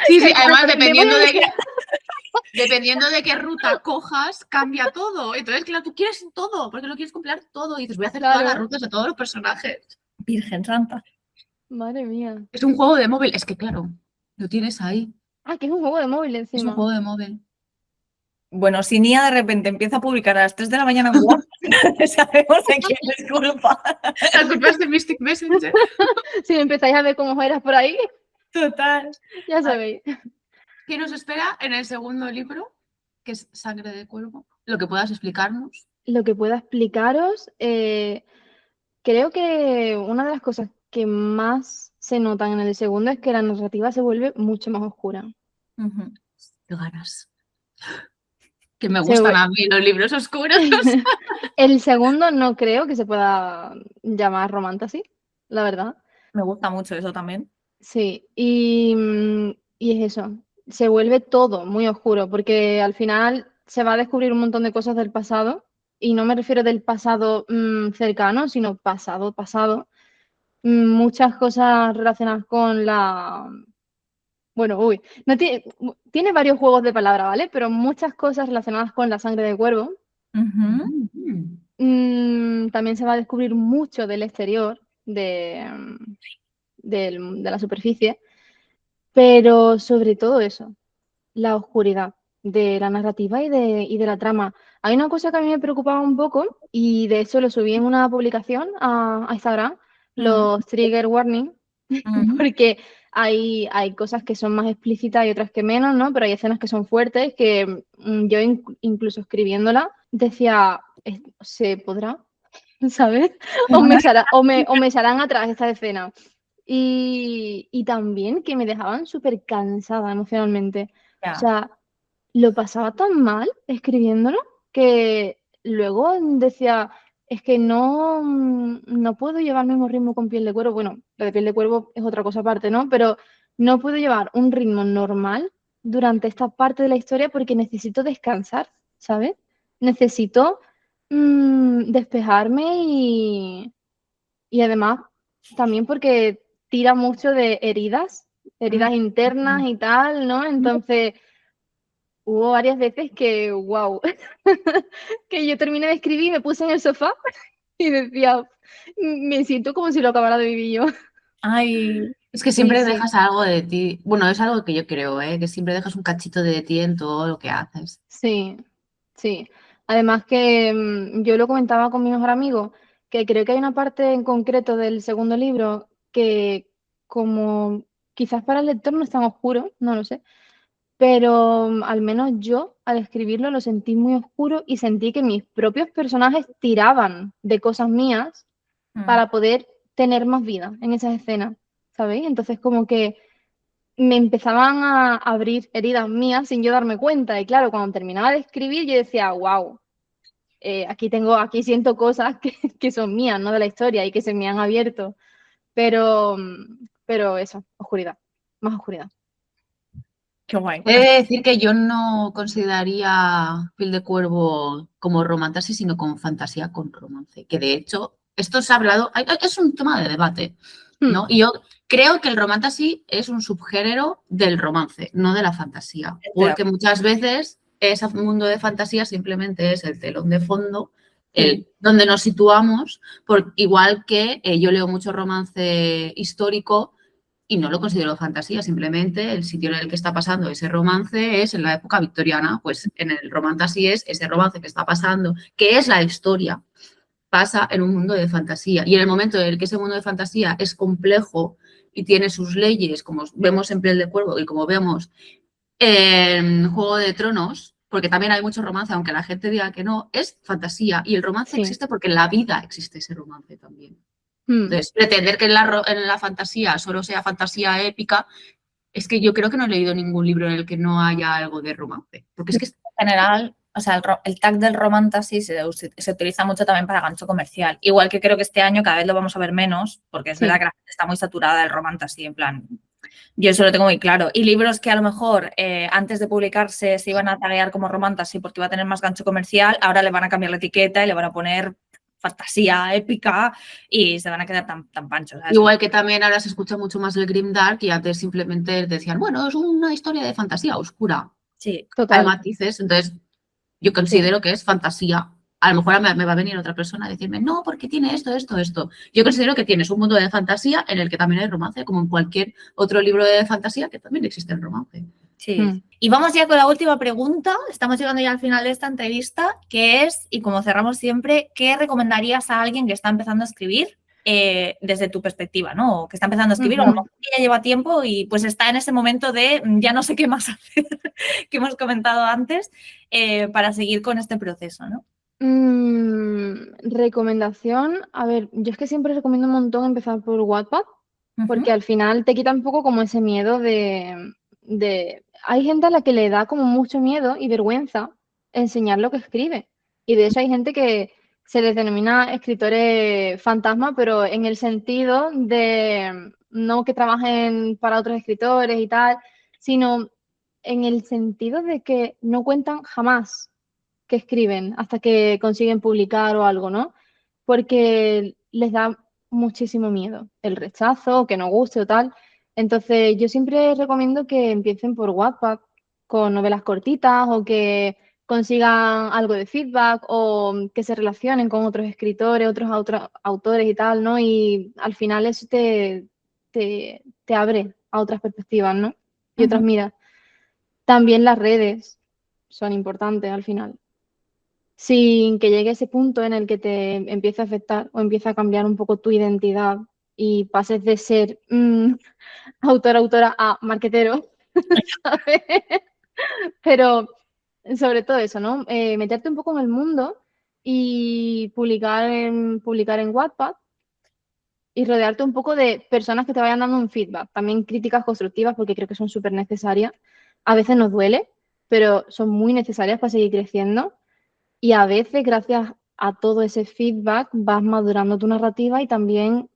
Sí, además dependiendo de qué ruta cojas, cambia todo. Entonces, claro, tú quieres todo, porque lo quieres comprar todo. Y dices, voy a hacer todas las rutas de todos los personajes. Virgen Santa. Madre mía. Es un juego de móvil, es que claro, lo tienes ahí. Ah, que es un juego de móvil encima. Es un juego de móvil. Bueno, si Nia de repente empieza a publicar a las 3 de la mañana en WhatsApp, sabemos de quién es culpa. La culpa es de Mystic Messenger. Si empezáis a ver cómo eras por ahí. Total. Ya sabéis. ¿Qué nos espera en el segundo libro? Que es Sangre de Cuervo. Lo que puedas explicarnos. Lo que pueda explicaros, creo que una de las cosas que más se notan en el segundo es que la narrativa se vuelve mucho más oscura. Qué ganas. Que me gustan a mí los libros oscuros. El segundo no creo que se pueda llamar romantasy, la verdad. Me gusta mucho eso también. Sí, y es eso. Se vuelve todo muy oscuro porque al final se va a descubrir un montón de cosas del pasado y no me refiero del pasado cercano, sino pasado, muchas cosas relacionadas con la... Bueno, no tiene varios juegos de palabras, ¿vale? Pero muchas cosas relacionadas con la sangre de cuervo. Ujú. También se va a descubrir mucho del exterior, de la superficie, pero sobre todo eso, la oscuridad de la narrativa y de la trama. Hay una cosa que a mí me preocupaba un poco y de hecho lo subí en una publicación a Instagram, Mm, los trigger warning, mm. porque hay cosas que son más explícitas y otras que menos, ¿no? Pero hay escenas que son fuertes que yo incluso escribiéndola decía, ¿se podrá? ¿Sabes? O me echarán atrás esta escena. Y también que me dejaban súper cansada emocionalmente. O Ya. sea, lo pasaba tan mal escribiéndolo que luego decía, es que no puedo llevar el mismo ritmo con piel de cuervo. Bueno, lo de piel de cuervo es otra cosa aparte, ¿no? Pero no puedo llevar un ritmo normal durante esta parte de la historia porque necesito descansar, ¿sabes? Necesito despejarme y además también porque tira mucho de heridas internas Mm. y tal, ¿no? Entonces hubo varias veces que, wow, que yo terminé de escribir y me puse en el sofá y decía, me siento como si lo acabara de vivir yo. Ay, Es que Sí, siempre sí, dejas algo de ti. Bueno, es algo que yo creo, ¿eh? Que siempre dejas un cachito de ti en todo lo que haces. sí, sí. Además que yo lo comentaba con mi mejor amigo, que creo que hay una parte en concreto del segundo libro que como quizás para el lector no es tan oscuro, no lo sé, pero al menos yo al escribirlo lo sentí muy oscuro y sentí que mis propios personajes tiraban de cosas mías mm. para poder tener más vida en esas escenas, ¿sabéis? Entonces como que me empezaban a abrir heridas mías sin yo darme cuenta y claro, cuando terminaba de escribir yo decía, wow, aquí siento cosas que son mías, ¿no? De la historia y que se me han abierto, pero eso, oscuridad, más oscuridad. Qué guay. He de decir que yo no consideraría Piel de Cuervo como romantasy, sino como fantasía con romance. Que de hecho, esto se ha hablado, es un tema de debate, Hmm, ¿no? Y yo creo que el romantasy es un subgénero del romance, no de la fantasía. Estoy de Porque acuerdo. muchas veces ese mundo de fantasía simplemente es el telón de fondo, sí, donde nos situamos, igual que yo leo mucho romance histórico y no lo considero fantasía, simplemente el sitio en el que está pasando ese romance es en la época victoriana, pues en el romantasy es ese romance que está pasando, que es la historia, pasa en un mundo de fantasía. Y en el momento en el que ese mundo de fantasía es complejo y tiene sus leyes, como vemos en Piel de Cuervo y como vemos en Juego de Tronos, porque también hay mucho romance, aunque la gente diga que no, es fantasía. Y el romance sí. existe porque en la vida existe ese romance también. Hmm. Entonces, pretender que en la fantasía solo sea fantasía épica, es que yo creo que no he leído ningún libro en el que no haya algo de romance. Porque es que En general, o sea, el tag del romantasy se utiliza mucho también para gancho comercial. Igual que creo que este año cada vez lo vamos a ver menos, porque es verdad Sí, que la gente está muy saturada del romantasy, en plan, yo eso lo tengo muy claro. Y libros que a lo mejor antes de publicarse se iban a taguear como romantasy porque iba a tener más gancho comercial, ahora le van a cambiar la etiqueta y le van a poner fantasía épica y se van a quedar tan panchos. ¿Sabes? igual que también ahora se escucha mucho más el grimdark y antes simplemente decían, bueno, es una historia de fantasía oscura. Sí, Hay total. matices, entonces yo Sí. considero que es fantasía. A lo mejor me va a venir otra persona a decirme, no, porque tiene esto, esto, esto. Yo considero que tienes un mundo de fantasía en el que también hay romance, como en cualquier otro libro de fantasía que también existe el romance. sí. Hmm. Y vamos ya con la última pregunta. Estamos llegando ya al final de esta entrevista, que es, y como cerramos siempre, ¿qué recomendarías a alguien que está empezando a escribir desde tu perspectiva, ¿no? O que está empezando a escribir, o a lo Ujú. mejor que ya lleva tiempo y pues está en ese momento de ya no sé qué más hacer, que hemos comentado antes, para seguir con este proceso, ¿no? Recomendación, a ver, yo es que siempre recomiendo un montón empezar por Wattpad, porque Ujú. al final te quita un poco como ese miedo Hay gente a la que le da como mucho miedo y vergüenza enseñar lo que escribe. Y de hecho hay gente que se les denomina escritores fantasma, pero en el sentido de no que trabajen para otros escritores y tal, sino en el sentido de que no cuentan jamás que escriben hasta que consiguen publicar o algo, ¿no? Porque les da muchísimo miedo el rechazo, que no guste o tal. Entonces, yo siempre recomiendo que empiecen por Wattpad con novelas cortitas o que consigan algo de feedback o que se relacionen con otros escritores, otros autores y tal, ¿no? Y al final eso te abre a otras perspectivas, ¿no? Y otras miras. También las redes son importantes al final. Sin que llegue ese punto en el que te empiece a afectar o empiece a cambiar un poco tu identidad y pases de ser autora a marquetero, ¿sabes? Pero sobre todo eso, ¿no? Meterte un poco en el mundo y publicar en Wattpad y rodearte un poco de personas que te vayan dando un feedback. También críticas constructivas porque creo que son súper necesarias. A veces nos duele, pero son muy necesarias para seguir creciendo. Y a veces, gracias a todo ese feedback, vas madurando tu narrativa y también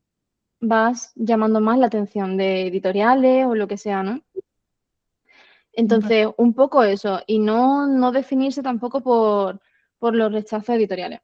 vas llamando más la atención de editoriales o lo que sea, ¿no? Entonces, un poco eso, y no definirse tampoco por los rechazos editoriales,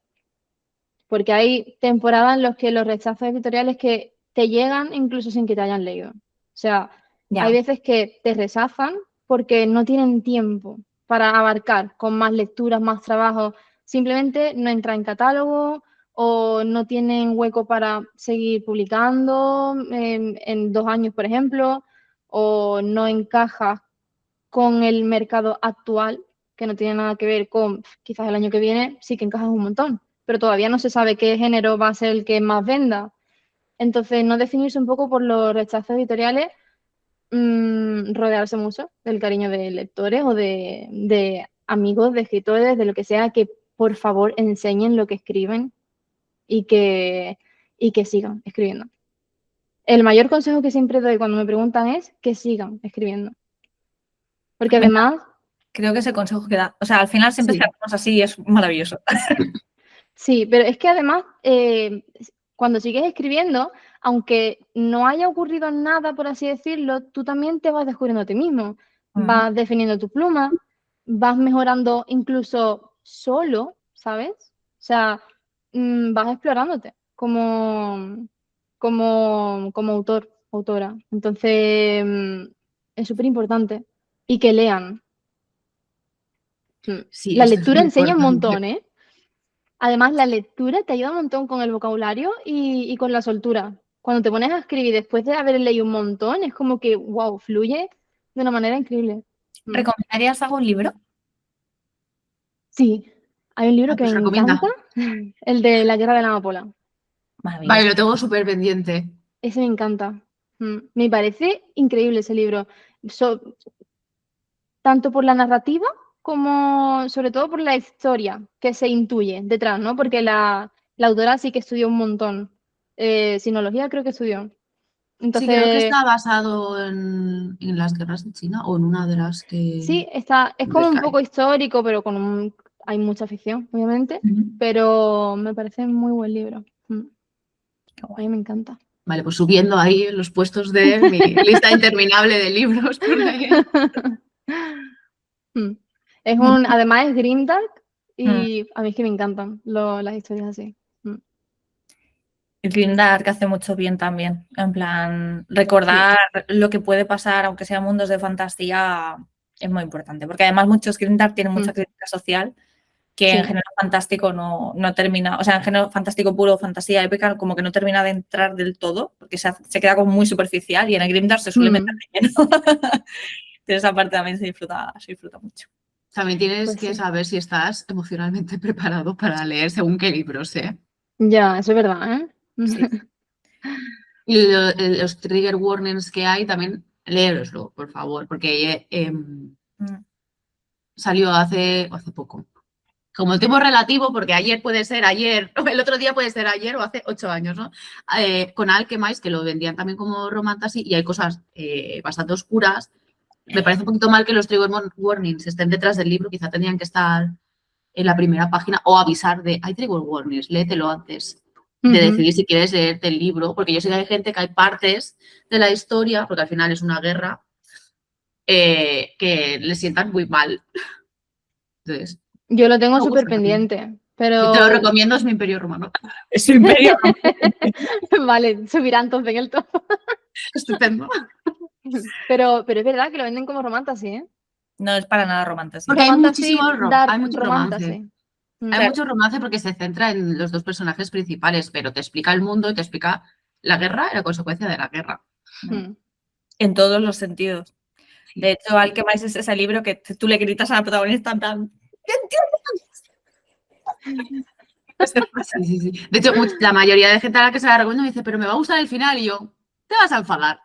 porque hay temporadas en las que los rechazos editoriales que te llegan incluso sin que te hayan leído. O sea, hay veces que te rechazan porque no tienen tiempo para abarcar con más lecturas, más trabajo, simplemente no entra en catálogo o no tienen hueco para seguir publicando en 2 años, por ejemplo, o no encaja con el mercado actual, que no tiene nada que ver con quizás el año que viene, sí que encajas un montón, pero todavía no se sabe qué género va a ser el que más venda. Entonces, no definirse un poco por los rechazos editoriales, rodearse mucho del cariño de lectores o de amigos, de escritores, de lo que sea, que por favor enseñen lo que escriben y que sigan escribiendo. El mayor consejo que siempre doy cuando me preguntan es que sigan escribiendo. Porque además... Creo que ese consejo que da. O sea, al final siempre hacemos así y es maravilloso. Sí, pero es que además, cuando sigues escribiendo, aunque no haya ocurrido nada, por así decirlo, tú también te vas descubriendo a ti mismo. Vas definiendo tu pluma, vas mejorando incluso solo, ¿sabes? O sea, vas explorándote como autor, autora. Entonces, es súper importante. Y que lean. Sí, La esto es lectura muy enseña un importante. montón, ¿eh? Además, la lectura te ayuda un montón con el vocabulario y con la soltura. Cuando te pones a escribir después de haber leído un montón, es como que, wow, fluye de una manera increíble. ¿Recomendarías algún libro? Sí, hay un libro que me Pues recomienda. encanta, el de La Guerra de la Amapola. Maravilloso. Vale, lo tengo súper pendiente. Ese me encanta. Me parece increíble ese libro. Tanto por la narrativa como sobre todo por la historia que se intuye detrás, ¿no? Porque la autora sí que estudió un montón. Sinología creo que estudió. Sí, creo que Entonces, está basado en las guerras de China o en una de las que... sí, es como un poco histórico, pero hay mucha ficción, obviamente, pero me parece muy buen libro. A mí me encanta. Vale, pues subiendo ahí los puestos de mi lista interminable de libros por leer. Además es grimdark y a mí es que me encantan las historias así. El grimdark hace mucho bien también. En plan, recordar lo que puede pasar, aunque sean mundos de fantasía, es muy importante. Porque además muchos grimdark tienen mucha crítica social que en género fantástico no termina, o sea, en género fantástico puro, fantasía épica, como que no termina de entrar del todo, porque se queda como muy superficial y en el grimdark se suele meter de lleno. Entonces esa parte también se disfruta mucho. También tienes que saber si estás emocionalmente preparado para leer según qué libros, ¿eh? Ya, eso es verdad, ¿eh? Sí. Y los trigger warnings que hay, también léeroslo, por favor, porque salió hace poco. Como el tiempo relativo, porque ayer puede ser ayer, el otro día puede ser ayer o hace 8 años, ¿no? Con Alchemist, que lo vendían también como romantasy, y hay cosas bastante oscuras. Me parece un poquito mal que los trigger warnings estén detrás del libro, quizá tendrían que estar en la primera página o avisar de, hay trigger warnings, léetelo antes de decidir si quieres leerte el libro, porque yo sé que hay gente que hay partes de la historia, porque al final es una guerra, que le sientan muy mal. Entonces, Yo lo tengo Me súper gusta también. pendiente, Yo te lo pero recomiendo, es mi Imperio Romano. Es imperio. vale, subirá entonces en el top. Estupendo. Pero es verdad que lo venden como romantasy, ¿eh? No es para nada romántico. Porque hay Romantasy, muchísimo dark hay mucho romance. romantasy. Hay Claro. mucho romance porque se centra en los dos personajes principales, pero te explica el mundo y te explica la guerra y la consecuencia de la guerra. Mm. En todos los sentidos. Sí, De hecho, al que más es ese libro que tú le gritas a la protagonista en plan, sí, sí, sí. De hecho, la mayoría de gente a la que se la recomiendo me dice, pero me va a gustar el final y yo, te vas a enfadar.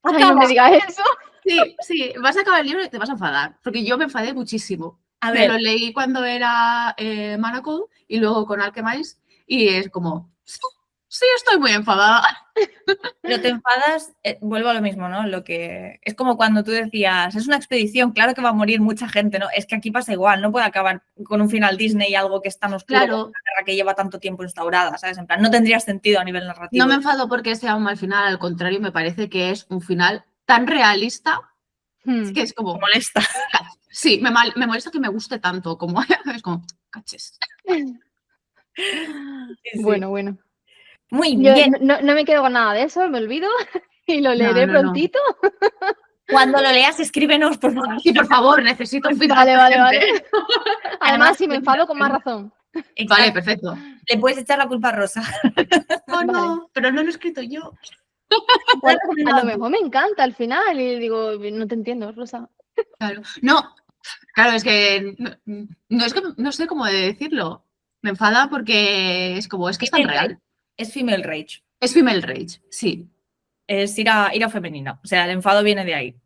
Ay, no me digas eso. Sí, sí, vas a acabar el libro y te vas a enfadar, porque yo me enfadé muchísimo. a Me ver, lo leí cuando era Manacor y luego con Alchemist y es como, sí, estoy muy enfadada. pero te enfadas, vuelvo a lo mismo, ¿no? Lo que es como cuando tú decías, es una expedición, claro que va a morir mucha gente, ¿no? Es que aquí pasa igual, no puede acabar con un final Disney y algo que es tan oscuro como Claro, una guerra que lleva tanto tiempo instaurada, ¿sabes? En plan, no tendría sentido a nivel narrativo. no me enfado porque sea un mal final, al contrario, me parece que es un final tan realista que es Me como, molesta. sí, me molesta que me guste tanto, como es como, caches. Sí. Bueno, bueno. Muy Yo bien. no me quedo con nada de eso, me olvido y lo leeré No. prontito. Cuando lo leas, escríbenos, por favor. Sí, por favor, necesito un final. Vale. urgente. Además, si me enfado con más razón. Vale, Exacto. perfecto. Le puedes echar la culpa a Rosa. Oh, Vale. no, pero no lo he escrito yo. Pues, a lo mejor me encanta al final y digo, no te entiendo, Rosa. Claro. No, claro, es que es que no sé cómo decirlo. Me enfada porque es como, es que es tan real. Es female rage. Es female rage, sí. Es ira femenina. O sea, el enfado viene de ahí.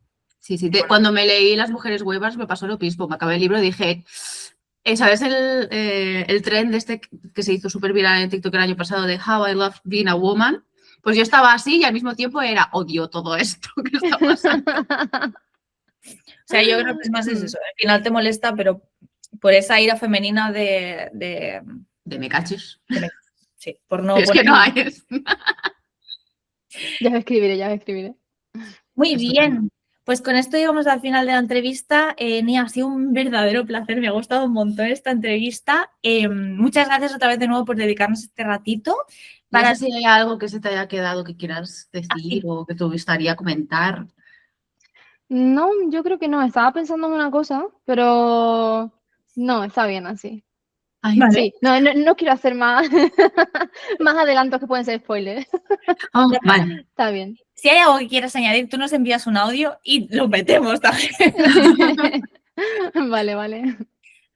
Sí. Cuando me leí Las mujeres huevas me pasó lo mismo. Me acabé el libro y dije, ¿sabes el trend este que se hizo súper viral en TikTok el año pasado de How I Love Being a Woman? Pues yo estaba así y al mismo tiempo era odio todo esto que está pasando. O sea, yo creo que es más es eso. Al final te molesta, pero por esa ira femenina De me caches. sí, por no Es que no hay. Ya me escribiré. Muy Estupendo. bien. Pues con esto llegamos al final de la entrevista. Nia, ha sido un verdadero placer. Me ha gustado un montón esta entrevista. Muchas gracias otra vez de nuevo por dedicarnos este ratito. No sé si hay algo que se te haya quedado que quieras decir Así. o que te gustaría comentar. No, yo creo que no. Estaba pensando en una cosa, pero no, está bien así. Ay, Vale. Sí, no quiero hacer más, más adelantos que pueden ser spoilers. oh, vale. Está bien. Si hay algo que quieras añadir, tú nos envías un audio y lo metemos también. Vale.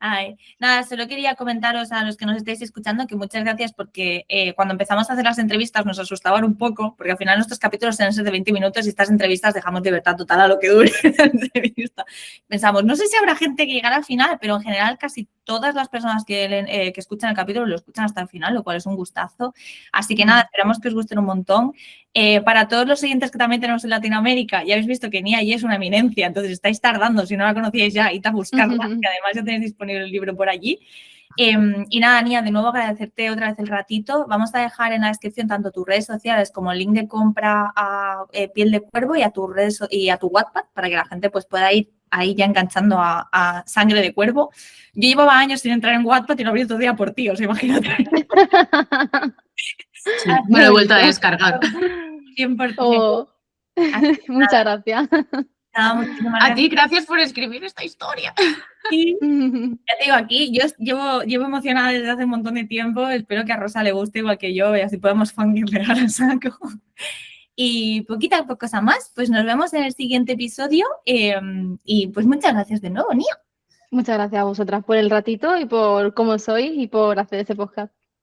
Ay, nada, solo quería comentaros a los que nos estáis escuchando que muchas gracias porque cuando empezamos a hacer las entrevistas nos asustaban un poco, porque al final nuestros capítulos suelen ser de 20 minutos y estas entrevistas dejamos libertad total a lo que dure la entrevista. Pensamos, no sé si habrá gente que llegará al final, pero en general casi todas las personas que escuchan el capítulo lo escuchan hasta el final, lo cual es un gustazo. Así que nada, esperamos que os gusten un montón. Para todos los siguientes que también tenemos en Latinoamérica, ya habéis visto que Nia ya es una eminencia, entonces estáis tardando, si no la conocíais ya, id a buscarla, que además ya tenéis disponible el libro por allí. Y nada, Nia, de nuevo agradecerte otra vez el ratito. Vamos a dejar en la descripción tanto tus redes sociales como el link de compra a Piel de Cuervo y a tus redes y a tu Wattpad para que la gente pues pueda ir ahí ya enganchando a Sangre de Cuervo. Yo llevaba años sin entrar en Wattpad y lo abrí otro día por ti, o sea, imagínate. Sí, me lo he vuelto a descargar. 100%. Oh, muchas gracias. Nada, muchísimas A gracias. ti, gracias por escribir esta historia. Sí. Ya te digo, aquí yo llevo emocionada desde hace un montón de tiempo. Espero que a Rosa le guste igual que yo y así podemos fangirlear a saco. Y poquita cosa más, pues nos vemos en el siguiente episodio. Y pues muchas gracias de nuevo, Nia. Muchas gracias a vosotras por el ratito y por cómo sois y por hacer este podcast.